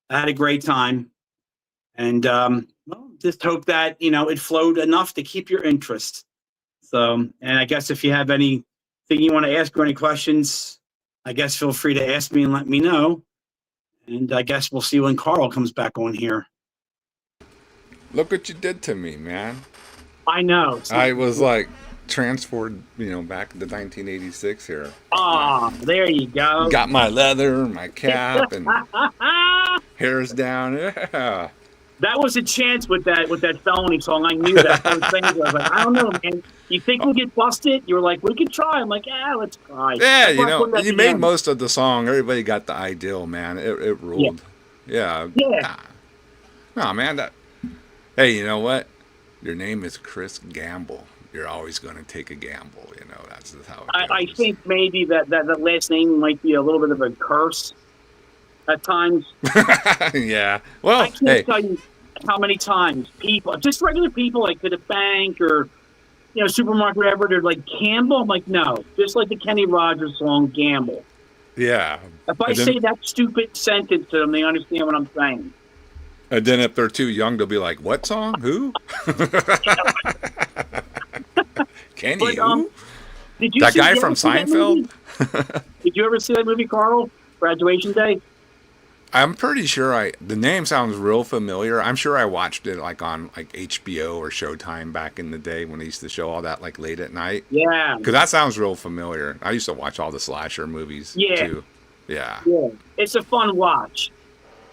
I had a great time. And well, just hope that, it flowed enough to keep your interest. So, and I guess if you have anything you want to ask or any questions, I guess feel free to ask me and let me know. And I guess we'll see when Carl comes back on here. Look what you did to me, man. I know. I was like transported, back to 1986 here. Ah, there you go. Got my leather, my cap, and hair's down. Yeah. That was a chance with that felony song. I knew that. I was like, I don't know, man. You think we'll get busted? You were like, we could try. I'm like, let's try. Yeah, you made most of the song. Everybody got the ideal, man. It ruled. Yeah. No, man. Hey, you know what? Your name is Chris Gamble. You're always going to take a gamble. That's just how it goes. I think maybe that last name might be a little bit of a curse at times. Yeah. Well, I can't tell you how many times people, just regular people, like at a bank or supermarket, whatever, they're like, Campbell. I'm like, no, just like the Kenny Rogers song, Gamble. Yeah. If I say that stupid sentence to them, they understand what I'm saying. And then if they're too young, they'll be like, what song? Who? Kenny, who? Did you that see guy from Seinfeld? Did you ever see that movie, Carl? Graduation Day? I'm pretty sure the name sounds real familiar. I'm sure I watched it on HBO or Showtime back in the day when they used to show all that late at night. Yeah. Because that sounds real familiar. I used to watch all the slasher movies too. Yeah. Yeah. It's a fun watch.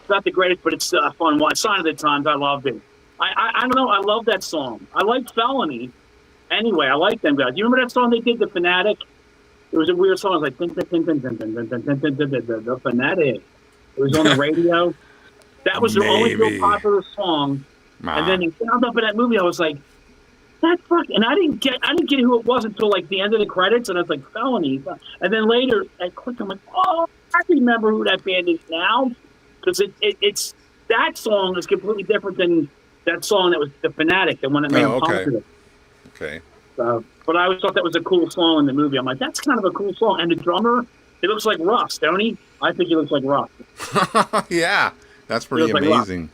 It's not the greatest, but it's a fun watch. Sign of the Times, I loved it. I don't know, I love that song. I like Felony. Anyway, I like them guys. You remember that song they did, The Fanatic? It was a weird song. It was like, The Fanatic. It was on the radio. That was the only real popular song. And then he found up in that movie. I was like, that fuck. And I didn't get who it was until the end of the credits. And I was like, Felony. And then later I clicked. I'm like, oh, I remember who that band is now, because it's that song is completely different than that song that was The Fanatic, the one that made him popular. Okay. But I always thought that was a cool song in the movie. I'm like, that's kind of a cool song. And the drummer, he looks like Russ, don't he? I think he looks like Russ. Yeah, that's pretty amazing.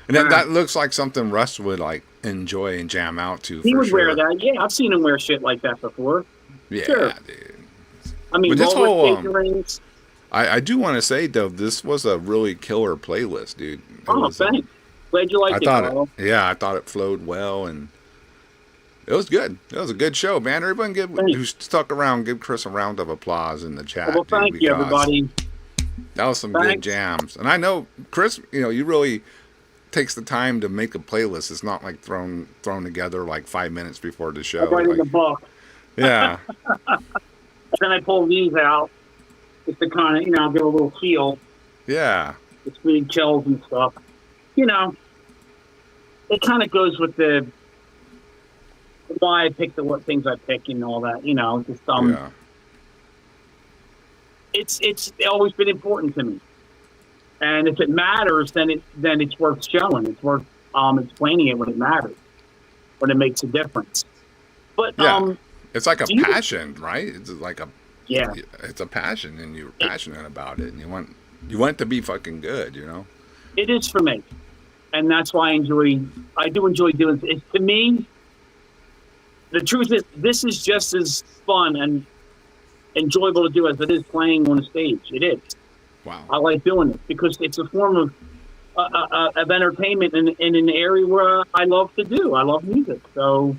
And that looks like something Russ would enjoy and jam out to. He would wear that. Yeah, I've seen him wear shit like that before. Yeah, sure. Dude. I mean, this whole rings. I do want to say though, this was a really killer playlist, dude. Thanks. Glad you liked it, Carl. I thought it flowed well, and it was good. It was a good show, man. Everyone who stuck around, give Chris a round of applause in the chat. Well, thank you, everybody. That was some good jams. And I know, Chris, you really takes the time to make a playlist. It's not thrown together 5 minutes before the show. I write in the book. Yeah. Then I pull these out just to kind of, give a little feel. Yeah. The speed chills and stuff. It kind of goes with the why I pick what things I pick and all that. Just It's always been important to me, and if it matters, then it's worth showing. It's worth explaining it when it matters, when it makes a difference. But it's like a passion, right? It's it's a passion, and you're passionate about it, and you want it to be fucking good, It is for me, and that's why I do enjoy doing it. To me, the truth is, this is just as fun and enjoyable to do as it is playing on a stage. It is. Wow. I like doing it because it's a form of entertainment in an area where I love to do. I love music. So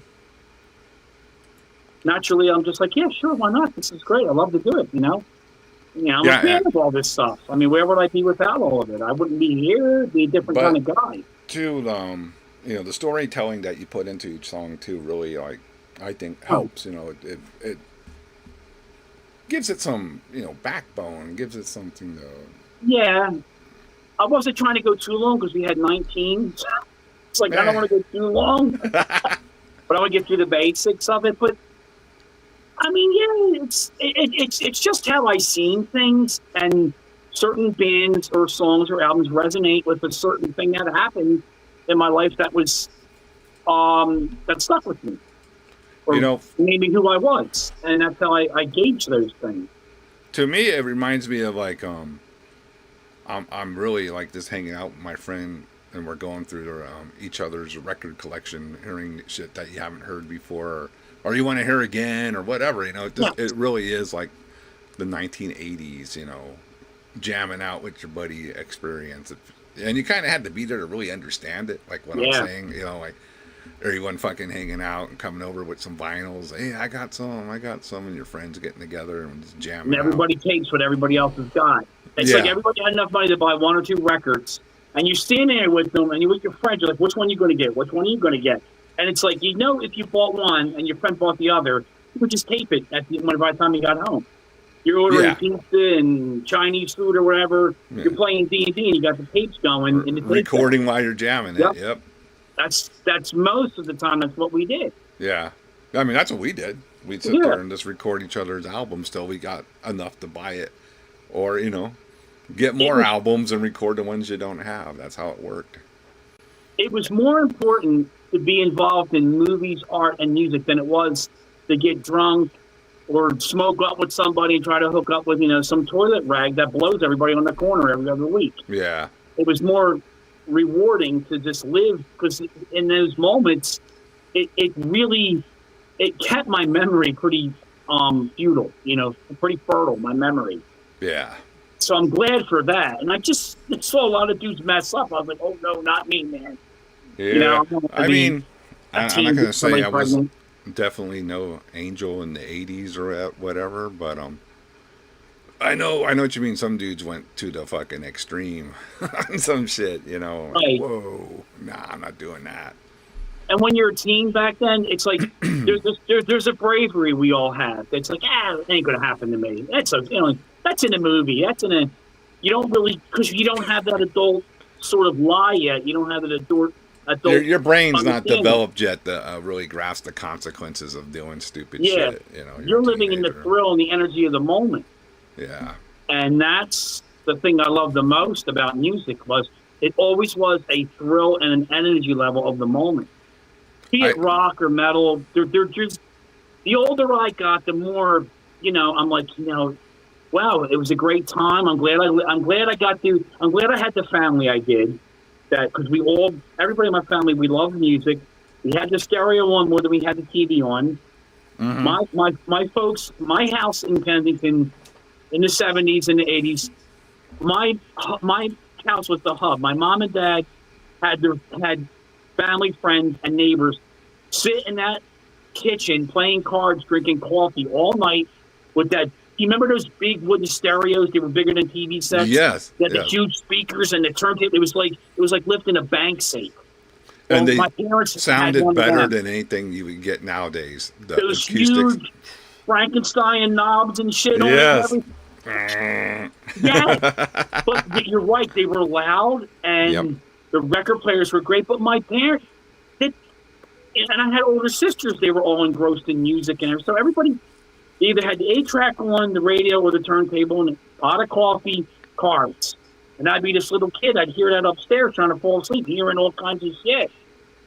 naturally, I'm just like, yeah, sure, why not? This is great. I love to do it, I'm a fan of all this stuff. I mean, where would I be without all of it? I wouldn't be here. I'd be a different kind of guy. Too, the storytelling that you put into each song, too, really, I think helps. You know, it gives it some, you know, backbone, gives it something to. Yeah, I wasn't trying to go too long because we had 19. It's like I don't want to go too long, but I want to get through the basics of it. But I mean, yeah, it's just how I seen things, and certain bands or songs or albums resonate with a certain thing that happened in my life that was that stuck with me, or You know, maybe who I was, and that's how I gauge those things. to me, it reminds me of like I'm really like just hanging out with my friend, and we're going through each other's record collection, hearing shit that you haven't heard before, or you want to hear again, or whatever. You know, it really is like the 1980s. You know, jamming out with your buddy experience, and you kind of had to be there to really understand it. Like what I'm saying, you know, like everyone fucking hanging out and coming over with some vinyls. Hey, I got some, and your friends getting together and just jamming. And everybody takes what everybody else has got. It's like everybody had enough money to buy one or two records, and you stand there with them, and you're with your friends. You're like, which one are you going to get? Which one are you going to get? And it's like, you know, if you bought one and your friend bought the other, you would just tape it by the time you got home. You're ordering pizza and Chinese food or whatever. Yeah. You're playing D&D, and you got the tapes going. And recording while you're jamming it. Yep. That's most of the time. That's what we did. Yeah. I mean, that's what we did. We'd sit there and just record each other's albums till we got enough to buy it. Or, you know, get more albums and record the ones you don't have. That's how it worked. It was more important to be involved in movies, art, and music than it was to get drunk or smoke up with somebody and try to hook up with, you know, some toilet rag that blows everybody on the corner every other week. Yeah. It was more rewarding to just live, because in those moments, it really kept my memory pretty futile, you know, pretty fertile, my memory. Yeah. So I'm glad for that. And I just saw a lot of dudes mess up. I was like, oh, no, not me, man. Yeah. You know, I mean, I'm not going to say I was definitely no angel in the 80s or whatever, but I know what you mean. Some dudes went to the fucking extreme on some shit, you know. Like, whoa, nah, I'm not doing that. And when you're a teen back then, it's like there's a bravery we all have. It's like, it ain't gonna happen to me. That's that's in a movie. That's in a. You don't really, because you don't have that adult sort of lie yet. You don't have that adult. Your brain's not developed yet to really grasp the consequences of doing stupid shit. You know, you're living in the thrill and the energy of the moment. Yeah. And that's the thing I love the most about music, was it always was a thrill and an energy level of the moment. Be it rock or metal, they're just, the older I got, the more, you know, I'm like, you know, wow, it was a great time. I'm glad I had the family I did, that, because everybody in my family, we love music. We had the stereo on more than we had the TV on. Mm-hmm. My folks, my house in Kensington in the 70s and the 80s, my house was the hub. My mom and dad had family, friends, and neighbors sit in that kitchen playing cards, drinking coffee all night with that. You remember those big wooden stereos? They were bigger than TV sets. Yes. They had the huge speakers and the turntable. It was like lifting a bank safe. And well, they my parents sounded better than anything you would get nowadays. Those huge Frankenstein knobs and shit. Yes. Yeah. But you're right. They were loud, and the record players were great. But my parents, and I had older sisters, they were all engrossed in music and everything. So everybody either had the 8-track on the radio or the turntable, and a pot of coffee, cards. And I'd be this little kid. I'd hear that upstairs trying to fall asleep, hearing all kinds of shit.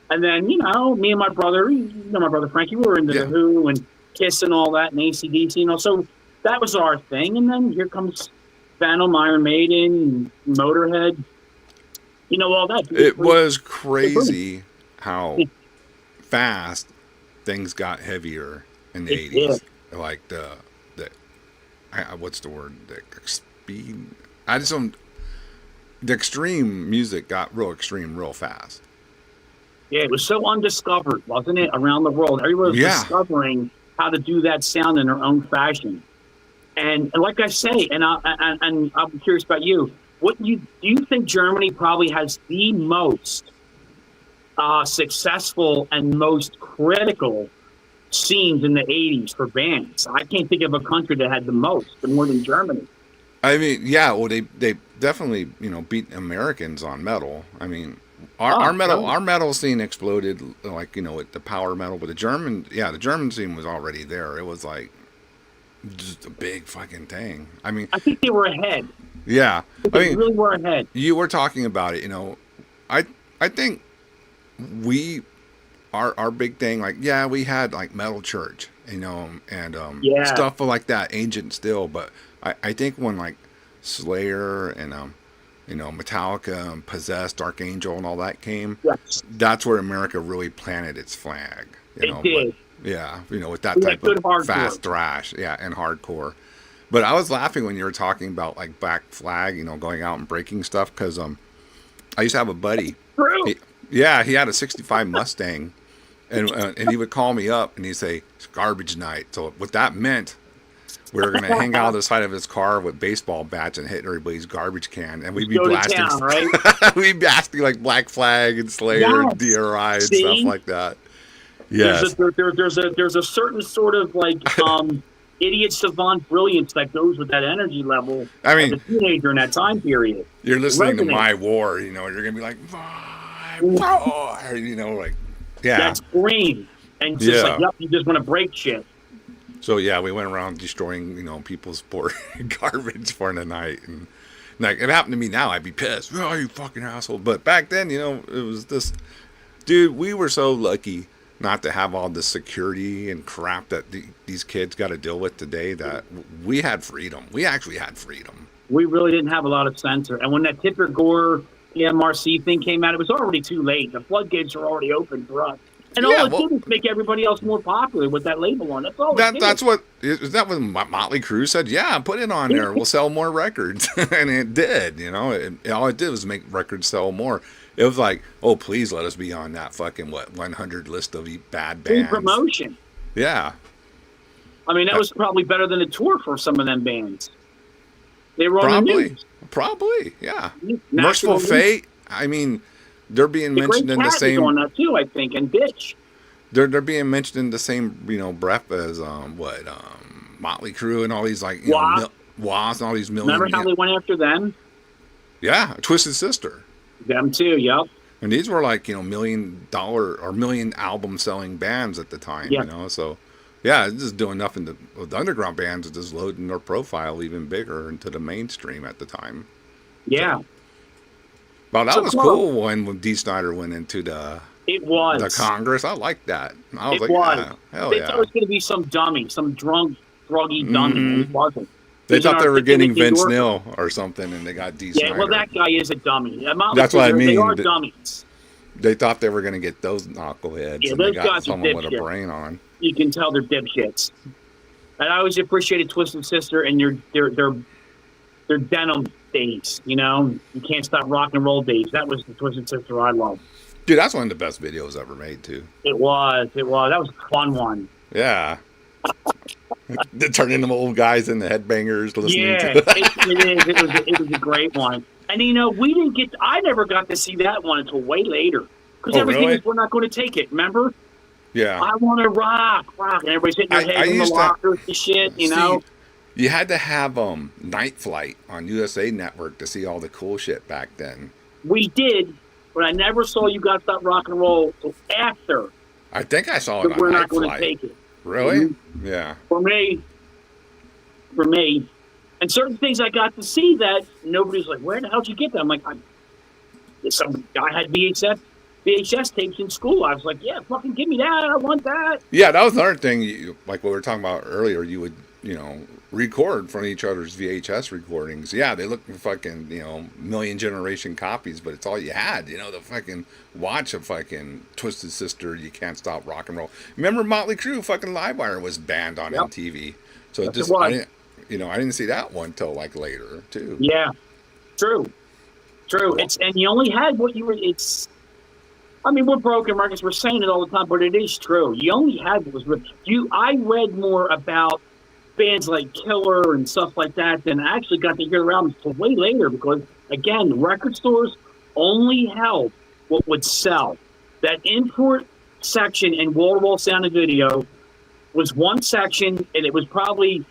And then, you know, me and my brother, my brother Frankie, we were into The Who and Kiss and all that, and AC/DC, you know. So that was our thing. And then here comes Phantom, Iron Maiden, Motorhead, you know, all that. It was crazy how fast things got heavier in the 80s. Did. Like what's the word? The speed. I just don't. The extreme music got real extreme real fast. Yeah, it was so undiscovered, wasn't it? Around the world, everyone was discovering how to do that sound in their own fashion. And like I say, and I'm curious about you. Do you think Germany probably has the most successful and most critical scenes in the 80s for bands. I can't think of a country that had the most, more than Germany. I mean, yeah, well, they definitely, beat Americans on metal. I mean, our metal scene exploded, like, with the power metal, but the German scene was already there. It was like just a big fucking thing. I mean, I think they were ahead. Yeah, They really were ahead. You were talking about it, I think our big thing, like, yeah, we had like Metal Church, and stuff like that, Ancient Still, but I think when like Slayer and Metallica and Possessed, Dark Angel and all that came, that's where America really planted its flag. It did. With that type of fast thrash, and hardcore. But I was laughing when you were talking about like Black Flag, going out and breaking stuff, because I used to have a buddy. He had a '65 Mustang, and he would call me up and he'd say, "It's garbage night." So what that meant, we were going to hang out on the side of his car with baseball bats and hit everybody's garbage can, and we'd be blasting, we'd be blasting like Black Flag and Slayer and DRI and stuff like that. Yes, there's a certain sort of like idiot savant brilliance that goes with that energy level. I mean, as a teenager in that time period. You're listening to My War, you're gonna be like, My War, like, That's green, and just like, you just want to break shit. So we went around destroying, people's poor garbage for the night, and like if it happened to me now, I'd be pissed. Oh, you fucking asshole! But back then, it was this, dude. We were so lucky not to have all the security and crap that these kids got to deal with today, that we had freedom. We actually had freedom. We really didn't have a lot of censor. And when that Tipper Gore MRC thing came out, it was already too late. The floodgates were already open for us. And all it did was make everybody else more popular with that label on. That's all it did. That's what, is that what Motley Crue said? Yeah, put it on there. We'll sell more records. And it did, all it did was make records sell more. It was like, oh, please let us be on that fucking 100 list of bad bands. Free promotion. Yeah. I mean, that was probably better than a tour for some of them bands. They were on the news. Probably, yeah. Merciful Fate. I mean, they're being mentioned in the same. On that too, I think, and Bitch. They're being mentioned in the same breath as Motley Crue and all these like Waz and all these million. Remember how they went after them? Yeah, Twisted Sister. Them too, yep. And these were like, $1 million or million album selling bands at the time, so it's just doing nothing with the underground bands, is just loading their profile even bigger into the mainstream at the time. Yeah. So, well, that was cool when Dee Snider went into the Congress. I liked that. I was hell yeah. They thought it was going to be some dummy, some druggy dummy. It wasn't. They thought they were getting Vince Neil or something, and they got Dee Snider. Yeah, well, that guy is a dummy. That's what I mean. They are dummies. They thought they were going to get those knuckleheads, and they got someone with a brain on. You can tell they're dipshits. And I always appreciated Twisted Sister and their denim days. You can't stop rock and roll days. That was the Twisted Sister I love. Dude, that's one of the best videos ever made, too. It was. That was a fun one. Yeah. They're turning them old guys into headbangers listening to it. It was a great one. And we didn't I never got to see that one until way later. Because everything is, we're not going to take it, remember? Yeah. I want to rock. And everybody's hitting their heads in the lockers and shit, You had to have Night Flight on USA Network to see all the cool shit back then. We did, but I never saw You Gotta Stop Rock and Roll until after. I think I saw it on We're Night not going Flight. to take it. Really? Mm-hmm. Yeah. For me. And certain things I got to see that nobody's like, where the hell did you get that? I'm like, some guy had VHS tapes in school. I was like, yeah, fucking give me that. I want that. Yeah, that was another thing. Like what we were talking about earlier, you would, record from each other's VHS recordings. Yeah, they look fucking, million generation copies, but it's all you had, the fucking watch of fucking Twisted Sister, You Can't Stop Rock and Roll. Remember Motley Crue, fucking Livewire was banned on MTV. So I didn't see that one till like later too. Yeah. True. And you only had what you were, we're broken records, we're saying it all the time, but it is true. You only had what was I read more about bands like Killer and stuff like that than I actually got to hear their albums till way later, because again, record stores only held what would sell. That import section in wall-to-wall sound and video was one section, and it was probably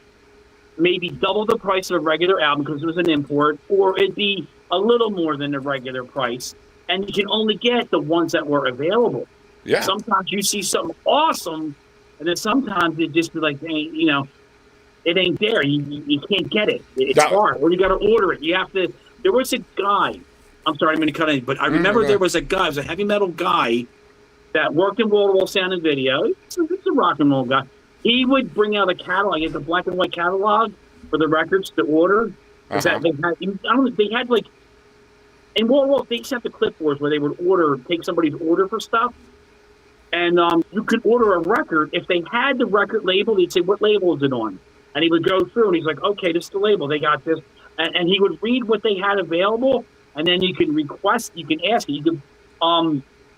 maybe double the price of a regular album because it was an import, or it'd be a little more than the regular price. And you can only get the ones that were available. Yeah. Sometimes you see something awesome, and then sometimes it just be like, hey, you know, it ain't there. You can't get it. It's hard. Or you got to order it. You have to. There was a guy. I'm sorry, I'm going to cut in, but I remember there was a guy. It was a heavy metal guy that worked in wall-to-wall sound and video. It's a rock and roll guy. He would bring out a catalog, a black and white catalog for the records to order. They had like in wall-to-wall they used to have the clipboards where they would take somebody's order for stuff, and you could order a record. If they had the record label, they'd say, "What label is it on?" And he would go through, and he's like, "Okay, this is the label. They got this," and he would read what they had available, and then you can request, you can ask, you could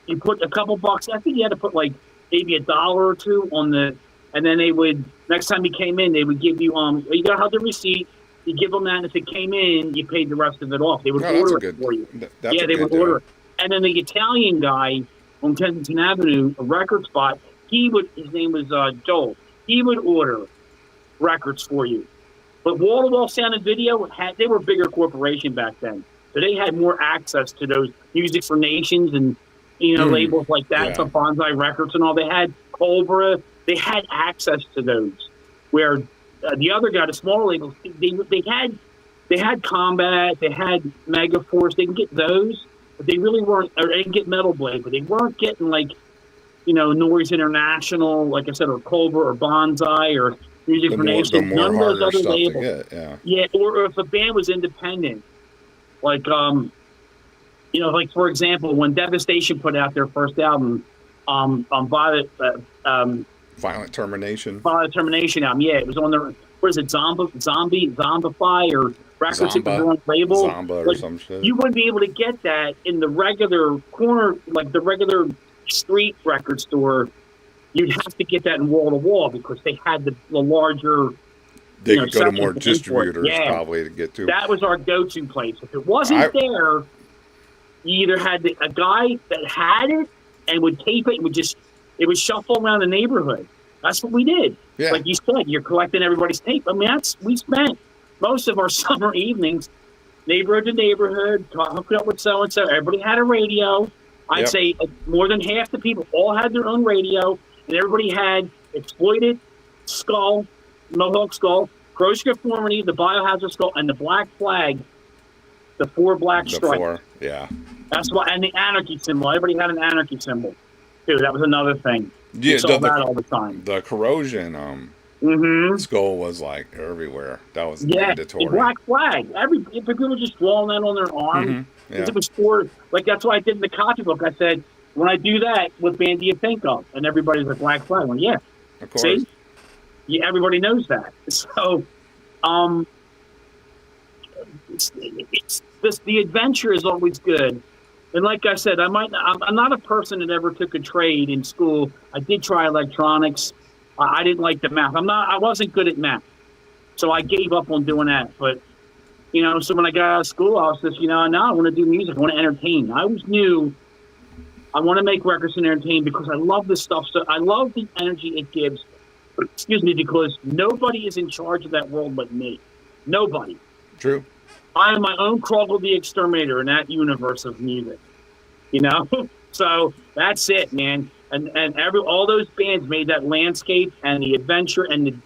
you put a couple bucks. I think you had to put like maybe $1 or $2 on the. And then they would, next time you came in, they would give you, you got to have the receipt, you give them that, and if it came in, you paid the rest of it off. They would order it for you. They would order it. And then the Italian guy on Kensington Avenue, a record spot, his name was Joel, he would order records for you. But wall-to-wall sound and video, they were a bigger corporation back then. So they had more access to those Music for Nations and, labels like that, so Bonsai Records and all. They had Cobra. They had access to those, where the other guy, the smaller labels, they had Combat, they had Megaforce, they can get those, but they really weren't, or they can get Metal Blade, but they weren't getting Noise International, like I said, or Cobra or Bonsai or Music for Nations, none of those other labels. Yeah, or if a band was independent, like for example, when Devastation put out their first album, Violent Termination. Violent Termination album. Yeah, it was on the, what is it, Zombify or Records at the wrong label. Zomba or some shit. You wouldn't be able to get that in the regular corner, like the regular street record store. You'd have to get that in wall to wall because they had the larger. They could go to more distributors probably to get to. That was our go-to place. If it wasn't there, you either had a guy that had it and would tape it and it would shuffle around the neighborhood. That's what we did. Yeah. Like you said, you're collecting everybody's tape. I mean, we spent most of our summer evenings neighborhood to neighborhood, hooking up with so-and-so. Everybody had a radio. I'd say more than half the people all had their own radio, and everybody had Exploited, Skull, Mohawk Skull, Corrosion Conformity, the Biohazard Skull, and the Black Flag, the 4 black stripes. That's why, and the Anarchy symbol. Everybody had an Anarchy symbol. Dude, that was another thing. Yeah, saw that all the time. The Corrosion skull was like everywhere. That was mandatory. The Black Flag. People were just drawing that on their arm. It was for, like, that's what I did in the copybook. I said, when I do that, what band do you think of? And everybody's like, Black Flag. Well, yeah. Of course. See? Yeah, everybody knows that. So, the adventure is always good. And like I said, I'm not a person that ever took a trade in school. I did try electronics. I didn't like the math. I wasn't good at math. So I gave up on doing that. But, so when I got out of school, I was just, now I want to do music. I want to entertain. I always knew I want to make records and entertain because I love this stuff. So I love the energy it gives. Because nobody is in charge of that world but me. Nobody. True. I am my own Krogel the Exterminator in that universe of music, So that's it, man. And all those bands made that landscape and the adventure and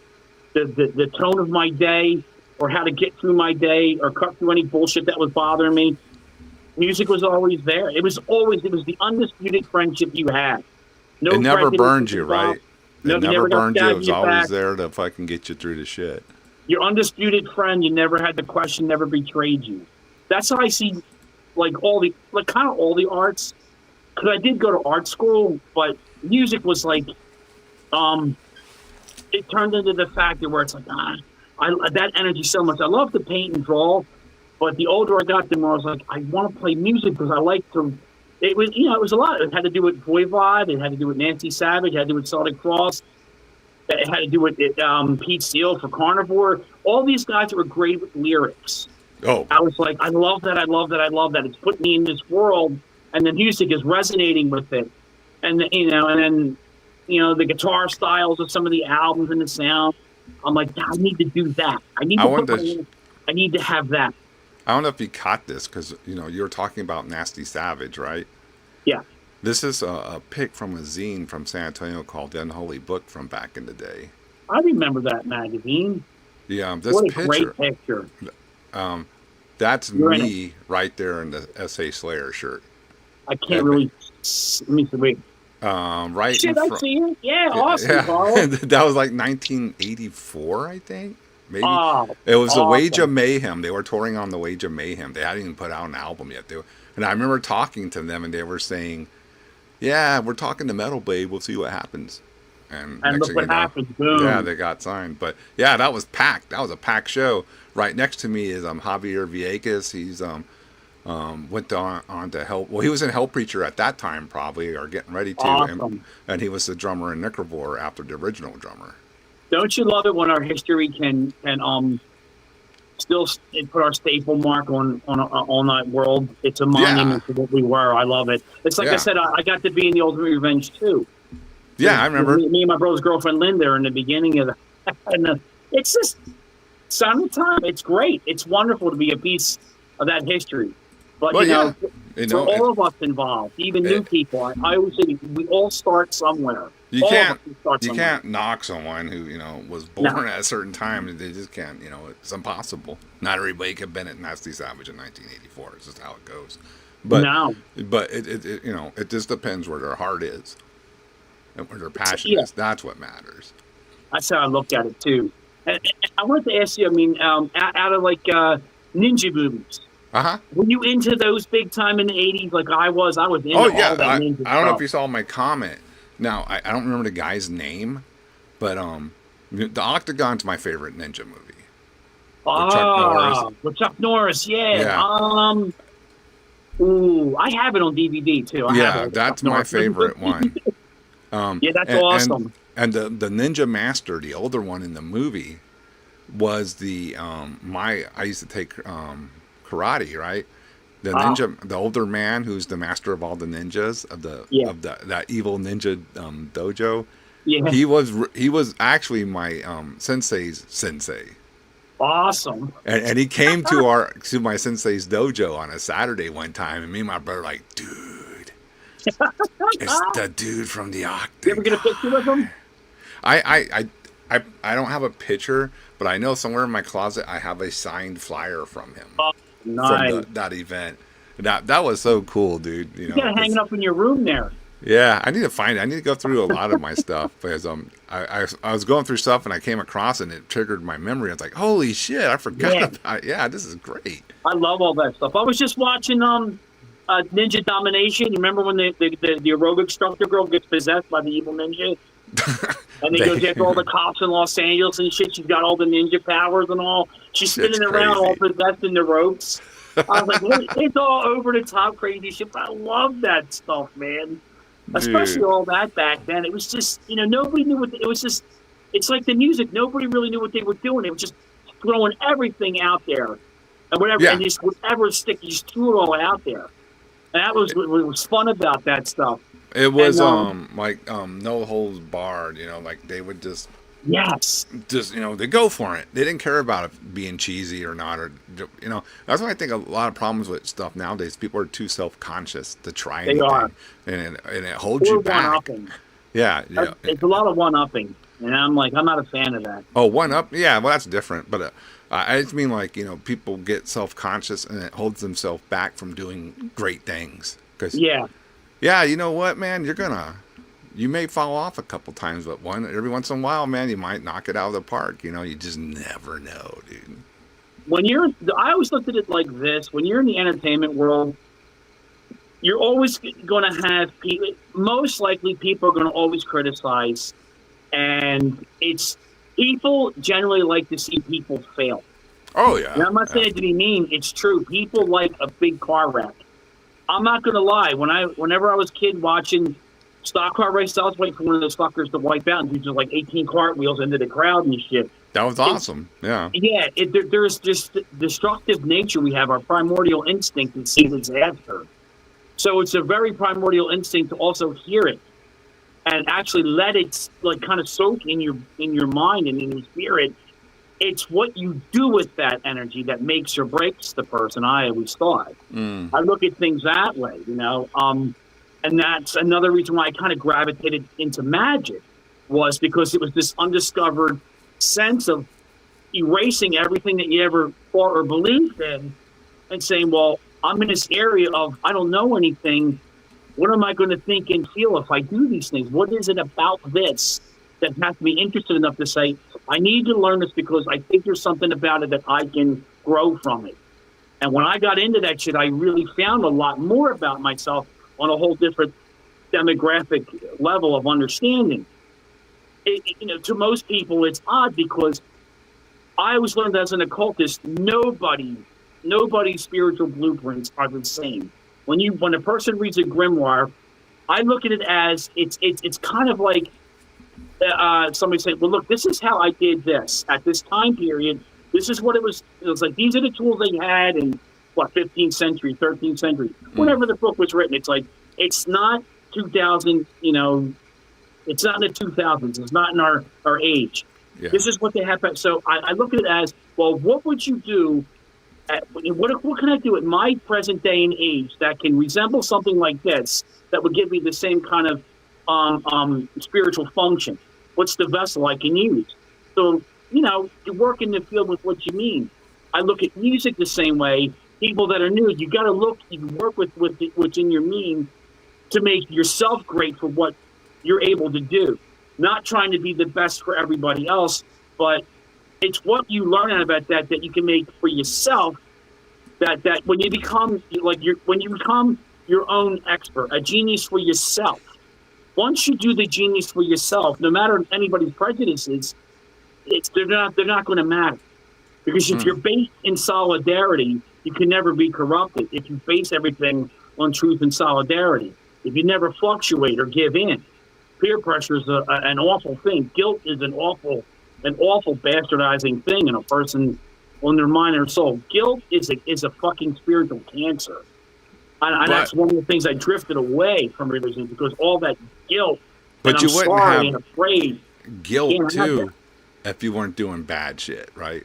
the tone of my day, or how to get through my day, or cut through any bullshit that was bothering me. Music was always there. It was the undisputed friendship you had. No, it never burned you, right? It never burned you. It was always back. There to fucking get you through the shit. Your undisputed friend, you never had the question, never betrayed you. That's how I see, kind of all the arts. Because I did go to art school, but music was like, it turned into the factor where it's like, that energy so much. I love to paint and draw, but the older I got, the more I was like, I want to play music because I like to. It was, it was a lot. It had to do with Voivod. It had to do with Nancy Savage. It had to do with Celtic Frost. It had to do with Pete Steele for Carnivore. All these guys were great with lyrics. Oh, I was like, I love that. I love that. I love that. It's put me in this world, and the music is resonating with it. And and then the guitar styles of some of the albums and the sound. I'm like, I need to do that. I need I need to have that. I don't know if you caught this because you were talking about Nasty Savage, right? Yeah. This is a pic from a zine from San Antonio called The Unholy Book from back in the day. I remember that magazine. Yeah, this What a picture. great picture. That's You're in me right there in the S.A. Slayer shirt. I can't really. Let me see. Wait. Right Shit, in I front. see it. Yeah, awesome, Yeah, Carl. that was like 1984, I think. Maybe Oh, it was the Wage awesome. of Mayhem. They were touring on the Wage of Mayhem. They hadn't even put out an album yet. And I remember talking to them, and they were saying, "Yeah, we're talking to Metal Blade. We'll see what happens." And next look thing what you know, happened. Boom. yeah, they got signed. But yeah, that was packed. That was a packed show. Right next to me is Javier Viegas. He's went on to help. Well, he was in Hell Preacher at that time, probably, or getting ready to. Awesome. And he was the drummer in Nickervore after the original drummer. Don't you love it when our history can still put our staple mark on that world? It's a monument to what we were. I love it. It's like I said, I got to be in the Ultimate Revenge too. Yeah, I remember. Me and my brother's girlfriend Linda are in the beginning of and it's just sign of time. It's great. It's wonderful to be a piece of that history. But for all of us involved, even new people, I always say we all start somewhere. You can't knock someone who was born at a certain time. They just can't. It's impossible. Not everybody could have been at Nasty Savage in 1984. It's just how it goes. But it just depends where their heart is and where their passion is. That's what matters. That's how I look at it too. And I wanted to ask you. I mean, out of like ninja movies. Were you into those big time in the 80s like I was? I was into all that ninja stuff. I don't know if you saw my comment. Now, I don't remember the guy's name, but the Octagon's my favorite ninja movie. With Chuck Norris, yeah. Ooh, I have it on DVD too. That's my favorite one. Yeah, that's awesome. And the Ninja Master, the older one in the movie, was the I used to take karate, right? The ninja, the older man who's the master of all the ninjas of that evil ninja dojo. Yeah, he was actually my sensei's sensei. Awesome. And he came to my sensei's dojo on a Saturday one time, and me and my brother like, dude, it's the dude from the Octagon. You ever get a picture with him? I don't have a picture, but I know somewhere in my closet I have a signed flyer from him. Nice. From that event. That was so cool, dude. You gotta hang it up in your room there. Yeah, I need to find it. I need to go through a lot of my stuff because I was going through stuff and I came across it and it triggered my memory. I was like, holy shit, I forgot about it. Yeah, this is great. I love all that stuff. I was just watching Ninja Domination. You remember when the aerobic instructor girl gets possessed by the evil ninja? And he goes after all the cops in Los Angeles and shit. She's got all the ninja powers and all. She's spinning around all possessed in the ropes. I was like, it's all over the top crazy shit. But I love that stuff, man. Especially all that back then. It was just, nobody knew what it was. Just, it's like the music. Nobody really knew what they were doing. They were just throwing everything out there, and whatever, and just whatever stick, you just threw it all out there. And that was what was fun about that stuff. It was no holds barred. Like they would just they go for it. They didn't care about it being cheesy or not, or that's why I think a lot of problems with stuff nowadays. People are too self-conscious to try anything. They are, and it holds you back. One-upping. Yeah, it's a lot of one-upping, and I'm not a fan of that. Oh, one-up, yeah, well that's different, but I just mean people get self-conscious and it holds themselves back from doing great things. Yeah, you know what, man, you may fall off a couple times, but every once in a while, man, you might knock it out of the park. You just never know, dude. I always looked at it like this. When you're in the entertainment world, you're always going to have people. Most likely, people are going to always criticize, and people generally like to see people fail. Oh yeah. And I'm not saying it to be mean. It's true. People like a big car wreck. I'm not going to lie. Whenever I was a kid watching stock car race, I was waiting for one of those fuckers to wipe out and do just like 18 cartwheels into the crowd and shit. That was awesome. Yeah. Yeah. There's just destructive nature. We have our primordial instinct to see disaster. So it's a very primordial instinct to also hear it. and actually let it like kind of soak in your mind and in your spirit, it's what you do with that energy that makes or breaks the person. I always thought. I look at things that way, and that's another reason why I kind of gravitated into magic, was because it was this undiscovered sense of erasing everything that you ever thought or believed in and saying, well, I'm in this area of I don't know anything. What am I going to think and feel if I do these things? What is it about this that has to be interested enough to say, I need to learn this because I think there's something about it that I can grow from it. And when I got into that shit, I really found a lot more about myself on a whole different demographic level of understanding. To most people, it's odd because I always learned as an occultist, nobody's spiritual blueprints are the same. When a person reads a grimoire, I look at it as it's kind of like somebody saying, well, look, this is how I did this at this time period. This is what it was. It was like, these are the tools they had in 15th century, 13th century, whenever the book was written. It's like, it's not 2000, it's not in the 2000s. It's not in our age. Yeah. This is what they have. So I look at it as, well, what would you do? What can I do at my present day and age that can resemble something like this that would give me the same kind of spiritual function? What's the vessel I can use? So, you work in the field with what you mean. I look at music the same way. People that are new, you got to work with what's in your mean to make yourself great for what you're able to do. Not trying to be the best for everybody else, but it's what you learn out about that you can make for yourself. That when you become your own expert, a genius for yourself. Once you do the genius for yourself, no matter anybody's prejudices, they're not going to matter. Because if you're based in solidarity, you can never be corrupted. If you base everything on truth and solidarity, if you never fluctuate or give in, peer pressure is an awful thing. Guilt is an awful bastardizing thing in a person on their mind or soul. Guilt is a fucking spiritual cancer. And that's one of the things I drifted away from religion, because all that guilt, but you wouldn't have and afraid guilt too if you weren't doing bad shit, right?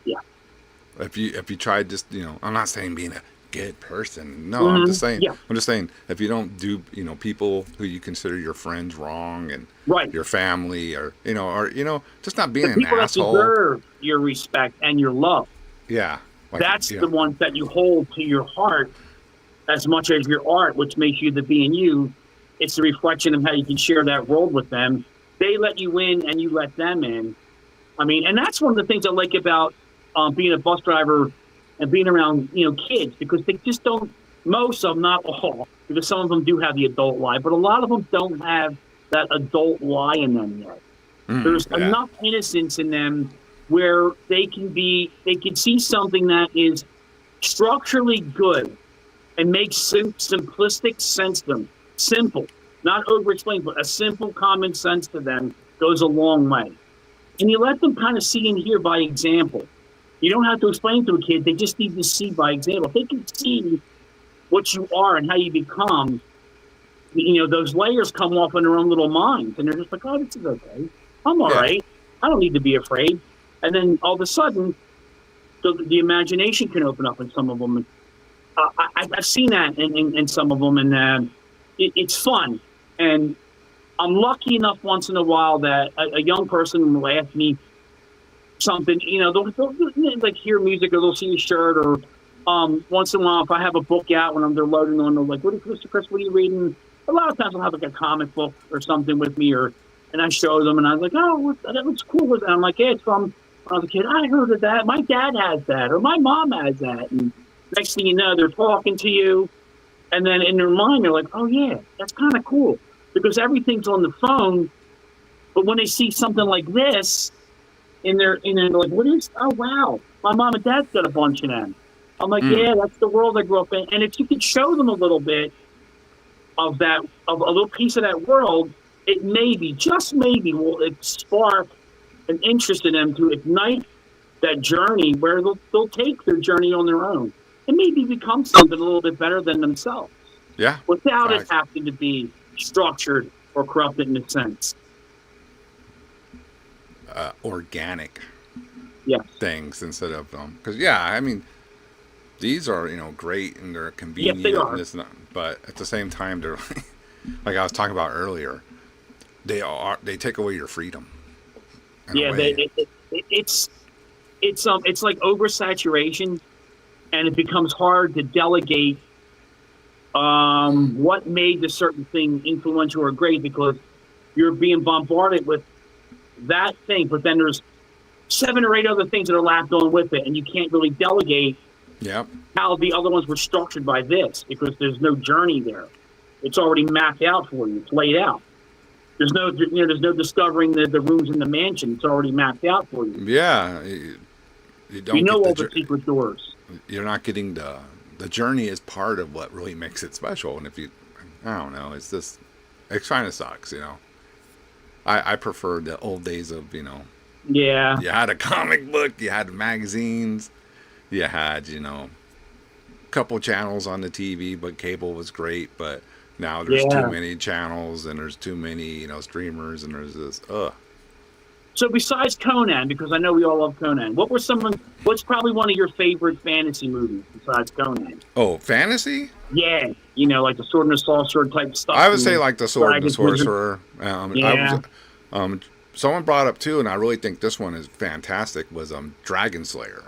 Yeah. If you tried just, I'm not saying being a good person. No, I'm just saying if you don't do, people who you consider your friends wrong and your family or just not being an people asshole. That deserve your respect and your love. Yeah. That's the ones that you hold to your heart as much as your art, which makes you the being you. It's a reflection of how you can share that world with them. They let you in and you let them in. I mean, and that's one of the things I like about being a bus driver and being around, kids, because they just don't, most of them, not all, because some of them do have the adult lie, but a lot of them don't have that adult lie in them yet. There's enough innocence in them where they can see something that is structurally good and makes simplistic sense to them. Simple, not over-explained, but a simple common sense to them goes a long way. And you let them kind of see and hear by example. You don't have to explain to a kid. They just need to see by example. If they can see what you are and how you become, those layers come off in their own little minds. And they're just like, oh, this is okay. I'm all right. I don't need to be afraid. And then all of a sudden, the imagination can open up in some of them. I've seen that in some of them, and it's fun. And I'm lucky enough once in a while that a young person will ask me something, they'll like hear music, or they'll see a shirt, or once in a while if I have a book out when they're loading on, they're like, Mr. Chris, what are you reading? A lot of times I'll have like a comic book or something with me, and I show them, and I was like, oh, that looks cool. And I'm like, yeah, it's from when I was a kid. I heard of that. My dad has that, or my mom has that. And next thing you know, they're talking to you, and then in their mind they're like, oh yeah, that's kind of cool, because everything's on the phone. But when they see something like this, and they're like, what is? Oh wow, my mom and dad's got a bunch of them. I'm like, yeah, that's the world I grew up in. And if you could show them a little bit of that, of a little piece of that world, it maybe, just maybe, will spark an interest in them to ignite that journey where they'll take their journey on their own and maybe become something a little bit better than themselves. Yeah. Without it having to be structured or corrupted in a sense. Organic Yes. things instead of because I mean these are great and they're convenient. Yes, they are. And it's not, but at the same time they're like I was talking about earlier. They take away your freedom. Yeah, it's like oversaturation, and it becomes hard to delegate what made the certain thing influential or great because you're being bombarded with that thing, but then there's 7 or 8 other things that are lapped on with it, and you can't really delegate how the other ones were structured by this because there's no journey there. It's already mapped out for you. It's laid out. There's no discovering the rooms in the mansion. It's already mapped out for you. Yeah, you don't. You know all the secret doors. You're not getting the journey is part of what really makes it special. And if you, I don't know, it kind of sucks, I prefer the old days of, Yeah. you had a comic book, you had magazines, you had, a couple channels on the TV, but cable was great. But now there's too many channels and there's too many, streamers and there's this, So besides Conan, because I know we all love Conan, what's probably one of your favorite fantasy movies besides Conan? Oh, fantasy? Yeah, like the Sword and the Sorcerer type stuff. I would say like the Sword and the Dragon Sorcerer. Someone brought up too, and I really think this one is fantastic, was Dragon Slayer.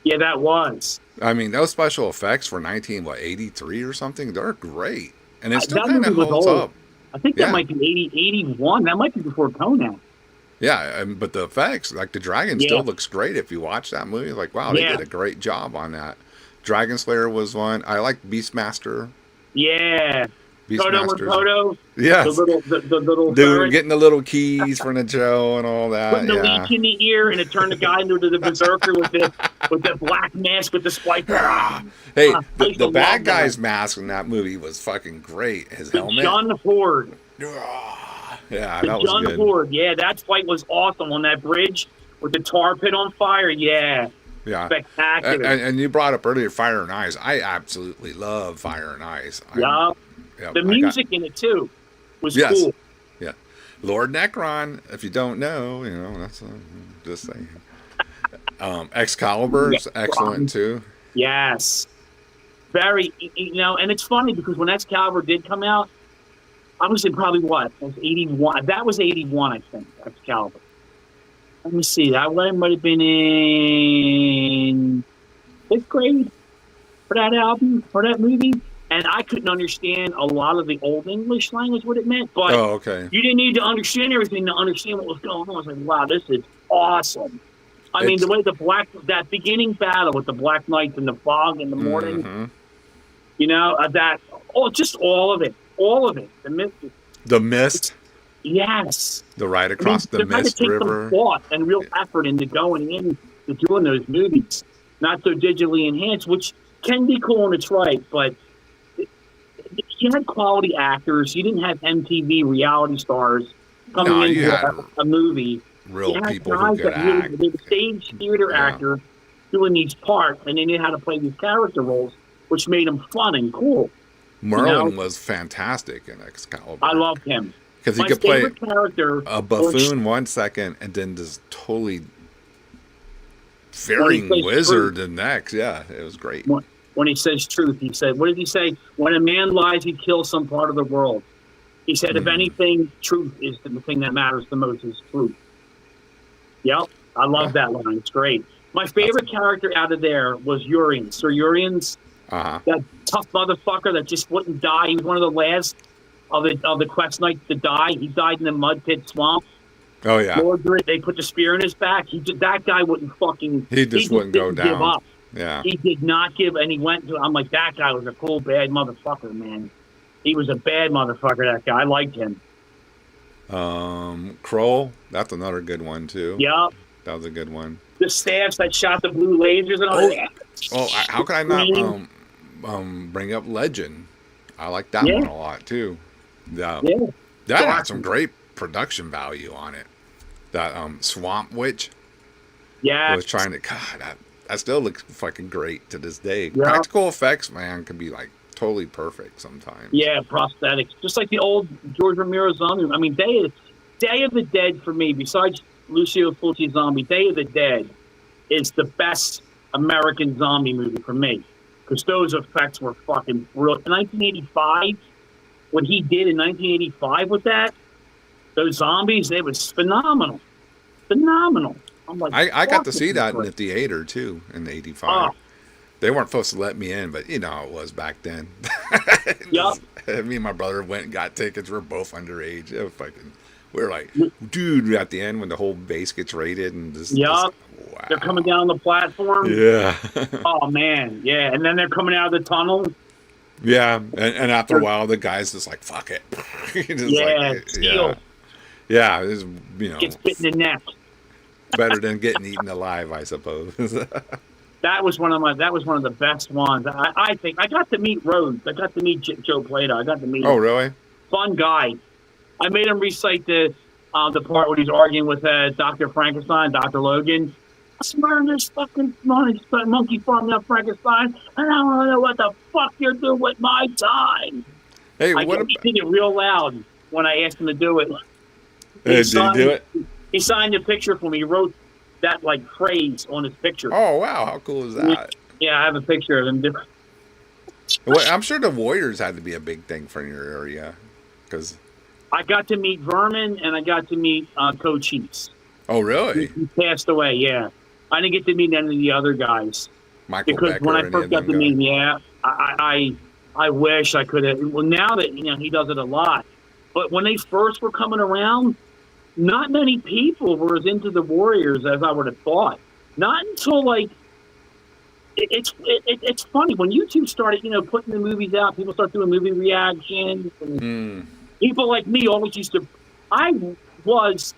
Yeah, that was. I mean, those special effects for 1983 or something, they're great. And it still that kind of movie was holds old. up. I think that might be 81. That might be before Conan. Yeah, but the effects, like the dragon still looks great if you watch that movie. Like, wow, they did a great job on that. Dragon Slayer was one. I like Beastmaster. Yeah. Kodo. Yes. The little dude, getting the little keys from the Joe and all that. Putting the leech in the ear and it turned the guy into the berserker with the black mask with the spike. Hey, the bad guy's mask in that movie was fucking great. His helmet. John Horde. Yeah, that was good. Horde. Yeah, that fight was awesome on that bridge with the tar pit on fire. Yeah. Yeah. Spectacular. And you brought up earlier Fire and Ice. I absolutely love Fire and Ice. The music in it too was cool. Yeah. Lord Necron, if you don't know, that's just saying. Excalibur's excellent too. Yes. Very, and it's funny because when Excalibur did come out, I was in probably what? It was 81. That was 81, I think, Excalibur. Let me see. That one might have been in 5th grade for that album, for that movie. And I couldn't understand a lot of the old English language, what it meant. But you didn't need to understand everything to understand what was going on. I was like, wow, this is awesome. I mean, the way that beginning battle with the Black Knights and the fog in the morning, just all of it. All of it. The mist. The mist? Yes. The ride across the Mist River. Some thought and real effort into going in to doing those movies. Not so digitally enhanced, which can be cool in its right, but you had quality actors. You didn't have MTV reality stars coming into a movie. Real people who could act. They were stage theater actors doing these parts, and they knew how to play these character roles, which made them fun and cool. Merlin was fantastic in Excalibur. I loved him. Because he could play a buffoon 1 second and then this totally fearing wizard the next. Yeah, it was great. When he says truth, he said, what did he say? When a man lies, he kills some part of the world. He said, if anything, truth is the thing that matters the most is truth. Yep, I love that line. It's great. My favorite character out of there was Urian. Sir Urian's that tough motherfucker that just wouldn't die. He was one of the last of the Quest Knights to die. He died in the mud pit swamp. Oh yeah. Mordred, they put the spear in his back. That guy wouldn't fucking. He just wouldn't go down. Give up. Yeah. He did not give, and he went to. I'm like, that guy was a cool bad motherfucker, man. He was a bad motherfucker. That guy, I liked him. Kroll, that's another good one too. Yep. That was a good one. The staffs that shot the blue lasers and all that. Oh, how could I not bring up Legend? I like that one a lot too. That had some great production value on it. That Swamp Witch. Yeah. Was trying to. God, that still looks fucking great to this day. Yeah. Practical effects, man, can be like totally perfect sometimes. Yeah, prosthetics. Just like the old George Romero zombie. I mean, Day of the Dead for me, besides Lucio Fulci's Zombie, Day of the Dead is the best American zombie movie for me. Because those effects were fucking real. In 1985, what he did in 1985 with that, those zombies, it was phenomenal. Phenomenal. I'm like, I got to see that in the theater too in '85. Oh. They weren't supposed to let me in, but you know how it was back then. Yup. Me and my brother went and got tickets. We're both underage. It was fucking, we were like, dude, at the end when the whole base gets raided and this. Yup. Wow. They're coming down the platform. Yeah. Oh man, yeah, and then they're coming out of the tunnel. Yeah, and after a while, the guy's just like, fuck it. Steel. Yeah, it's, you know, Gets bit in the neck. better than getting eaten alive, I suppose. That was one of the best ones. I think I got to meet Rhodes. I got to meet Joe Plato. I got to meet him. Oh, really? Fun guy. I made him recite the part where he's arguing with Dr. Frankenstein, Dr. Logan. I swear there's fucking monkey farming up Frankenstein, and I don't know what the fuck you're doing with my time. Hey, I what he did it real loud when I asked him to do it. did he do it? He signed a picture for me. He wrote that like phrase on his picture. Oh, wow. How cool is that? Yeah, I have a picture of him. Well, I'm sure the Warriors had to be a big thing for your area. Because. I got to meet Vermin and I got to meet Coach Heaps. Oh, really? He passed away, yeah. I didn't get to meet any of the other guys. Michael because Becker, when I first got to meet him, yeah, I wish I could have. Well, now that he does it a lot, but when they first were coming around, not many people were as into the Warriors as I would have thought. Not until like it's funny when YouTube started, putting the movies out. People start doing movie reactions. And people like me always used to. I was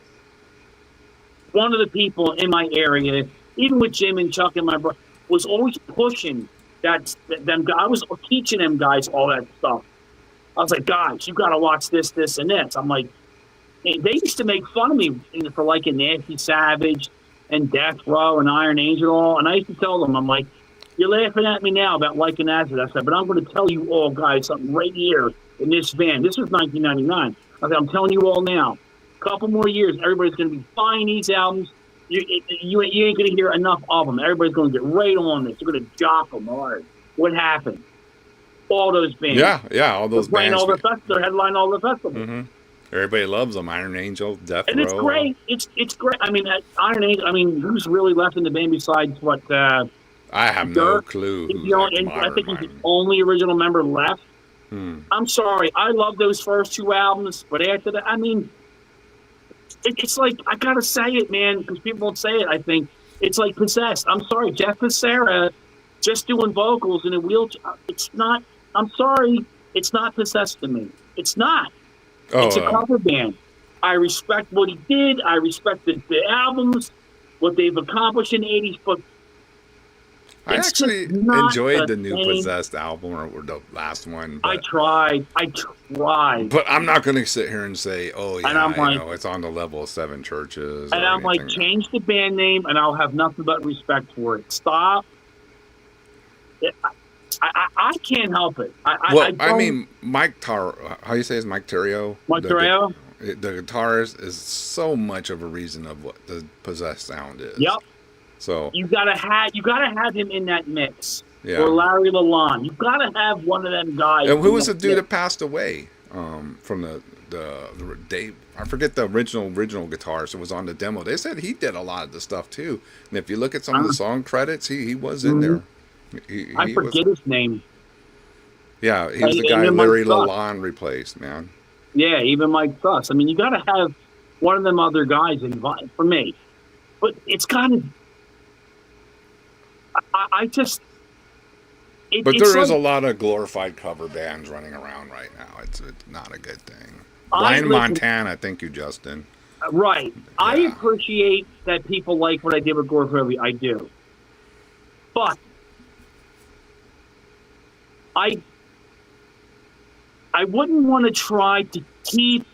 one of the people in my area, even with Jim and Chuck and my brother, was always pushing them. I was teaching them guys all that stuff. I was like, guys, you got to watch this, this, and this. I'm like, they used to make fun of me for liking Nasty Savage and Death Row and Iron Angel, and I used to tell them, I'm like, you're laughing at me now about liking Acid. I said, but I'm going to tell you all, guys, something right here in this van. This was 1999. I said, I'm telling you all now. A couple more years, everybody's going to be buying these albums. You ain't going to hear enough of them. Everybody's going to get right on this. They're going to jock them hard. What happened? All those bands. Yeah, all those bands. They're headlining all the festivals. Mm-hmm. Everybody loves them. Iron Angel, Death Row. And it's great. It's great. I mean, Iron Angel. Who's really left in the band besides what? I have no clue. I think he's the only original member left. I'm sorry. I love those first two albums, but after that, it's like, I gotta say it, man, because people don't say it. I think it's like Possessed. I'm sorry, Jeff Becerra just doing vocals in a wheelchair. It's not. I'm sorry, it's not Possessed to me. It's not. It's a cover band. I respect what he did. I respect the albums, what they've accomplished in the 80s, but I actually enjoyed the new Possessed album, or the last one. I tried. But I'm not going to sit here and say, oh, yeah, and I'm like, it's on the level of Seven Churches. And I'm like, change the band name, and I'll have nothing but respect for it. Stop. I can't help it. I mean, Mike how you say is Mike Terrio? Mike Terrio? The guitarist is so much of a reason of what the Possessed sound is. Yep. So you gotta have him in that mix. Yeah. Or Larry Lalonde. You gotta have one of them guys. And who was the dude that passed away from the Dave? I forget the original guitarist. It was on the demo. They said he did a lot of the stuff too. And if you look at some of the song credits, he was in there. I forget his name. Yeah, he was the guy Larry Lalonde replaced, man. Yeah, even Mike Suss. I mean, you got to have one of them other guys involved for me. But it's kind of... But there is a lot of glorified cover bands running around right now. It's not a good thing. Blind Montana, thank you, Justin. Right. Yeah. I appreciate that people like what I did with Gore I do. But I wouldn't want to try to keep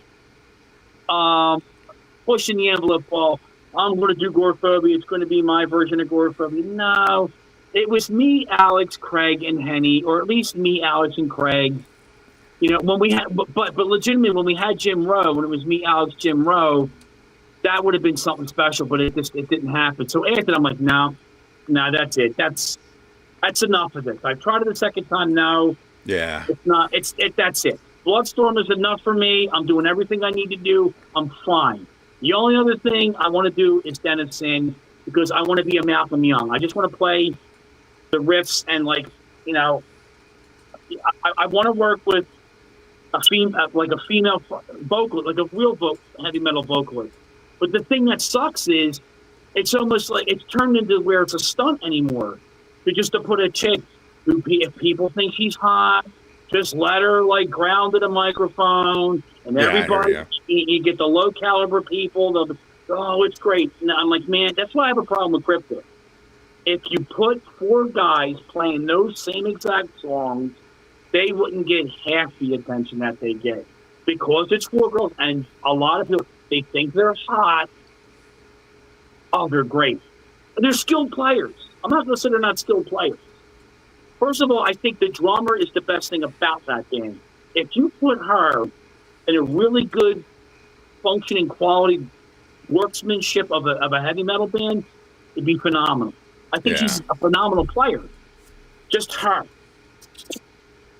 pushing the envelope. Well, I'm going to do Gorephobia. It's going to be my version of Gorephobia. No, it was me, Alex, Craig, and Henny, or at least me, Alex, and Craig. You know, when we had, but legitimately, when we had Jim Rowe, when it was me, Alex, Jim Rowe, that would have been something special. But it didn't happen. So after that, I'm like, no, that's it. That's enough of this. I tried it the second time. No, Yeah. it's not. That's it. Bloodstorm is enough for me. I'm doing everything I need to do. I'm fine. The only other thing I want to do is Den of Sin because I want to be a Malcolm Young. I just want to play the riffs and you know, I want to work with a female vocalist, like a real heavy metal vocalist. But the thing that sucks is it's almost like it's turned into where it's a stunt anymore. To put a chick who, if people think she's hot, just let her ground to the microphone, and everybody, you get the low caliber people. They'll be, oh, it's great. And I'm like, man, that's why I have a problem with Crypto. If you put 4 guys playing those same exact songs, they wouldn't get half the attention that they get because it's 4 girls, and a lot of people they think they're hot. Oh, they're great. They're skilled players. I'm not going to say they're not skilled players. First of all, I think the drummer is the best thing about that band. If you put her in a really good functioning quality workmanship of a heavy metal band, it'd be phenomenal. I think she's a phenomenal player. Just her.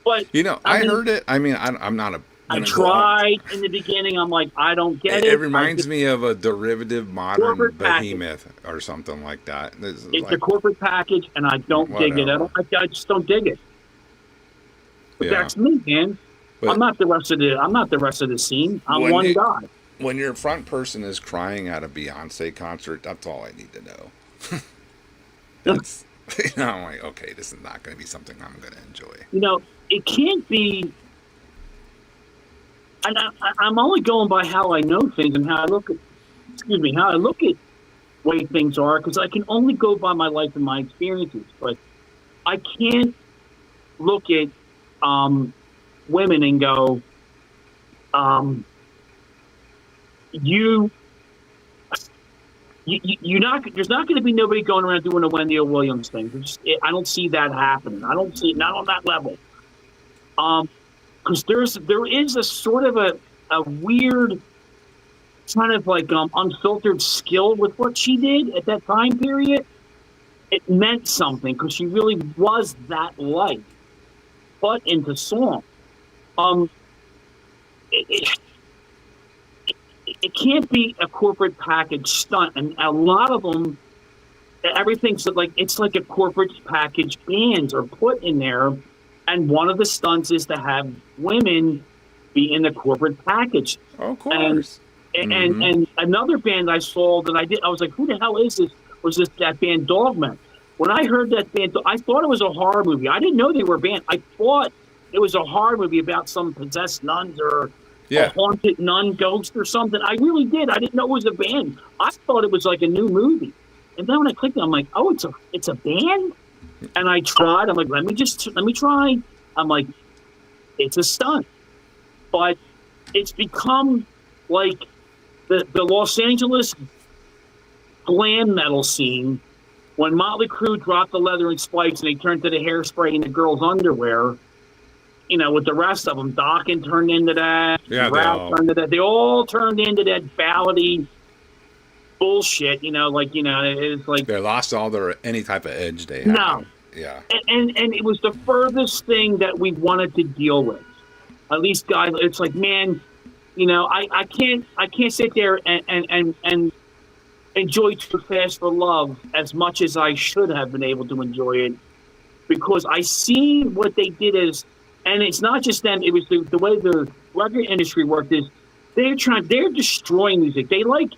But I heard it. I mean, I'm not a. I tried in the beginning. I'm like, I don't get it. It reminds me of a derivative modern behemoth or something like that. It's a corporate package, and I don't dig it. I just don't dig it. But that's me, man. But I'm not the rest of the scene. I'm one guy. When your front person is crying at a Beyonce concert, that's all I need to know. That's I'm like, okay, this is not going to be something I'm going to enjoy. It can't be. And I'm only going by how I know things and how I look at way things are, because I can only go by my life and my experiences. But I can't look at women and go, there's not going to be nobody going around doing a Wendy O. Williams thing. I don't see that happening. I don't see it, not on that level. Because there is a sort of a weird kind of unfiltered skill with what she did at that time period. It meant something because she really was that light, but into song. It can't be a corporate package stunt, and a lot of them, everything's it's like a corporate package bands are put in there. And one of the stunts is to have women be in the corporate package. Oh, of course. And another band I saw that I was like, who the hell is this? Was that band Dogma? When I heard that band, I thought it was a horror movie. I didn't know they were a band. I thought it was a horror movie about some possessed nuns or a haunted nun ghost or something. I really did. I didn't know it was a band. I thought it was like a new movie. And then when I clicked it, I'm like, oh, it's a band? And I tried. I'm like, let me try. I'm like, it's a stunt. But it's become like the Los Angeles glam metal scene when Motley Crue dropped the leather and spikes and they turned to the hairspray in the girls' underwear. With the rest of them, Dokken turned into that. Yeah, turned into that. They all turned into that ballady bullshit. It's like they lost all any type of edge they had. No. Yeah. And it was the furthest thing that we wanted to deal with. At least, guys, it's like, man, I can't sit there and enjoy Too Fast for Love as much as I should have been able to enjoy it, because I see what they did as, and it's not just them. It was the way the record industry worked is they're destroying music. They like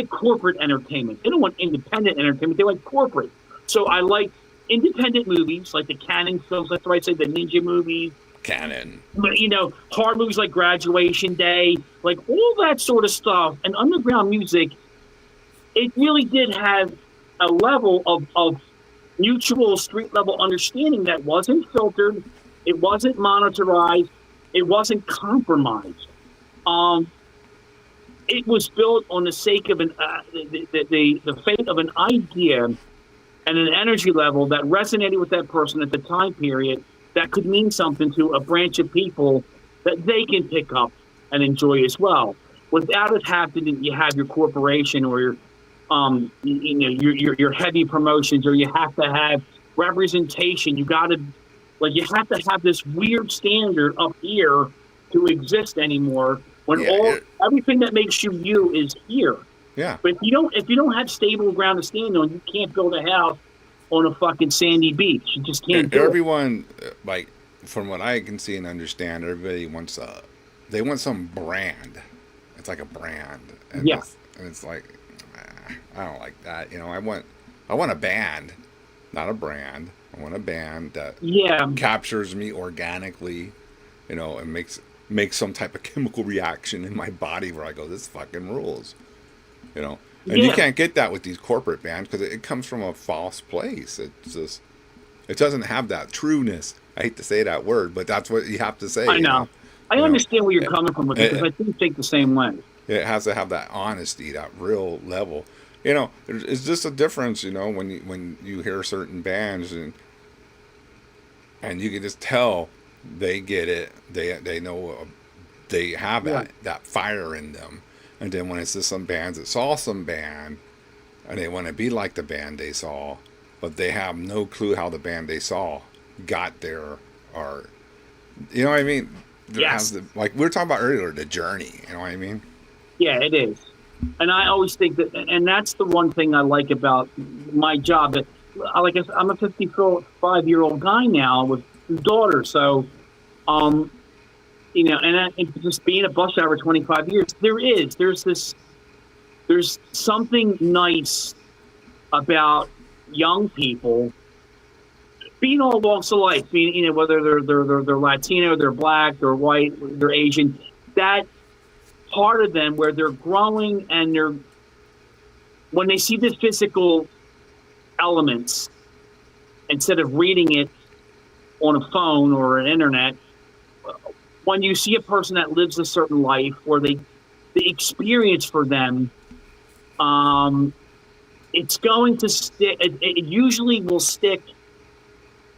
corporate entertainment. They don't want independent entertainment. They like corporate. So I like independent movies, like the Canon films, that's what I say, the ninja movies. Canon. But, horror movies like Graduation Day, like all that sort of stuff. And underground music, it really did have a level of mutual street-level understanding that wasn't filtered, it wasn't monitorized, it wasn't compromised. It was built on the sake of the fate of an idea and an energy level that resonated with that person at the time period that could mean something to a branch of people that they can pick up and enjoy as well, without it having to you have your corporation or your your heavy promotions, or you have to have representation. You got to you have to have this weird standard up here to exist anymore. When everything that makes you is here. Yeah. But if you don't have stable ground to stand on, you can't build a house on a fucking sandy beach. You just can't do it. Everyone, like, from what I can see and understand, everybody wants they want some brand. It's like a brand. And it's like, I don't like that. You know, I want a band, not a brand. I want a band that captures me organically, you know, and makes some type of chemical reaction in my body where I go, this fucking rules, you know. And you can't get that with these corporate bands because it comes from a false place. It's just, it doesn't have that trueness. I hate to say that word, but that's what you have to say. I know. I understand where you're coming from with it, because I do think the same way. It has to have that honesty, that real level. You know, it's just a difference, you know, when you hear certain bands and you can just tell they get it. They know they have that fire in them. And then when it's just some bands that saw some band and they want to be like the band they saw, but they have no clue how the band they saw got there, or, you know what I mean? Like we were talking about earlier, the journey, you know what I mean? Yeah, it is. And I always think that, and that's the one thing I like about my job. That, like I said, I'm a 55-year-old guy now with two daughters. So, you know, and just being a bus driver 25 years, there's something nice about young people being all walks of life, being, you know, whether they're Latino, they're black, they're white, they're Asian, that part of them where they're growing and when they see the physical elements, instead of reading it on a phone or an internet, when you see a person that lives a certain life, or the experience for them, it's going to stick. It usually will stick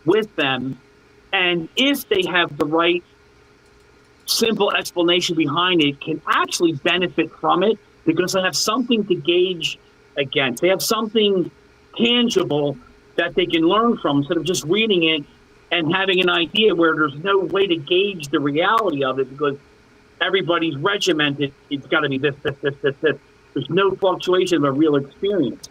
with them, and if they have the right simple explanation behind it, can actually benefit from it, because they have something to gauge against. They have something tangible that they can learn from, instead of just reading it and having an idea where there's no way to gauge the reality of it, because everybody's regimented. It's got to be this. There's no fluctuation of a real experience.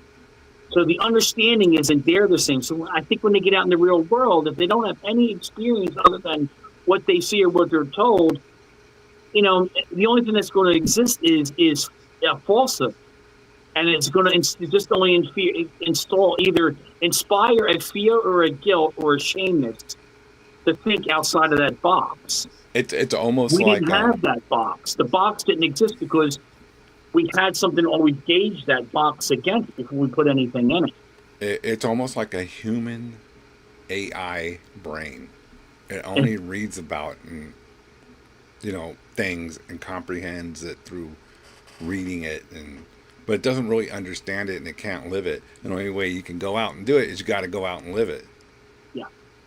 So the understanding isn't there the same. So I think when they get out in the real world, if they don't have any experience other than what they see or what they're told, you know, the only thing that's going to exist is a falsehood. And it's going to just only inspire a fear or a guilt or a shameness to think outside of that box. It's almost we like didn't have that box. The box didn't exist because we had something to always gauge that box against before we put anything in it. It's almost like a human AI brain. It only reads about things and comprehends it through reading it, but it doesn't really understand it, and it can't live it. And the only way you can go out and do it is you got to go out and live it. Yeah.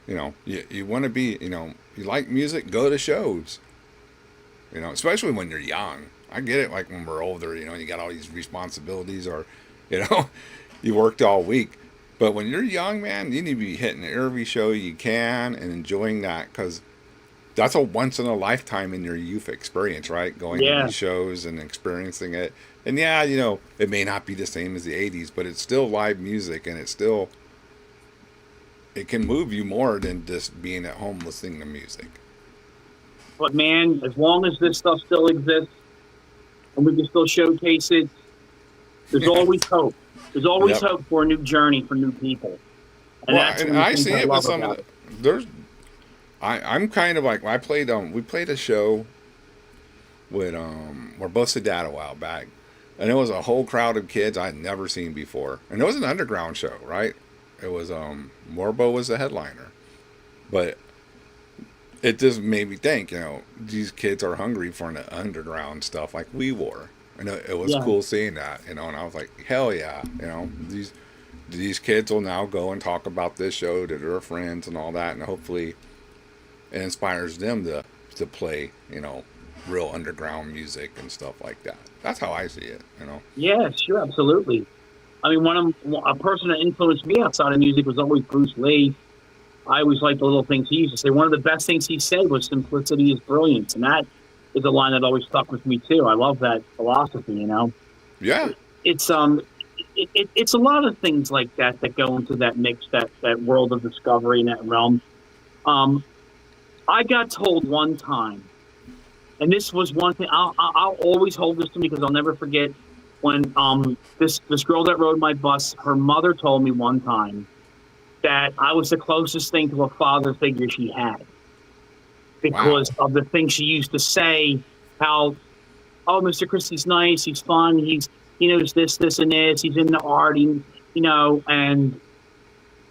You know, you want to be, you like music, go to shows. Especially when you're young. I get it, like when we're older, you got all these responsibilities, or, you worked all week. But when you're young, man, you need to be hitting every show you can and enjoying that, because that's a once in a lifetime in your youth experience, right? Going to these shows and experiencing it. And it may not be the same as the 80s, but it's still live music, and it can move you more than just being at home listening to music. But man, as long as this stuff still exists and we can still showcase it, there's always hope. There's always hope for a new journey for new people. And I see it with some of I'm kind of like, we played a show with we're both Dad a while back, and it was a whole crowd of kids I'd never seen before, and it was an underground show, right? It was Morbo was the headliner, but it just made me think, these kids are hungry for the underground stuff like we were, and it was cool seeing that, and I was like, hell yeah, these kids will now go and talk about this show to their friends and all that, and hopefully it inspires them to play, real underground music and stuff like that. That's how I see it. Yeah, sure, absolutely. I mean, a person that influenced me outside of music was always Bruce Lee. I always liked the little things he used to say. One of the best things he said was "Simplicity is brilliance," and that is a line that always stuck with me too. I love that philosophy. Yeah. It's it's a lot of things like that go into that mix, that world of discovery in that realm. I got told one time, and this was one thing I'll always hold this to me because I'll never forget. When this girl that rode my bus, her mother told me one time that I was the closest thing to a father figure she had because of the things she used to say. How, oh, Mr. Christie's nice, he's fun, he knows this, and this, he's into art, and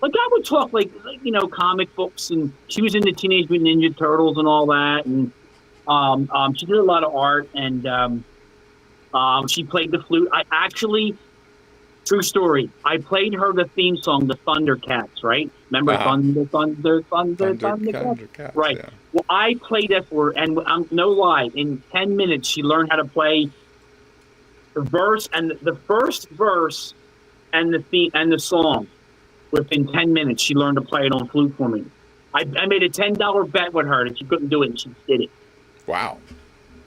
like I would talk like comic books, and she was into Teenage Mutant Ninja Turtles and all that, and she did a lot of art, and she played the flute. I actually, true story, I played her the theme song, the Thundercats, right? Remember Thundercats? Right. Yeah. Well, I played that for her, and no lie, in 10 minutes, she learned how to play the verse and the first verse and the theme and the song. Within 10 minutes, she learned to play it on flute for me. I made a $10 bet with her that she couldn't do it, and she did it. Wow.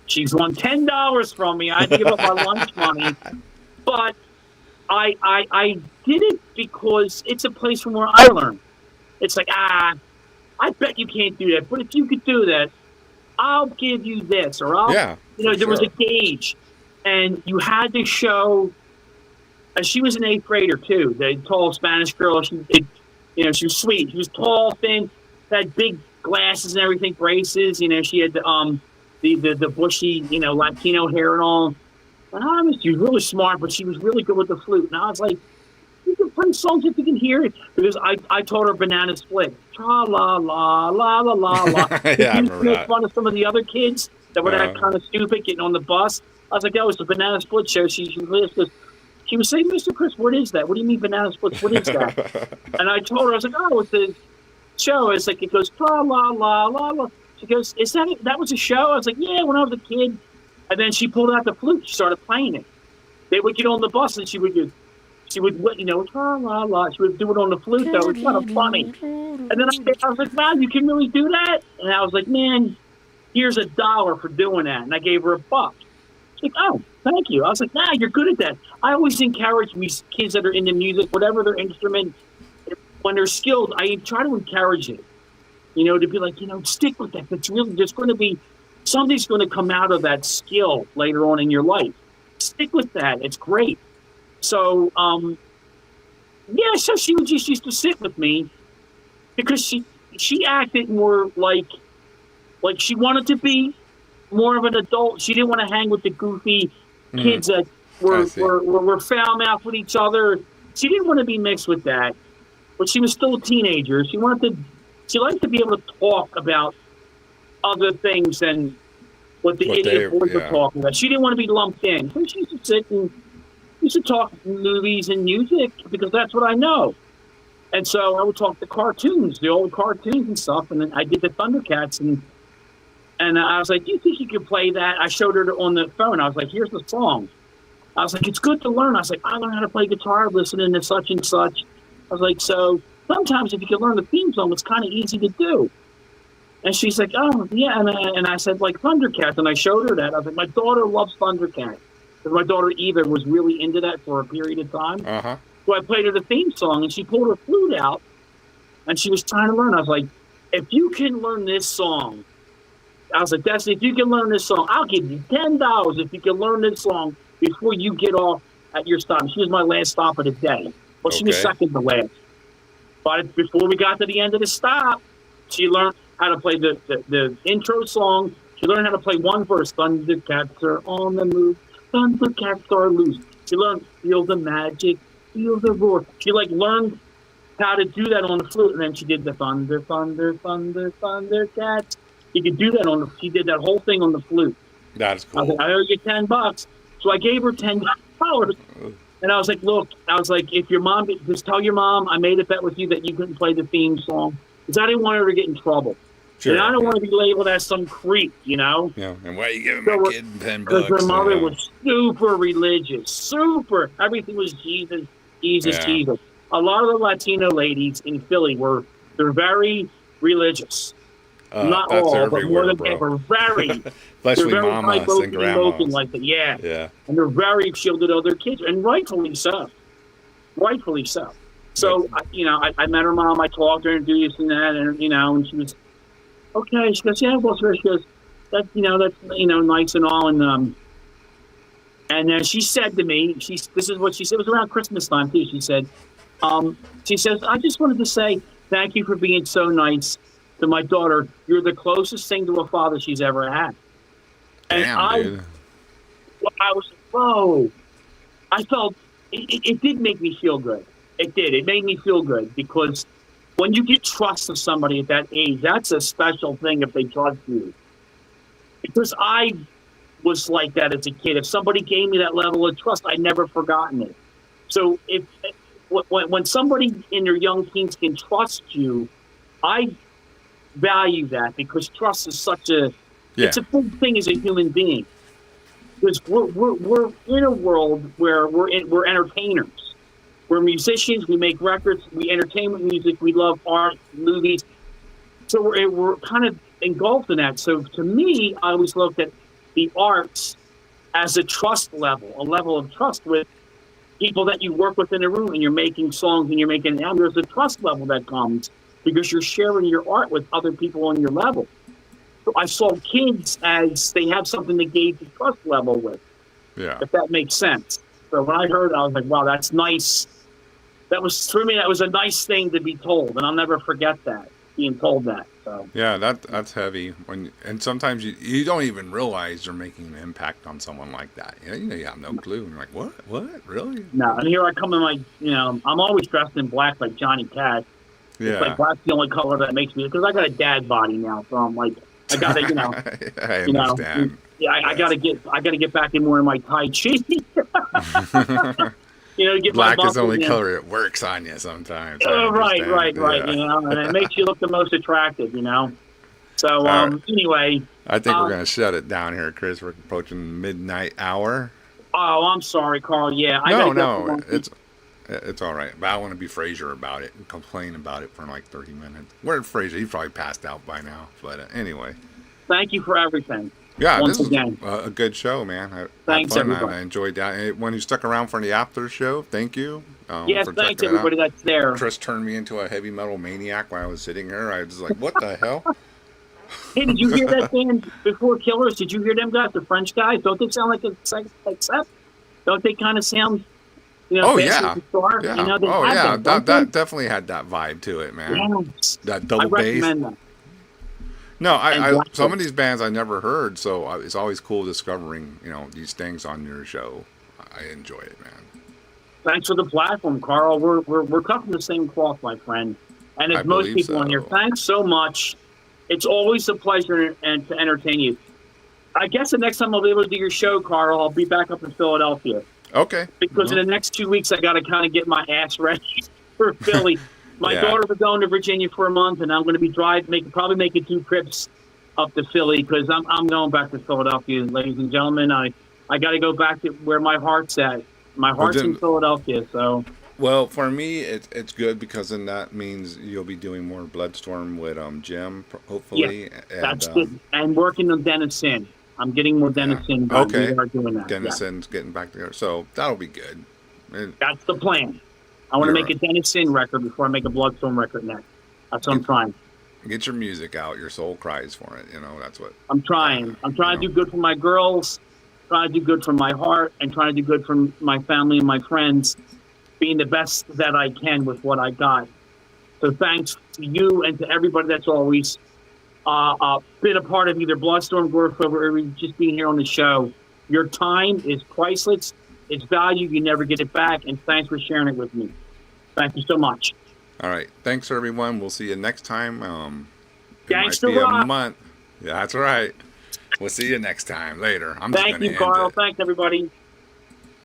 She's won $10 from me. I had to give up my lunch money, but I did it because it's a place from where I learned. It's like, I bet you can't do that, but if you could do that, I'll give you this, or there was a gauge, and you had to show. And she was an 8th grader too, the tall Spanish girl. She was sweet. She was tall, thin, had big glasses and everything, braces. She had the bushy, Latino hair and all. And she was really smart, but she was really good with the flute. And I was like, you can play songs if you can hear it. Because I taught her Banana Split. Tra la la la la la la. Yeah, I remember make that. fun of some of the other kids that were that kind of stupid getting on the bus. I was like, that was the Banana Split show. She was saying, Mr. Chris, what is that? What do you mean Banana Splits? What is that? And I told her, I was like, oh, it's a show. It's like, it goes, tra la la la la. She goes, that was a show? I was like, yeah, when I was a kid. And then she pulled out the flute. She started playing it. They would get on the bus and she would tra la la. She would do it on the flute, though. It's kind of funny. And then I was like, wow, you can really do that? And I was like, man, here's $1 for doing that. And I gave her $1. She's like, oh, thank you. I was like, nah, you're good at that. I always encourage these kids that are into music, whatever their instrument, when they're skilled, I try to encourage it. To be like, stick with that. It's really, there's going to be, something's going to come out of that skill later on in your life. Stick with that. It's great. So, so she just used to sit with me because she acted more like she wanted to be more of an adult. She didn't want to hang with the goofy kids that were foul mouthed with each other. She didn't want to be mixed with that, but she was still a teenager. She liked to be able to talk about other things than what the idiot boys were talking about. She didn't want to be lumped in. So she used to sit and used to talk movies and music because that's what I know. And so I would talk the cartoons, the old cartoons and stuff. And then I did the Thundercats and I was like, do you think you could play that? I showed her on the phone. I was like, here's the song. I was like, it's good to learn. I was like, I learned how to play guitar listening to such and such. I was like, so sometimes if you can learn the theme song, it's kind of easy to do. And she's like, oh, yeah. And I said, like, Thundercats. And I showed her that. I was like, my daughter loves Thundercats. Because my daughter Eva was really into that for a period of time. Uh-huh. So I played her the theme song, and she pulled her flute out, and she was trying to learn. I was like, if you can learn this song, I was like, Destiny, if you can learn this song, I'll give you $10 if you can learn this song before you get off at your stop. She was my last stop of the day. Well, she was second to last. But before we got to the end of the stop, she learned how to play the intro song. She learned how to play one verse. Thundercats are on the move. Thundercats are loose. She learned, feel the magic, feel the roar. She learned how to do that on the flute, and then she did the thunder, thunder, thunder, Thundercats. She could do that she did that whole thing on the flute. That's cool. I was like, I owe you $10. So I gave her $10. And I was like, look, if your mom, just tell your mom I made a bet with you that you couldn't play the theme song because I didn't want her to get in trouble. Sure. And I don't want to be labeled as some creep, you know? Yeah. And why are you giving my kid $10? Because her mother was super religious, super. Everything was Jesus, Jesus, Yeah. Jesus. A lot of the Latino ladies in Philly they're very religious. Not that's all, but more everywhere, than bro. ever, very. Especially they're very mamas and grandmas. like that, yeah. Yeah. And they're very shielded of their kids, and rightfully so. Rightfully so. So, I met her mom. I talked to her and do this and that, and she was okay. She goes, yeah, well, she goes, that's nice and all, and then she said to me, this is what she said. It was around Christmas time too. She said, I just wanted to say thank you for being so nice to my daughter. You're the closest thing to a father she's ever had. And Damn, dude. I was, whoa. I felt, it did make me feel good. It did. It made me feel good because when you get trust of somebody at that age, that's a special thing if they trust you. Because I was like that as a kid. If somebody gave me that level of trust, I'd never forgotten it. So when somebody in their young teens can trust you, I value that because trust is it's a big thing as a human being. Because we're in a world where we're entertainers. We're musicians. We make records. We entertain with music. We love art, movies. So we're kind of engulfed in that. So to me, I always looked at the arts as a trust level, a level of trust with people that you work with in a room, and you're making songs and you're making an album. There's a trust level that comes because you're sharing your art with other people on your level. So I saw kids as they have something to gauge the trust level with. Yeah. If that makes sense. So when I heard it, I was like, wow, that's nice. That was, for me, that was a nice thing to be told, and I'll never forget that, being told that. So yeah, that's heavy. And sometimes you don't even realize you're making an impact on someone like that. You have no clue. And you're like, what, really? No, and here I come in I'm always dressed in black like Johnny Cash. Yeah. It's like black's the only color that makes me, because I got a dad body now, so I'm like, I gotta, I understand. I gotta get back in more in my Tai Chi. Get black my is the only in. color it works on you sometimes. Right. Yeah. And it makes you look the most attractive. So anyway, I think we're gonna shut it down here, Chris. We're approaching midnight hour. Oh, I'm sorry, Carl. Yeah, No, it's all right. But I want to be Fraser about it and complain about it for like 30 minutes. Where's Fraser? He probably passed out by now. But anyway. Thank you for everything. Yeah, Once this again. is a good show, man. Thanks, everybody. I enjoyed that. When you stuck around for the after show, thank you. Yes, for thanks checking it everybody out. that's there. Chris turned me into a heavy metal maniac when I was sitting there. I was like, what the hell? Hey, did you hear that band before Killers? Did you hear them guys, the French guys? Don't they sound like Seth? Don't they kind of sound, oh, yeah. Star? Yeah. That definitely had that vibe to it, man. Yes. That double bass. I recommend them. No, I some of these bands I never heard, so it's always cool discovering, these things on your show. I enjoy it, man. Thanks for the platform, Carl. We're cut from the same cloth, my friend. And as most people on here, thanks so much. It's always a pleasure and to entertain you. I guess the next time I'll be able to do your show, Carl, I'll be back up in Philadelphia. Okay. Because in the next 2 weeks, I got to kind of get my ass ready for Philly. My daughter was going to Virginia for a month, and I'm going to be probably making 2 trips up to Philly because I'm going back to Philadelphia, ladies and gentlemen. I got to go back to where my heart's at. My heart's in Philadelphia, so. Well, for me, it's good because then that means you'll be doing more Bloodstorm with Jim, hopefully. Yeah, that's good. And working on Dennison. I'm getting more Dennison. Okay. We are doing that. Dennison's getting back together, so that'll be good. That's the plan. I want to make a Dennison record before I make a Bloodstorm record next. That's what I'm trying. Get your music out. Your soul cries for it. That's what. I'm trying. I'm trying to do good for my girls, trying to do good for my heart, and trying to do good for my family and my friends, being the best that I can with what I got. So thanks to you and to everybody that's always been a part of either Bloodstorm, Goreflow, or just being here on the show. Your time is priceless. It's value. You never get it back. And thanks for sharing it with me. Thank you so much. All right. Thanks, everyone. We'll see you next time. It Gangsta might be rock. a month. Yeah, that's right. We'll see you next time. Later. Thank you, Carl. Thanks, everybody.